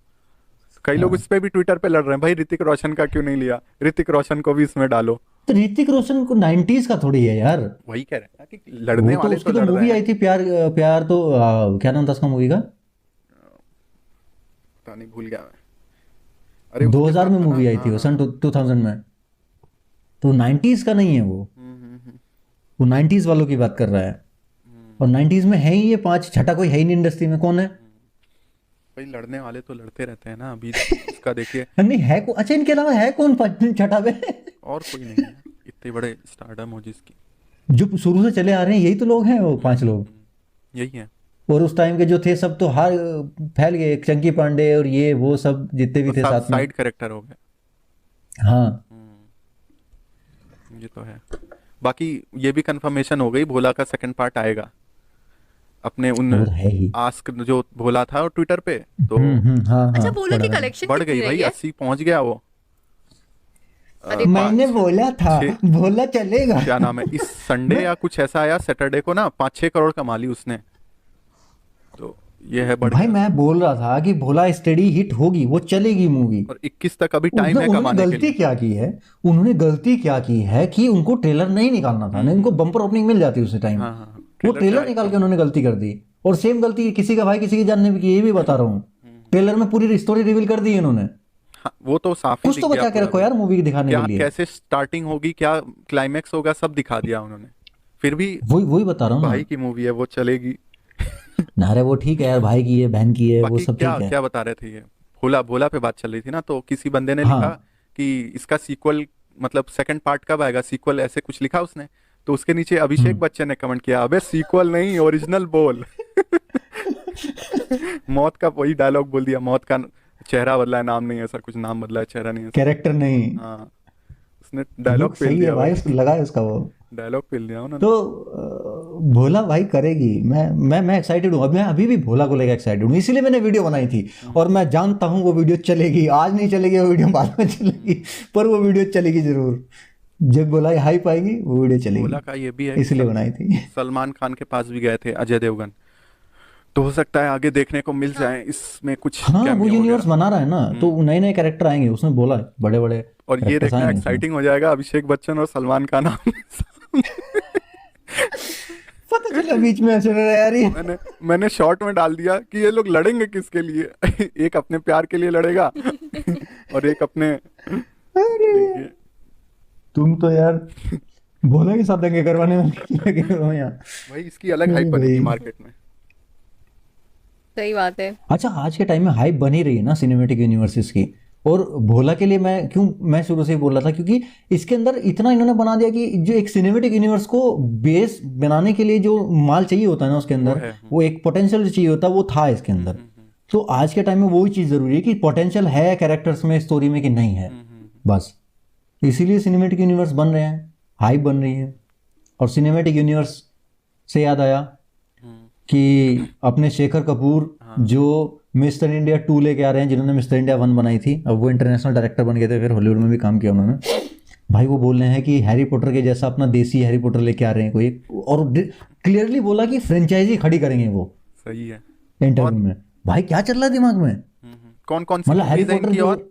कई लोग हाँ। उस पे भी ट्विटर पे लड़ रहे हैं, भाई ऋतिक रोशन का क्यों नहीं लिया, ऋतिक रोशन को भी इसमें डालो। तो ऋतिक रोशन को 90s का थोड़ी है यार। वही कह रहे हैं ना कि लड़ने वो तो वाले उसकी तो तो लड़ रहे मूवी हैं। आई थी प्यार, प्यार तो क्या नाम था उसका मूवी का? पता नहीं, भूल गया मैं। अरे उसके 2000 में साथ मूवी आई थी वो, सन 2000 में। तो 90s का नहीं है वो। वो 90s वालों की बात कर रहा है। और 90s में है ही ये 5, छठा कोई है ही नहीं इंडस्ट्री में, कौन है? भाई लड़ने वाले तो लड़ते रहते हैं ना, अभी उसका देखिए। नहीं है को, अच्छा इनके अलावा है कौन छठा पे? और कोई नहीं है इतने बड़े स्टारडम हो जिसकी। जो शुरू से चले आ रहे हैं यही तो लोग हैं, वो 5 लोग। यही है। और उस टाइम के जो थे सब तो हार फैल गए, चंकी पांडे और ये वो सब जितने भी और थे सब साथ में। साइड कैरेक्टर हो गए। हाँ ये तो है। बाकी ये भी कंफर्मेशन हो गई, भोला का सेकंड पार्ट आएगा। अपने उन वो तो है ही। आस्क जो भोला था और ट्विटर पे तो हाँ अच्छा, हाँ बोला पढ़ा की मैंने। कलेक्शन बढ़ कितनी गई रही भाई, है? 80 पहुंच गया वो। अरे मैंने बोला था, छः बोला चलेगा। क्या नाम है, इस संडे या कुछ ऐसा आया, सैटरडे को ना 5-6 करोड़ कमा ली उसने। तो ये है, बढ़ भाई गया। मैं बोल रहा था कि भोला स्टडी हिट होगी, वो चलेगी मूवी। और 21 तक अभी टाइम है उन्होंने कमाने के गलती लिए। क्या की है, उन्होंने गलती क्या की है कि उनको ट्रेलर नहीं निकालना था, नहीं उनको बम्पर ओपनिंग मिल जाती उसी टाइम। हाँ हाँ, वो ट्रेलर ट्रेलर क्या निकाल के उन्होंने गलती कर दी। और सेम गलती किसी का भाई किसी की जान ने भी की, ये भी बता रहा हूँ। ट्रेलर में पूरी स्टोरी रिवील कर दी है इन्होंने। हाँ, वो तो साफ ही कुछ दिख तो गया बचा के पूरा रखो भाई। यार मूवी दिखाने क्या के लिए। कैसे स्टार्टिंग होगी, क्या क्लाइमेक्स होगा, सब दिखा दिया उन्होंने। फिर भी वही वही बता रहा हूँ भाई ना। की मूवी है, वो चलेगी। ना रे वो ठीक है यार, भाई की है, बहन की है, वो बाकी सब क्या ठीक है। क्या बता रहे थे ये, भोला भोला पे बात चल रही थी ना, तो किसी बंदे ने लिखा हाँ कि इसका सीक्वल, मतलब सेकंड पार्ट कब आएगा, सीक्वल ऐसे कुछ लिखा उसने। तो उसके नीचे अभिषेक बच्चन ने कमेंट किया, अबे सीक्वल नहीं ओरिजिनल बोल। मौत का वही डायलॉग बोल दिया, मौत का चेहरा बदला है, नाम नहीं, ऐसा कुछ नाम बदला है, चेहरा नहीं ऐसा। कैरेक्टर नहीं। हाँ, उसने डायलॉग लुक पेल सही है दिया भाई, भाई। उसको लगा है उसका वो। डायलॉग पेल दिया उन्होंने। तो भोला भाई करेगी। मैं एक्साइटेड हूँ, अब मैं अभी भी भोला को लेकर एक्साइटेड हूँ, इसीलिए मैंने वीडियो बनाई थी। और मैं जानता हूँ वो वीडियो चलेगी, आज नहीं चलेगी वो वीडियो, बाद में चलेगी, पर वो वीडियो चलेगी जरूर। जब भोला हाई पाएगी वो वीडियो भोला चलेगी, का ये भी है कि इसलिए बनाई थी। सलमान खान के पास भी गए थे अजय देवगन, तो हो सकता है आगे देखने को मिल जाए इसमें कुछ हाँ वो कैमियो यूनिवर्स वगैरह। बना रहा है ना, तो नए नए कैरेक्टर आएंगे, उसने बोला है, बड़े बड़े और ये कैरेक्टर्स देखना आएंगे उसमें। एक्साइटिंग हो जाएगा, अभिषेक बच्चन और सलमान का नाम। पता चला बीच में ऐसे रहा यार ये। मैंने शॉर्ट में डाल दिया कि ये लोग लड़ेंगे किसके लिए। एक अपने प्यार के लिए लड़ेगा और एक अपने, देखिए। तुम तो यार भोला के साथ दंगे करवाने में लगे हो यहाँ। भाई इसकी अलग हाइप बनेगी भाई। मार्केट में। सही बात है। अच्छा आज के टाइम में हाइप बनी रही है ना सिनेमैटिक यूनिवर्सेस की। और भोला के लिए मैं शुरू से ही बोल रहा था, क्योंकि इसके अंदर इतना इन्होंने बना दिया कि जो एक सिनेमैटिक यूनिवर्स को बेस बनाने के लिए जो माल चाहिए होता है ना उसके अंदर, है। वो एक पोटेंशियल जो चाहिए होता है वो था इसके अंदर। तो आज के टाइम में वही चीज़ जरूरी है कि पोटेंशियल है कैरेक्टर्स में, स्टोरी में, कि नहीं है, बस। इसीलिए सिनेमैटिक यूनिवर्स बन रहे हैं, हाइप बन रही है। और सिनेमैटिक यूनिवर्स से याद आया कि अपने शेखर कपूर जो मिस्टर इंडिया 2 लेके आ रहे हैं, जिन्होंने मिस्टर इंडिया 1 बनाई थी, अब वो इंटरनेशनल डायरेक्टर बन गए थे, फिर हॉलीवुड में भी काम किया उन्होंने। भाई वो बोल रहे हैं कि हैरी पॉटर के जैसा अपना देसी हैरी पॉटर लेके आ रहे हैं कोई, और क्लियरली बोला कि फ्रेंचाइजी खड़ी करेंगे वो सही है। इंटरव्यू में। भाई क्या चल रहा है दिमाग में? कौन कौन सी मतलब हैरी मूवीज हैं पॉटर इनकी, जो और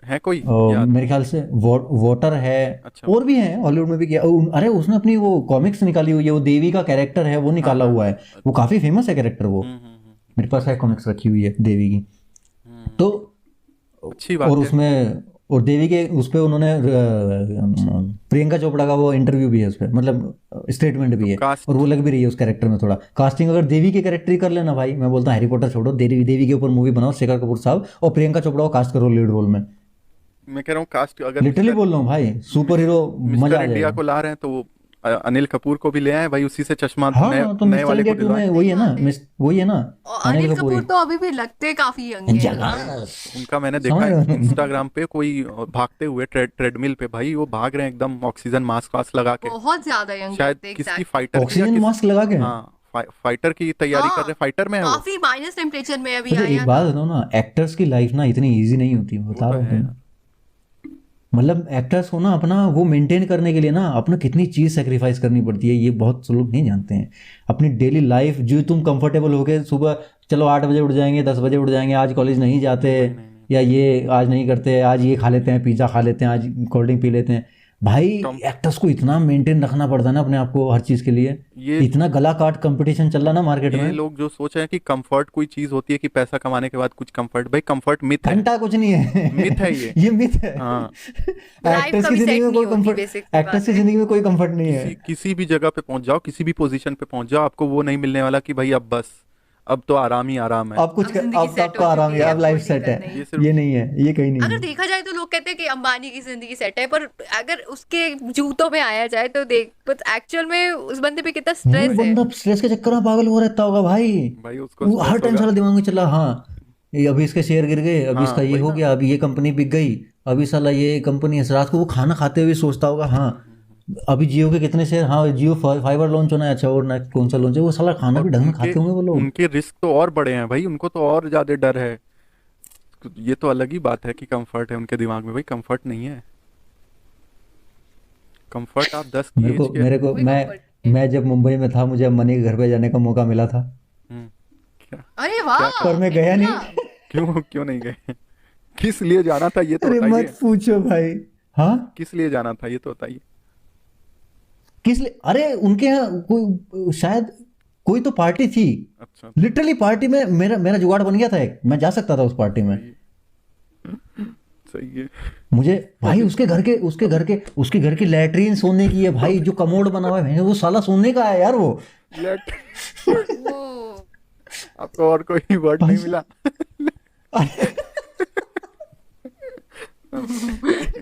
है कोई याद? मेरे ख्याल से वॉटर है, अच्छा। और भी हैं हॉलीवुड में भी किया। अरे उसने अपनी वो कॉमिक्स निकाली हुई है, वो देवी का कैरेक्टर है वो निकाला हुआ है, वो काफी फेमस है कैरेक्टर वो। मेरे पास है कॉमिक्स रखी हुई है देवी की। तो अच्छी बात और है। उसमें और देवी के उस पे उन्होंने प्रियंका चोपड़ा का वो इंटरव्यू भी है उस पे, मतलब स्टेटमेंट भी है, कास्ट और वो लग भी रही है उस कैरेक्टर में थोड़ा। कास्टिंग अगर देवी के कैरेक्टर ही कर लेना भाई, मैं बोलता हूँ हैरी पॉटर छोड़ो, देवी देवी के ऊपर मूवी बनाओ, शेखर कपूर साहब और प्रियंका चोपड़ा को कास्ट करो लीड रोल में। मैं कह रहा हूँ कास्ट अगर लिटरली बोल रहा हूँ भाई, सुपर हीरो मजा मिस्टर आ इंडिया जाएगा। को ला रहे हैं तो वो अनिल कपूर को भी ले आए भाई, उसी से चश्मा नए हाँ तो नए मिस्टर वाले इंडिया को 2 में दिलवाए। वही है ना, बात है। वही है ना, और अनिल अनिल कपूर कपूर ही तो अभी भी लगते काफी यंग है। जगह। उनका मैंने देखा समझ है रहे हो? इंस्टाग्राम पे, कोई भागते हुए ट्रेडमिल पे भाई, वो भाग रहे हैं एकदम ऑक्सीजन मास्क वास्क लगा के, बहुत ज्यादा यंग शायद लगते किसकी एग्जैक्ट। फाइटर की या ऑक्सीजन किस, मास्क लगा के। हाँ फाइटर की तैयारी कर रहे हाँ हैं, फाइटर में है वो। काफी माइनस टेम्परेचर में अभी अच्छा एक आया बात था। बताओ ना, एक्टर्स की लाइफ ना इतनी इजी नहीं होती, वो बता तो रहा हूँ है तुम्हें। यार। मतलब एक्टर्स को ना अपना वो मेंटेन करने के लिए ना अपना कितनी चीज़ सेक्रीफाइस करनी पड़ती है, ये बहुत से लोग नहीं जानते हैं। अपनी डेली लाइफ जो तुम कंफर्टेबल हो गए, सुबह चलो 8 बजे उठ जाएंगे, 10 बजे उठ जाएंगे, आज कॉलेज नहीं जाते, नहीं नहीं नहीं या ये आज नहीं करते, आज ये खा लेते हैं, पिज़्ज़ा खा लेते हैं, आज कोल्ड ड्रिंक पी लेते हैं। भाई कम एक्टर्स को इतना मेंटेन रखना पड़ता है ना अपने आप को हर चीज़ के लिए। ये इतना गला काट कंपटीशन चल रहा ना मार्केट ये में, लोग जो सोच रहे हैं कि कंफर्ट कोई चीज होती है कि पैसा कमाने के बाद कुछ कंफर्ट, भाई कंफर्ट मिथ है, घंटा कुछ नहीं है। मिथ है ये। ये मिथ है। हाँ लाइफ एक्टर्स की कभी जिंदगी सेट में नहीं कोई होती, कंफर्ट, बेसिक सी एक्टर्स बात की है। जिंदगी में कोई कंफर्ट नहीं है। किसी भी जगह पे पहुंच जाओ, किसी भी पोजीशन पे पहुंच जाओ, आपको वो नहीं मिलने वाला कि भाई अब बस, अब तो आराम ही आराम है। आप कुछ अब जिंदगी आप सेट आपका हो आराम चुकी है, है, अब अब लाइफ कोई सेट दिक्कत है, नहीं। ये सिर्फ ये नहीं है, ये कहीं नहीं अगर है। देखा जाए तो लोग कहते हैं कि अंबानी की जिंदगी सेट है, पर अगर उसके जूतों में आया जाए तो देख, बट एक्चुअल में उस बंदे पे कितना वो स्ट्रेस है। बंदा स्ट्रेस के चक्कर में पागल हो रहता होगा भाई। भाई उसको वो हर स्ट्रेस टाइम होगा। साला दिमाग में चला, हाँ ये अभी इसके शेयर गिर गए, अभी हाँ इसका ये वही हो ना। गया, अभी ये कंपनी बिक गई, अभी साला ये कंपनी है। रात को वो खाना खाते हुए सोचता होगा, हाँ अभी जियो के कितने शेयर, हाँ जियो फाइबर लॉन्च होना है, अच्छा और ना कौन सा लॉन्च है, वो साला खाना और भी ढंग में उनके खाते होंगे वो लोग। उनके रिस्क तो और बड़े हैं भाई, उनको तो और ज्यादा डर है। ये तो अलग ही बात है कि कंफर्ट है उनके दिमाग में, भाई कंफर्ट नहीं है। कंफर्ट आप 10 की एज के। मेरे को कोई comfort नहीं है। मैं जब मुंबई में था, मुझे अम्बानी के घर पे जाने का मौका मिला था, क्या अरे क्या वाह, पर मैं गया इतना? नहीं। क्यों क्यों नहीं गए? किस लिए जाना था ये तो अरे बताइए। मत पूछो भाई। हाँ किस लिए जाना था ये तो बताइए। किस लिए? अरे उनके यहाँ कोई शायद कोई तो पार्टी थी, अच्छा लिटरली पार्टी में मेरा मेरा जुगाड़ बन गया था एक, मैं जा सकता था उस पार्टी में। सही है। मुझे भाई उसके घर के लैट्रीन सोने की है भाई, जो कमोड बना हुआ है वो साला सोने का है यार वो। लेट वो आपको और कोई वर्ड नहीं मिला?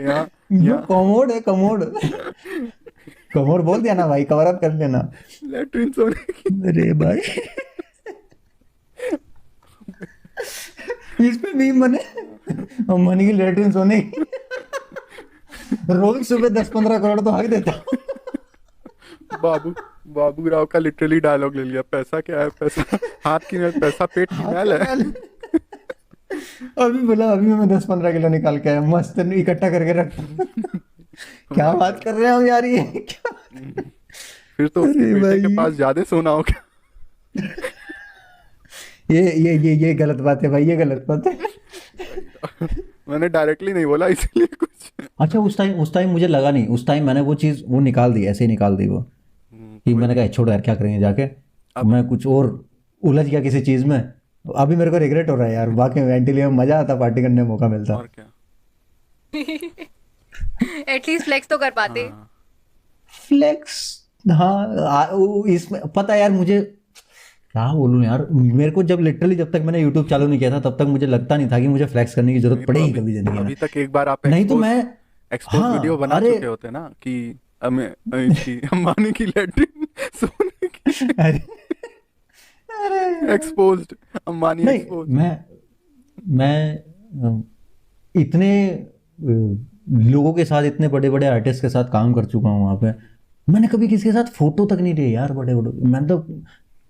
यहाँ जो यहाँ कमोड है, कमोड कमोड बोल दिया ना भाई, कवर अप कर लेना। लेटरिन सोने की। अरे भाई इस पे मीम बने, अम्बानी की लैट्रिन सोने की, रोज सुबह 10-15 करोड़ तो हक देता। बाबू बाबू राव का लिटरली डायलॉग ले लिया, पैसा क्या है, पैसा हाथ की मैल, पैसा पेट की मैल है। अभी बोला अभी मैं 10-15 किलो निकाल के आया, मस्त इकट्ठा करके रख। क्या बात कर रहे हैं हम यार, ये क्या? फिर तो उसके अरे बेटे भाई। के पास ज्यादा सोना होगा। ये गलत बात है भाई, ये गलत बात है। मैंने डायरेक्टली नहीं बोला इसलिए कुछ। अच्छा उस टाइम मुझे लगा नहीं, उस टाइम मैंने वो चीज़ वो निकाल दी, ऐसे ही निकाल दी वो, कि मैंने कहा छोड़ो यार क्या करेंगे जाके, मैं कुछ और उलझ गया किसी चीज़ में। अभी मेरे को रिग्रेट हो रहा है यार, वाकई में एंटीलिया में मजा आता, पार्टी करने में मौका मिलता। और क्या। एटलीस्ट फ्लेक्स तो कर पाते। हाँ, फ्लेक्स, हाँ इसमें पता है यार, मुझे क्या बोलूं यार, मेरे को जब लिटरली जब तक मैंने यूट्यूब चालू नहीं किया था तब तक मुझे लगता नहीं था कि मुझे फ्लेक्स करने की जरूरत नहीं तो पड़ेगी कभी जिंदगी अभी में। तक एक बार आप नहीं तो मैं एक्सपोज हाँ वीडियो बना अरे चुके होते ना कि इसकी अंबानी की लेटरिन सोने की, अरे अरे एक्सपोज्ड अंबानी नहीं, एक्सपोज। मैं इतने लोगों के साथ, इतने बड़े बड़े आर्टिस्ट के साथ काम कर चुका हूँ वहाँ पे, मैंने कभी किसी के साथ फोटो तक नहीं लिए यार, बड़े बड़े मैंने तो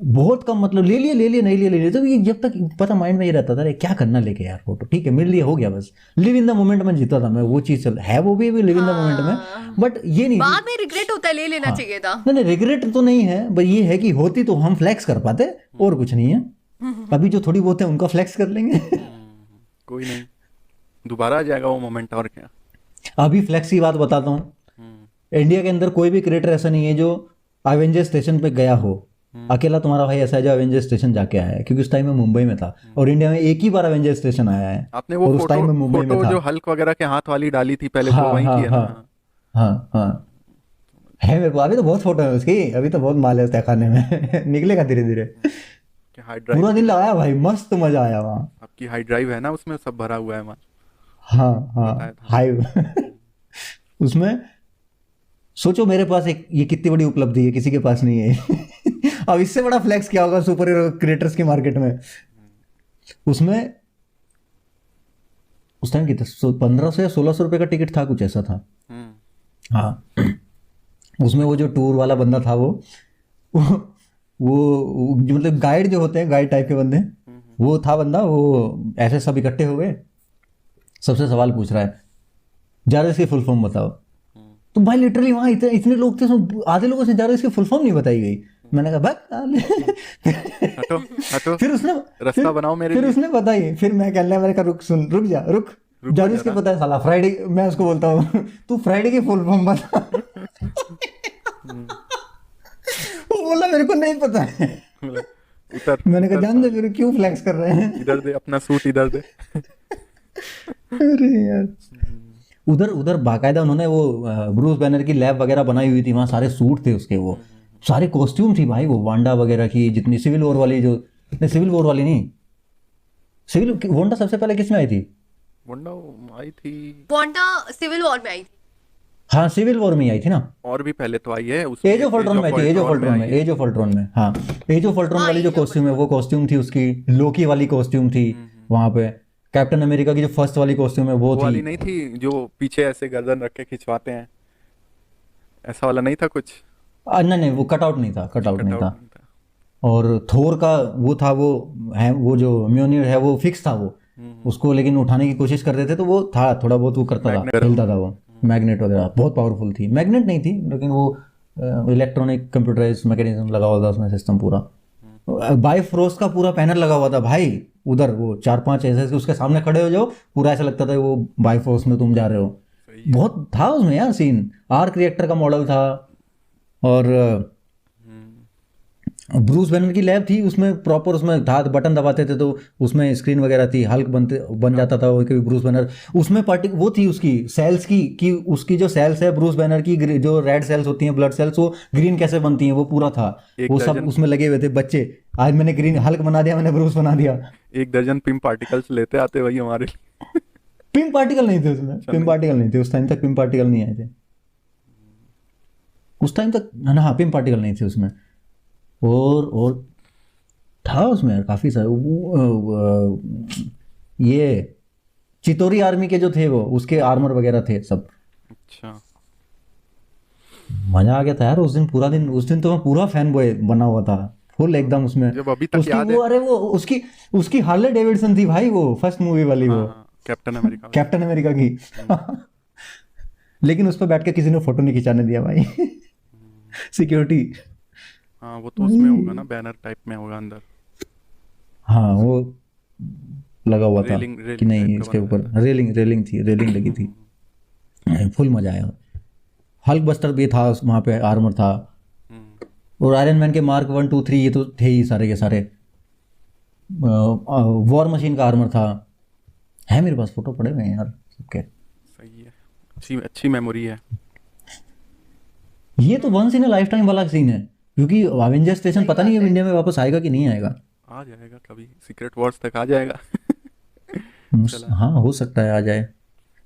बहुत कम, मतलब ले लिए नहीं लिए, तो ये जब तक पता माइंड में ये रहता था अरे क्या करना लेके यार फोटो, ठीक है मिल लिए हो गया बस, लिव इन द मोमेंट में जीता था मैं, वो चीज़ चल है वो भी लिव इन द मोमेंट में, बट ये नहीं बाद में रिग्रेट होता है, ले लेना हाँ। चाहिए था। नहीं रिग्रेट तो नहीं है, बस ये है कि होती तो हम फ्लैक्स कर पाते, और कुछ नहीं है। अभी जो थोड़ी बहुत है उनका फ्लैक्स कर लेंगे। कोई नहीं, दोबारा आ जाएगा वो मोमेंट, और क्या। अभी फ्लैक्स की बात बताता हूँ, इंडिया के अंदर कोई भी क्रिएटर ऐसा नहीं है जो एवेंजर स्टेशन पे गया हो अकेला तुम्हारा भाई ऐसा है जो एवेंजर स्टेशन जाके आया है, क्योंकि उस टाइम में मुंबई में था और इंडिया में एक ही बार एवेंजर स्टेशन आया है आपने वो और उस टाइम फोटो में मुंबई में फोटो था। जो हल्क वगैरह के हाथ वाली डाली थी पहले, वो हाँ वहीं हाँ की है हाँ ना? हाँ हाँ, है मेरे को अभी तो बहुत फोटो है उसकी, अभी तो बहुत माल है उसका खाने में निकलेगा धीरे धीरे। कि हार्ड ड्राइव पूरा दिन लगाया भाई, मस्त मजा आया वहाँ। आपकी हार्ड ड्राइव है ना, उसमें सब भरा हुआ है माल, हाँ बताया हाँ था। हाइव उसमें सोचो मेरे पास एक, ये कितनी बड़ी उपलब्धि है, किसी के पास नहीं है अब इससे बड़ा फ्लेक्स क्या होगा सुपर हीरो क्रिएटर्स की मार्केट में। उसमें उस टाइम कितना 1500 या 1600 रुपए का टिकट था, कुछ ऐसा था। हम्म। हाँ उसमें वो जो टूर वाला बंदा था वो जो मतलब गाइड जो होते हैं, गाइड टाइप के बंदे, वो था बंदा, वो ऐसे सब इकट्ठे हो गए, सबसे सवाल पूछ रहा है, जारस इसकी फुल फॉर्म बताओ। तो भाई लिटरली वहाँ इतने इतने लोग थे, उसमें आधे लोगों से जारस इसकी फुल फॉर्म नहीं बताई गई। मैंने कहा भाई हटो हटो, फिर उसने रास्ता बनाओ मेरे फिर लिए। उसने बताई, फिर मैं कहने मैंने कहा रुक सुन, रुक जा रुक, रुको जारस के जरा। पता है साला फ्राइडे, मैं उसको बोलता हूँ तू फ्राइडे की फुल फॉर्म बता वो बोला मेरे को नहीं पता है। उतर मैंने कहा उतर जान दे, साले, फिर क्यों फ्लैक्स कर रहे हैं। इधर दे अपना सूट, इधर दे। अरे यार उधर उधर बाकायदा उन्होंने वो ब्रूस बैनर की लैब वगैरह बनाई हुई थी, वहाँ सारे सूट थे उसके, वो सारे कॉस्ट्यूम थी भाई, वो वांडा वगैरह की जितनी सिविल वॉर वाली, जो नहीं सिविल वॉर वाली नहीं, सिविल वांडा सबसे पहले किसमें आई थी? वंडा आई थी, वांडा सिविल वॉर में आई थी। हाँ सिविल वॉर में ही आई थी ना, और भी पहले तो आई है उसमें, एज ऑफ अल्ट्रॉन में आई थी, एज ऑफ अल्ट्रॉन में, आई है। एज ऑफ अल्ट्रॉन में, हाँ एज ऑफ अल्ट्रॉन हाँ, वाली जो Age of कॉस्ट्यूम है वो कॉस्ट्यूम थी उसकी, लोकी वाली कॉस्ट्यूम थी वहाँ पे, कैप्टन अमेरिका की जो फर्स्ट वाली कॉस्ट्यूम है वो वो वाली थी। नहीं थी जो पीछे ऐसे गर्दन रख के खिंचवाते हैं, ऐसा वाला नहीं था कुछ? नहीं नहीं वो कटआउट नहीं था, कटआउट नहीं कटआउट था। नहीं था। और थोर का वो था, वो है वो जो म्योनिर है वो फिक्स था वो, उसको लेकिन उठाने की कोशिश कर रहे थे तो वो था थोड़ा बहुत वो करता था, मैग्नेट हिलता था वो, मैग्नेट वगैरह बहुत पावरफुल थी, मैग्नेट नहीं थी लेकिन वो इलेक्ट्रॉनिक कंप्यूटराइज मैकेनिज्म लगा हुआ था उसमें, सिस्टम पूरा बाइफ्रोस्ट का पूरा पैनल लगा हुआ था भाई उधर, वो 4-5 ऐसे उसके सामने खड़े हो जाओ, पूरा ऐसा लगता था वो बाइफ्रोस्ट में तुम जा रहे हो। सही है। बहुत था उसमें यार सीन, आर्क रिएक्टर का मॉडल था, और ब्रूस बैनर की लैब थी उसमें प्रॉपर, उसमें था बटन दबाते थे तो उसमें स्क्रीन वगैरह थी, हल्क बन जाता था वो कभी ब्रूस बैनर, उसमें पार्टी वो थी उसकी सेल्स की कि उसकी जो सेल्स है ब्रूस बैनर की, जो रेड सेल्स होती हैं ब्लड सेल्स, वो ग्रीन कैसे बनती हैं वो पूरा था, एक वो सब दर्जन उसमें लगे हुए थे बच्चे। आज मैंने ग्रीन हल्क बना दिया, मैंने ब्रूस बना दिया। 1 दर्जन पिम पार्टिकल्स लेते आते वही हमारे लिए। पिम पार्टिकल नहीं थे उसमें, पिम पार्टिकल नहीं थे उस टाइम तक, पिम पार्टिकल नहीं आए थे उस टाइम तक ना, हाँ पिम पार्टिकल नहीं थे उसमें। और था उसमें यार काफ़ी सारे ये चितोरी आर्मी के जो थे वो, उसके आर्मर वगैरह थे सब। अच्छा, मजा आ गया था यार उस दिन, पूरा दिन, उस दिन तो मैं पूरा फैन बॉय बना हुआ था फुल एकदम उसमें। जब अभी तक उसकी याद वो है। अरे वो उसकी उसकी हार्ले डेविडसन थी भाई, वो फर्स्ट मूवी वाली, वो हाँ, कैप्टन अमेरिका। कैप्टन अमेरिका की लेकिन उस पर बैठ के किसी ने फोटो नहीं खिंचाने दिया भाई सिक्योरिटी। हाँ वो तो उसमें होगा ना, बैनर टाइप में होगा अंदर, हाँ वो लगा हुआ था रेलिंग कि नहीं टाइप का इसके बना ऊपर रेलिंग थी, रेलिंग लगी थी। फुल मजा आया। हल्क बस्टर भी था वहाँ पे, आर्मर था, और आयरन मैन के मार्क 1 2 3 ये तो थे ही सारे के सारे। वॉर मशीन का आर्मर था, है मेरे पास फोटो पड़े हुए हैं यार सबके। सही है, अच्छी अच्छी मेमोरी है। ये तो once in a lifetime वाला सीन है, क्योंकि अवेंजर स्टेशन पता नहीं है इंडिया में वापस आएगा कि नहीं आएगा। आ जाएगा कभी, सीक्रेट वॉर्स तक आ जाएगा। हाँ हो सकता है आ जाए,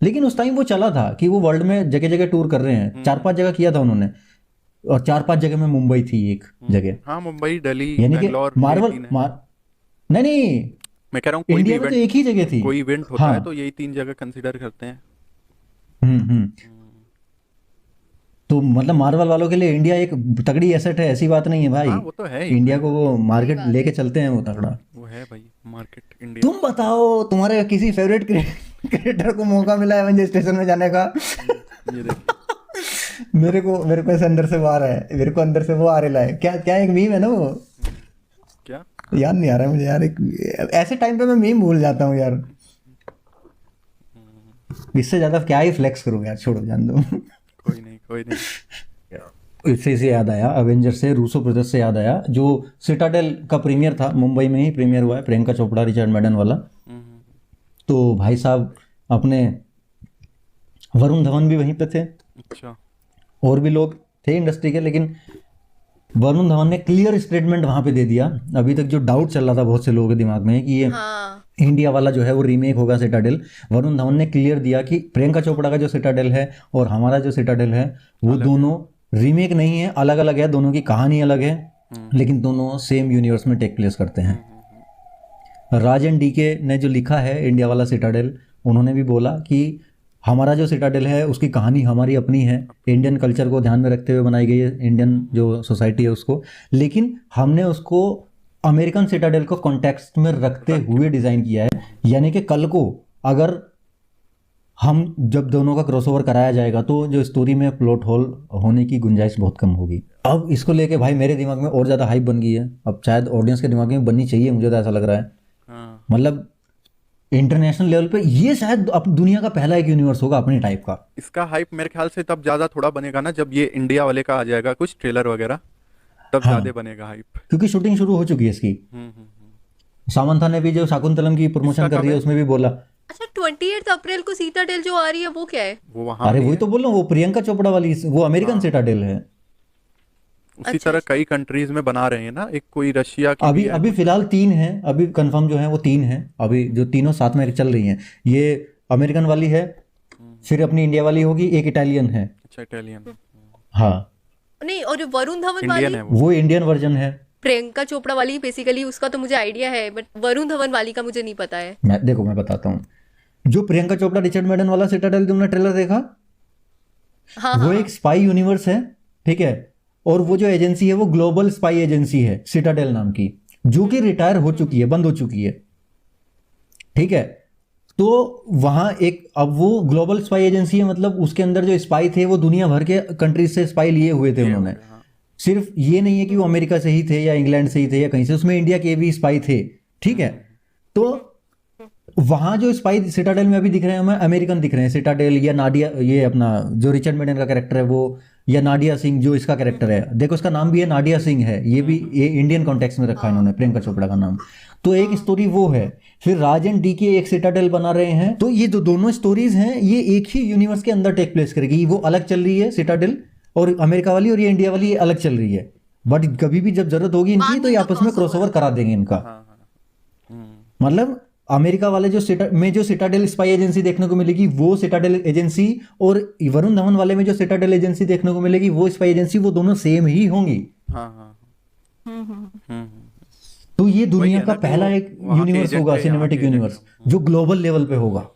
लेकिन उस टाइम वो चला था कि वो वर्ल्ड में जगह जगह टूर कर रहे हैं, 4-5 जगह किया था उन्होंने, और 4-5 जगह में मुंबई थी एक जगह। हाँ मुंबई, दिल्ली, यानी कि बैंगलोर, मार्वल यही 3 है। नहीं मैं कह रहा हूँ कोई भी इंडिया में तो इवेंट, एक ही जगह थी। कोई इवेंट होता हाँ। है तो यही 3 जगह कंसिडर करते हैं। तो मतलब मार्वल वालों के लिए इंडिया एक तगड़ी एसेट है, ऐसी बात नहीं है भाई। हाँ वो तो है ही, इंडिया को वो मार्केट लेके चलते हैं वो तगड़ा। वो है भाई मार्केट इंडिया। तुम बताओ तुम्हारे किसी फेवरेट क्रिएटर को मौका मिला है एवेंजर स्टेशन में जाने का? ये देखिए, मेरे को ऐसे अंदर से वो आ रहा है, मेरे को अंदर से वो आ रहा है, क्या क्या एक मीम है ना वो, क्या याद नहीं आ रहा है मुझे यार, एक ऐसे टाइम पे मैं मीम भूल जाता हूँ यार। इससे ज्यादा क्या ही फ्लेक्स करूँ यार, छोड़ो जान दो। कोई नहीं इससे से याद आया, अवेंजर से, रूसो ब्रदर्स से याद आया, जो सिटाडेल का प्रीमियर था, मुंबई में ही प्रीमियर हुआ है, प्रियंका चोपड़ा रिचर्ड मैडन वाला। तो भाई साहब अपने वरुण धवन भी वहीं पे थे, अच्छा। और भी लोग थे इंडस्ट्री के, लेकिन वरुण धवन ने क्लियर स्टेटमेंट वहां पे दे दिया। अभी तक जो डाउट चल रहा था बहुत से लोगों के दिमाग में कि ये हाँ इंडिया वाला जो है वो रीमेक होगा सिटाडेल, वरुण धवन ने क्लियर दिया कि प्रियंका चोपड़ा का जो सिटाडेल है और हमारा जो सिटाडेल है वो दोनों रीमेक नहीं है, अलग अलग है, दोनों की कहानी अलग है, लेकिन दोनों सेम यूनिवर्स में टेक प्लेस करते हैं। राजन डीके ने जो लिखा है इंडिया वाला सिटाडेल, उन्होंने भी बोला कि हमारा जो सिटाडेल है उसकी कहानी हमारी अपनी है, इंडियन कल्चर को ध्यान में रखते हुए बनाई गई है, इंडियन जो सोसाइटी है उसको, लेकिन हमने उसको अमेरिकन सिटाडेल को कॉन्टेक्स्ट में रखते हुए डिज़ाइन किया है। यानी कि कल को अगर हम जब दोनों का क्रॉसओवर कराया जाएगा तो जो स्टोरी में प्लॉट होल होने की गुंजाइश बहुत कम होगी। अब इसको लेके भाई मेरे दिमाग में और ज़्यादा हाइप बन गई है, अब शायद ऑडियंस के दिमाग में बननी चाहिए, मुझे तो ऐसा लग रहा है। हाँ। मतलब इंटरनेशनल लेवल पे ये शायद अब दुनिया का पहला एक यूनिवर्स होगा अपने टाइप का। इसका हाइप मेरे ख्याल से तब ज्यादा थोड़ा बनेगा ना जब ये इंडिया वाले का आ जाएगा कुछ ट्रेलर वगैरह, तब हाँ। ज्यादा बनेगा हाइप। क्योंकि शूटिंग शुरू हो चुकी है इसकी। सामंथा ने भी जो शाकुंतलम की प्रमोशन इसका कर रही कब है है? उसमें भी बोला। अच्छा 28 अप्रैल को सीताडेल जो आ रही है वो क्या है? वो वहां अरे भी वही है। तो बोल रहा हूँ, वो प्रियंका चोपड़ा वाली, वो अमेरिकन सिटाडेल है। उसी अच्छा, तरह कई कंट्रीज में बना रहे हैं ना, एक कोई रशिया की अभी भी है अभी कुछ। फिलहाल 3 हैं, अभी कंफर्म जो है वो 3 हैं, अभी जो तीनों साथ में चल रही हैं। ये अमेरिकन वाली है, फिर अपनी इंडिया वाली होगी, एक इटालियन है। अच्छा, इटालियन। हाँ, नहीं, और जो वरुण धवन इंडियन वाली है वो। वो इंडियन वर्जन है। प्रियंका चोपड़ा वाली बेसिकली उसका तो मुझे आइडिया है, बट वरुण धवन वाली का मुझे नहीं पता है। मैं बताता हूँ। जो प्रियंका चोपड़ा रिचर्ड मैडन वाला सिटाडेल तुमने ट्रेलर देखा, हाँ वो हाँ एक स्पाई यूनिवर्स है, ठीक है, और वो जो एजेंसी है वो ग्लोबल स्पाई एजेंसी है सिटाडेल नाम की, जो कि रिटायर हो चुकी है, बंद हो चुकी है, ठीक है। तो वहां एक, अब वो ग्लोबल स्पाई एजेंसी है, मतलब उसके अंदर जो स्पाई थे वो दुनिया भर के कंट्रीज से स्पाई लिए हुए थे उन्होंने। हाँ। सिर्फ ये नहीं है कि वो अमेरिका से ही थे या इंग्लैंड से ही थे या कहीं से, उसमें इंडिया के भी स्पाई थे, ठीक है। तो वहां जो स्पाई सिटाडेल में अभी दिख रहे हैं हमें अमेरिकन दिख रहे हैं, सिटाडेल या नाडिया, ये अपना जो रिचर्ड मेडन का कैरेक्टर है वो, या नाडिया सिंह जो इसका कैरेक्टर है, देखो इसका नाम भी है नाडिया सिंह है, ये भी ये इंडियन कॉन्टेक्स्ट में रखा है इन्होंने प्रियंका चोपड़ा का नाम। तो एक स्टोरी वो है, फिर राज एंड डी के एक सिटाडेल बना रहे हैं। तो ये जो दोनों स्टोरीज हैं ये एक ही यूनिवर्स के अंदर टेक प्लेस करेगी, वो अलग चल रही है सिटाडेल और अमेरिका वाली, और ये इंडिया वाली ये अलग चल रही है। बट कभी भी जब जरूरत होगी इनकी तो ये आपस में क्रॉसओवर करा देंगे इनका। हाँ हाँ। मतलब अमेरिका वाले जो जो सिटाडेल स्पाई एजेंसी देखने को मिलेगी वो सिटाडेल एजेंसी, और वरुण धवन वाले में जो सिटाडेल एजेंसी देखने को मिलेगी वो स्पाई एजेंसी, वो दोनों सेम ही होंगी। हाँ हाँ। तो ये दुनिया है का ना कि पहला वो एक वहाँ के यूनिवर्स एजेंट होगा, है, यहाँ सिनेमैटिक के एजेंट यूनिवर्स, जो ग्लोबल लेवल पे होगा।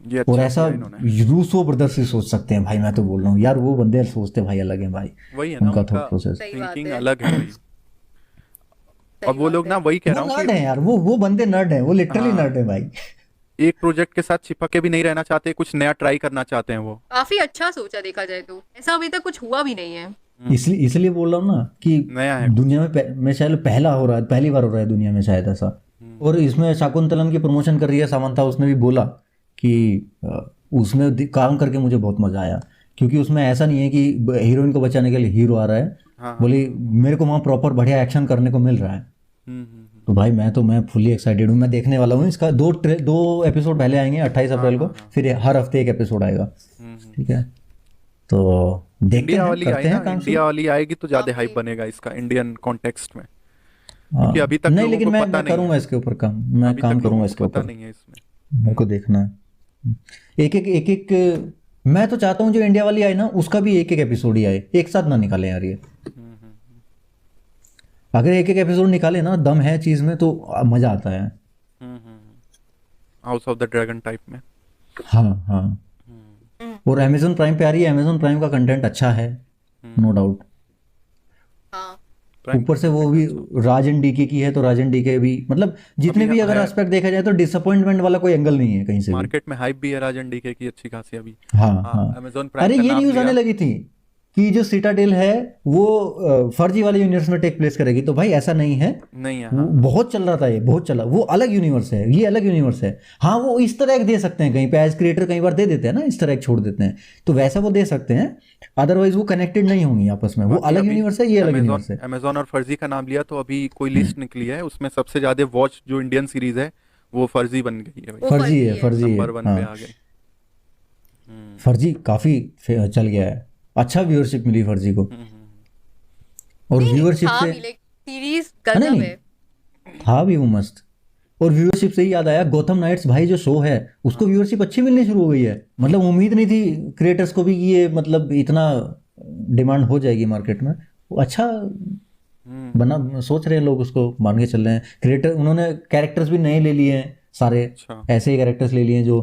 ये और अच्छा ऐसा किया इन्होंने। रूसो ब्रदर्स ही सोच सकते हैं भाई, मैं तो बोल रहा हूँ यार, वो बंदे सोचते भाई अलग हैं भाई, वही है ना, उनका उनका थॉट प्रोसेस। सही बात थिंकिंग है। अलग है भाई। अब वो लोग ना, वही कह रहा वो हूँ नर्ड कि है यार, वो बंदे नर्ड है, वो लिटरली हाँ। नर्ड है भाई। एक प्रोजेक्ट के साथ चिपक के भी नहीं रहना चाहते, कुछ नया ट्राई करना चाहते हैं वो। काफी अच्छा सोचा देखा जाए तो, ऐसा अभी तक कुछ हुआ भी नहीं है। इसलिए बोल रहा हूँ ना कि नया है। दुनिया में मैं शायद पहला हो रहा है, पहली बार हो रहा है दुनिया में शायद ऐसा। और इसमें शाकुंतलम की प्रमोशन कर रही है सामंथा, उसने भी बोला कि उसमें काम करके मुझे बहुत मजा आया, क्योंकि उसमें ऐसा नहीं है कि हीरोइन को बचाने के लिए हीरो आ रहा है। हाँ। बोली मेरे को वहाँ प्रॉपर बढ़िया एक्शन करने को मिल रहा है। तो भाई मैं फुली एक्साइटेड हूँ, मैं देखने वाला हूँ इसका। दो एपिसोड पहले आएंगे 28 अप्रैल को, फिर हर हफ्ते एक एपिसोड आएगा, ठीक है। तो देखते इंडिया हैं, वाली करते आई हैं ना, काम इंडिया वाली आएगी तो ज्यादा काफी। हाइप बनेगा इसका इंडियन कॉन्टेक्स्ट में, हाँ, क्योंकि अभी तक नहीं, लोगों लेकिन को मैं पता नहीं करूंगा है। इसके ऊपर काम, मैं अभी काम तक करूंगा लोगों इसके को पता ऊपर, नहीं है इसमें। मेरे को देखना है। एक मैं तो चाहता हूँ जो इंडिया वाली आई ना उसका भी एक एपिसोड ही आए, एक साथ ना निकाले यार ये। अगर एक एपिसोड निकाले ना, दम है चीज में तो मजा आता है। House of the dragon type में। हाँ हाँ। और अमेजोन प्राइम पे आ रही है, अमेजोन प्राइम का कंटेंट अच्छा है, नो डाउट। हाँ ऊपर से वो भी राजन डीके की है, तो राजन डीके भी मतलब जितने अभी भी अगर है। एस्पेक्ट देखा जाए तो डिसअपॉइंटमेंट वाला कोई एंगल नहीं है कहीं से भी। मार्केट में हाइप भी है राजन डीके की अच्छी खासी अभी। हाँ हाँ, हाँ। अमेजोन प्राइम अरे का ये नाम न्यूज लिया। आने लगी थी कि जो सिटाडेल है वो फर्जी वाले यूनिवर्स में टेक प्लेस करेगी, तो भाई ऐसा नहीं है। नहीं है, वो हाँ। बहुत चल रहा था, ये बहुत चला, वो अलग यूनिवर्स है, ये अलग यूनिवर्स है। हाँ वो इस तरह एक दे सकते हैं कहीं पे, एज क्रिएटर कई बार दे देते हैं ना, इस तरह एक छोड़ देते हैं, तो वैसा वो दे सकते हैं, अदरवाइज वो कनेक्टेड नहीं होंगी आपस में, वो बाकी अलग अभी यूनिवर्स है, ये अलग अमेजोन यूनिवर्स है। अमेजोन और फर्जी का नाम लिया तो अभी कोई लिस्ट निकली है, उसमें सबसे ज्यादा वॉच जो इंडियन सीरीज है वो फर्जी बन गई है भाई। वो फर्जी फर्जी है, है। फर्जी है, नंबर 1 पे हाँ। आ गई। हम्म फर्जी काफी चल गया है, अच्छा व्यूअरशिप मिली फर्जी को, और नहीं व्यूअरशिप था से, भी, लाइक सीरीज हाँ, नहीं गजब नहीं है। था भी वो मस्त। और व्यूअरशिप से ही याद आया, गोथम नाइट्स भाई जो शो है उसको व्यूअरशिप अच्छी मिलनी शुरू हो गई है, मतलब उम्मीद नहीं थी क्रिएटर्स को भी कि ये मतलब इतना डिमांड हो जाएगी मार्केट में, वो अच्छा हम्म बना, सोच रहे हैं लोग उसको, मान के चल रहे हैं क्रिएटर, उन्होंने कैरेक्टर्स भी नए ले लिए हैं सारे, अच्छा, ऐसे ही कैरेक्टर्स ले लिए हैं जो,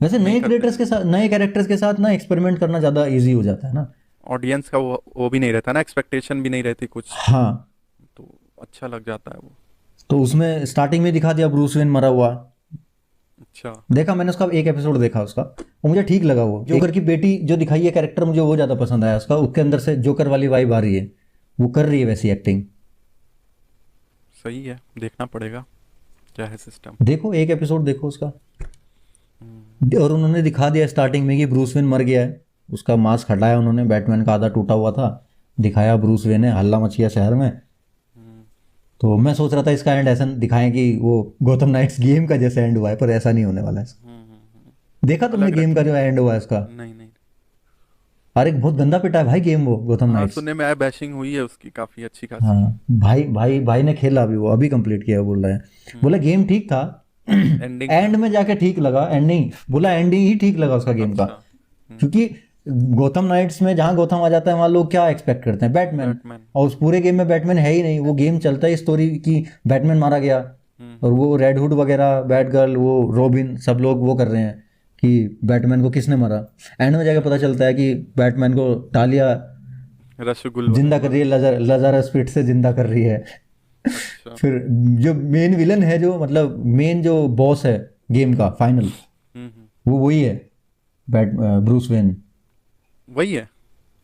वैसे नहीं नए करते क्रिएटर्स के साथ, नए कैरेक्टर्स के साथ ना एक्सपेरिमेंट करना ज़्यादा इजी हो जाता है ना। ऑडियंस का वो भी नहीं रहता ना, एक्सपेक्टेशन भी नहीं रहती कुछ, हाँ, तो अच्छा लग जाता है वो। तो उसमें स्टार्टिंग में दिखा दिया ब्रूस वेन मरा हुआ, अच्छा, देखा मैंने उसका एक एपिसोड देखा उसका, वो मुझे ठीक लगा, वो जोकर की बेटी जो दिखाई है कैरेक्टर, मुझे वो ज़्यादा पसंद आया उसका, उसके अंदर से जोकर वाली वाइब आ रही है, वो कर रही है वैसी एक्टिंग। सही है, देखना पड़ेगा क्या है सिस्टम। देखो एक एपिसोड देखो उसका, और उन्होंने दिखा दिया स्टार्टिंग में कि ब्रूस वेन मर गया है, उसका मास्क हटाया उन्होंने, बैटमैन का आधा टूटा हुआ था, दिखाया ब्रूस वेन है, हल्ला मच गया शहर में। तो मैं सोच रहा था इसका एंड ऐसा दिखाएं कि वो गोथम नाइट्स गेम का जैसे एंड हुआ है, पर ऐसा नहीं होने वाला है। देखा तुमने अलग गेम का रखेंगे। जो एंड हुआ है इसका? नहीं नहीं, अरे बहुत गंदा पिटा है भाई गेम वो गोथम हाँ नाइट्स। सुनने में आया, बैशिंग हुई है उसकी काफी अच्छी खासी। हाँ भाई भाई भाई ने खेला अभी, वो अभी कंप्लीट किया, बोल रहे हैं, बोला गेम ठीक था, एंडिंग एंड में जाके ठीक लगा, एंड नहीं बोला, एंडिंग ही ठीक लगा उसका गेम का, अच्छा, क्योंकि गोथम नाइट्स में जहाँ गोथम आ जाता है वहाँ लोग क्या एक्सपेक्ट करते हैं, बैटमैन, बैटमैन। और उस पूरे गेम में बैटमैन है ही नहीं, वो गेम चलता है स्टोरी की बैटमैन मारा गया, और वो रेड हुड वगैरह, बैट गर्ल, वो रॉबिन, सब लोग वो कर रहे हैं कि बैटमैन को किसने मारा, एंड में जाके पता चलता है कि बैटमैन को तालिया रसगुल्ला। जिंदा कर रही है, लजारस पिट से जिंदा कर रही है। अच्छा, फिर जो मेन विलन है, जो मतलब मेन जो बॉस है गेम का फाइनल, वो वही है, ब्रूस वेन। वही है।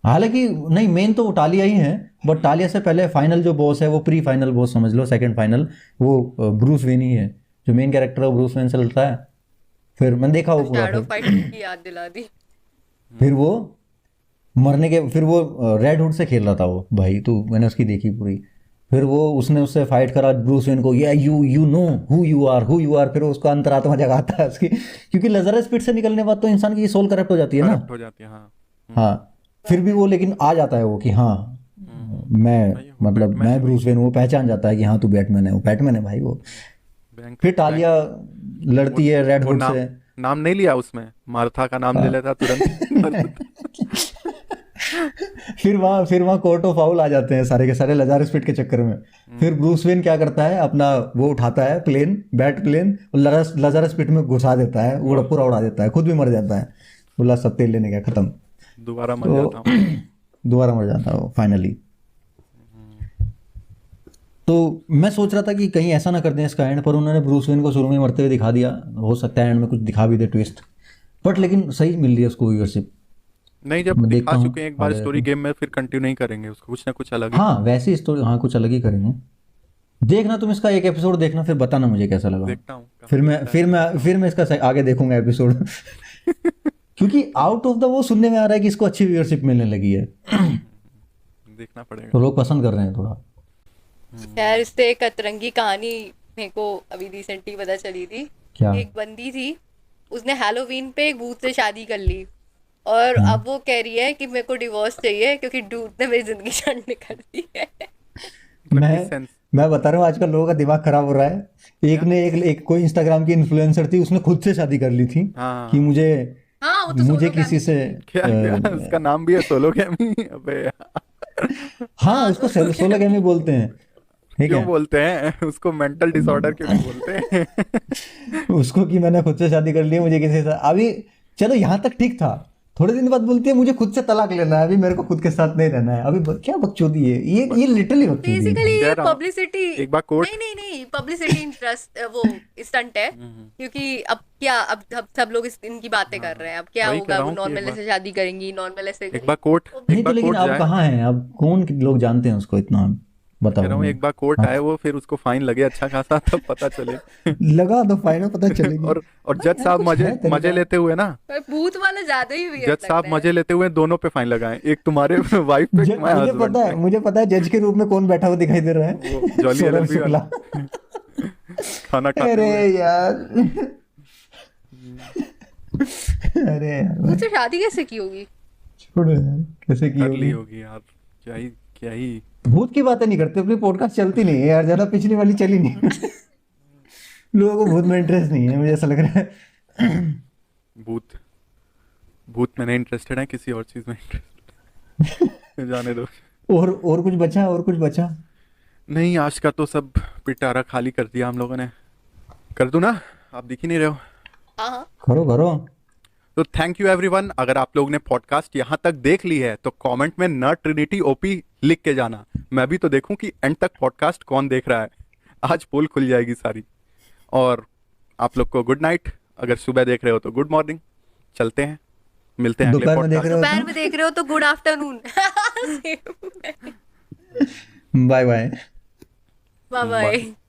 हालांकि नहीं, मेन तो टालिया ही है, बट टालिया से पहले फाइनल जो बॉस है, वो प्री फाइनल बॉस समझ लो, सेकंड फाइनल, वो ब्रूस वेन ही है, जो मेन कैरेक्टर है वो ब्रूस वेन से लड़ता है। फिर मैंने देखा वो पूरा, शैडो फिर फाइट की याद दिला दी। फिर वो मरने के, फिर वो रेड हुड से खेल रहा था वो भाई, तो मैंने उसकी देखी पूरी, फिर वो उसने उससे फाइट करा ब्रूस वेन को, या you know who you are, फिर उसको अंतरात्मा जगाता है उसकी, क्योंकि लजारस पिट से निकलने के बाद तो इंसान की सोल करप्ट हो जाती है ना। करप्ट हो जाती है, हाँ। हाँ, फिर भी वो लेकिन आ जाता है वो कि हाँ मैं, भाई वो मतलब बैटमैन मैं है भाई। ब्रूस वेन, वो पहचान जाता है कि हाँ तू बैटमैन है, वो बैटमैन है भाई वो। बैंक फिर टालिया लड़ती है रेड वो हुड नाम से। नाम नहीं लिया उसमें, मार्था का नाम ले लेता तुरंत। फिर वहाँ कोर्ट ऑफ फाउल आ जाते हैं सारे के सारे लजारस पिट के चक्कर में। फिर ब्रूस वेन क्या करता है, अपना वो उठाता है प्लेन, बैट प्लेन, और लजारस पिट में घुसा देता है, वो पूरा उड़ा देता है, खुद भी मर जाता है, बोला सब तेल लेने का खत्म, दोबारा मर तो जाता हूँ। दोबारा मर जाता है वो फाइनली। तो मैं सोच रहा था कि कहीं ऐसा ना कर दें इसका एंड, पर उन्होंने ब्रूस वेन को शुरू में मरते हुए दिखा दिया, हो सकता है एंड में कुछ दिखा भी दे ट्विस्ट, बट लेकिन सही मिल रही है उसको व्यूअरशिप। नहीं, जब मैं दिखा देखता हूँ चुके हैं एक बार आगे स्टोरी जाके। गेम में, फिर कंटिन्यू नहीं करेंगे उसको, कुछ ना कुछ अलग ही हाँ करेंगे। वैसी स्टोरी, हाँ कुछ अलग ही करेंगे। देखना तुम इसका एक एपिसोड देखना, फिर बताना मुझे कैसा लगा। देखता हूँ, काफी फिर मैं अच्छा फिर मैं फिर मैं इसका आगे देखूंगा एपिसोड। क्योंकि आउट ऑफ द वो सुनने में आ रहा है कि इसको अच्छी व्यूअरशिप मिलने लगी है, देखना पड़ेगा। तो लोग पसंद कर रहे हैं थोड़ा। यार इससे एक अतरंगी कहानी मेरे को अभी रिसेंटली पता चली थी। क्या? एक बंदी थी, उसने हैलोवीन पे एक भूत से शादी कर ली, और अब वो कह रही है कि मेरे को डिवोर्स चाहिए क्योंकि भूत ने मेरी जिंदगी छंड कर दी है। मतलब मैं किस सेंस? मैं बता रहा हूँ आजकल लोगों का दिमाग खराब हो रहा है। एक ने एक कोई इंस्टाग्राम की इन्फ्लुएंसर थी, उसने खुद से शादी कर ली थी हाँ कि मुझे हाँ वो तो मुझे सोलो किसी से क्या क्या उसका नाम भी है सोलो गेमी? अबे यार, हाँ उसको सोलो गेमी बोलते हैं, ठीक क्यों है। बोलते हैं उसको? मेंटल डिसऑर्डर क्यों नहीं बोलते हैं? उसको कि मैंने खुद से शादी कर ली है, मुझे किसी से, अभी चलो यहाँ तक ठीक था, थोड़े दिन बाद बोलती है मुझे खुद से तलाक लेना है, अभी मेरे को खुद के साथ नहीं रहना है। अभी क्या बकचोदी है ये लिटरली बकचोदी है। बेसिकली ये कह रहा हूँ, पब्लिसिटी, एक बार कोर्ट नहीं पब्लिसिटी इंटरेस्ट वो स्टंट है, क्योंकि अब क्या, अब सब लोग इनकी बातें कर रहे हैं, अब क्या वही कह होगा, रहा वो हूँ कि नॉर्मल ऐसे शादी करेंगी, नॉर्मल ऐसे एक बार कोर्ट नहीं एक तो बार लेकिन कोर्ट अब जाए, कहाँ है, अब कौन लोग जानते हैं उसको इतना, कह बताओ रहा हूँ हमें। एक बार कोर्ट हाँ, आए वो, फिर उसको फाइन लगे अच्छा खासा, तब पता चले। लगा दो फाइन, पता चलेगी। और नहीं जज यार, साहब कुछ मजे है तरीका। मजे लेते हुए ना, पर भूत वाला ज्यादा ही weird जज लग साहब रहा है। मजे लेते हुए दोनों पे फाइन लगाए, एक तुम्हारे वाइफ पे, एक तुम्हारे हस्बैंड पे। मुझे पता है जज के रूप में कौन बैठा हुआ दिखाई दे रहा है। वो जॉली सौरभ एलएलबी शुक्ला। वाला खाना खाते अरे हुए। यार, अरे यार भूत से शादी कैसे की होगी? छोड़ो यार, कैसे की कर ली होगी। होगी यार, क्या ही भूत की बातें नहीं करते, अपनी पॉडकास्ट चलती नहीं है यार, ज्यादा पिछली वाली चली नहीं। लोगों को भूत में इंटरेस्ट नहीं है, मुझे ऐसा लग रहा है। भूत भूत में नहीं इंटरेस्टेड है, किसी और चीज में इंटरेस्टेड जाने दो। और कुछ बचा, और कुछ बचा? नहीं, आज का तो सब पिटारा खाली कर दिया हम लोगों ने। कर दूं ना, आप दिख ही नहीं रहे हो। हाँ करो करो। तो थैंक यू एवरीवन, अगर आप लोग ने पॉडकास्ट यहाँ तक देख ली है तो कमेंट में न ट्रिनिटी ओपी लिख के जाना, मैं भी तो देखूं कि एंड तक पॉडकास्ट कौन देख रहा है। आज पोल खुल जाएगी सारी। और आप लोग को गुड नाइट, अगर सुबह देख रहे हो तो गुड मॉर्निंग। चलते हैं, मिलते हैं अगले दोपहर में देख पॉडकास्ट। रहे हो दोपहर में देख रहे हो तो good afternoon. Bye bye. Bye bye.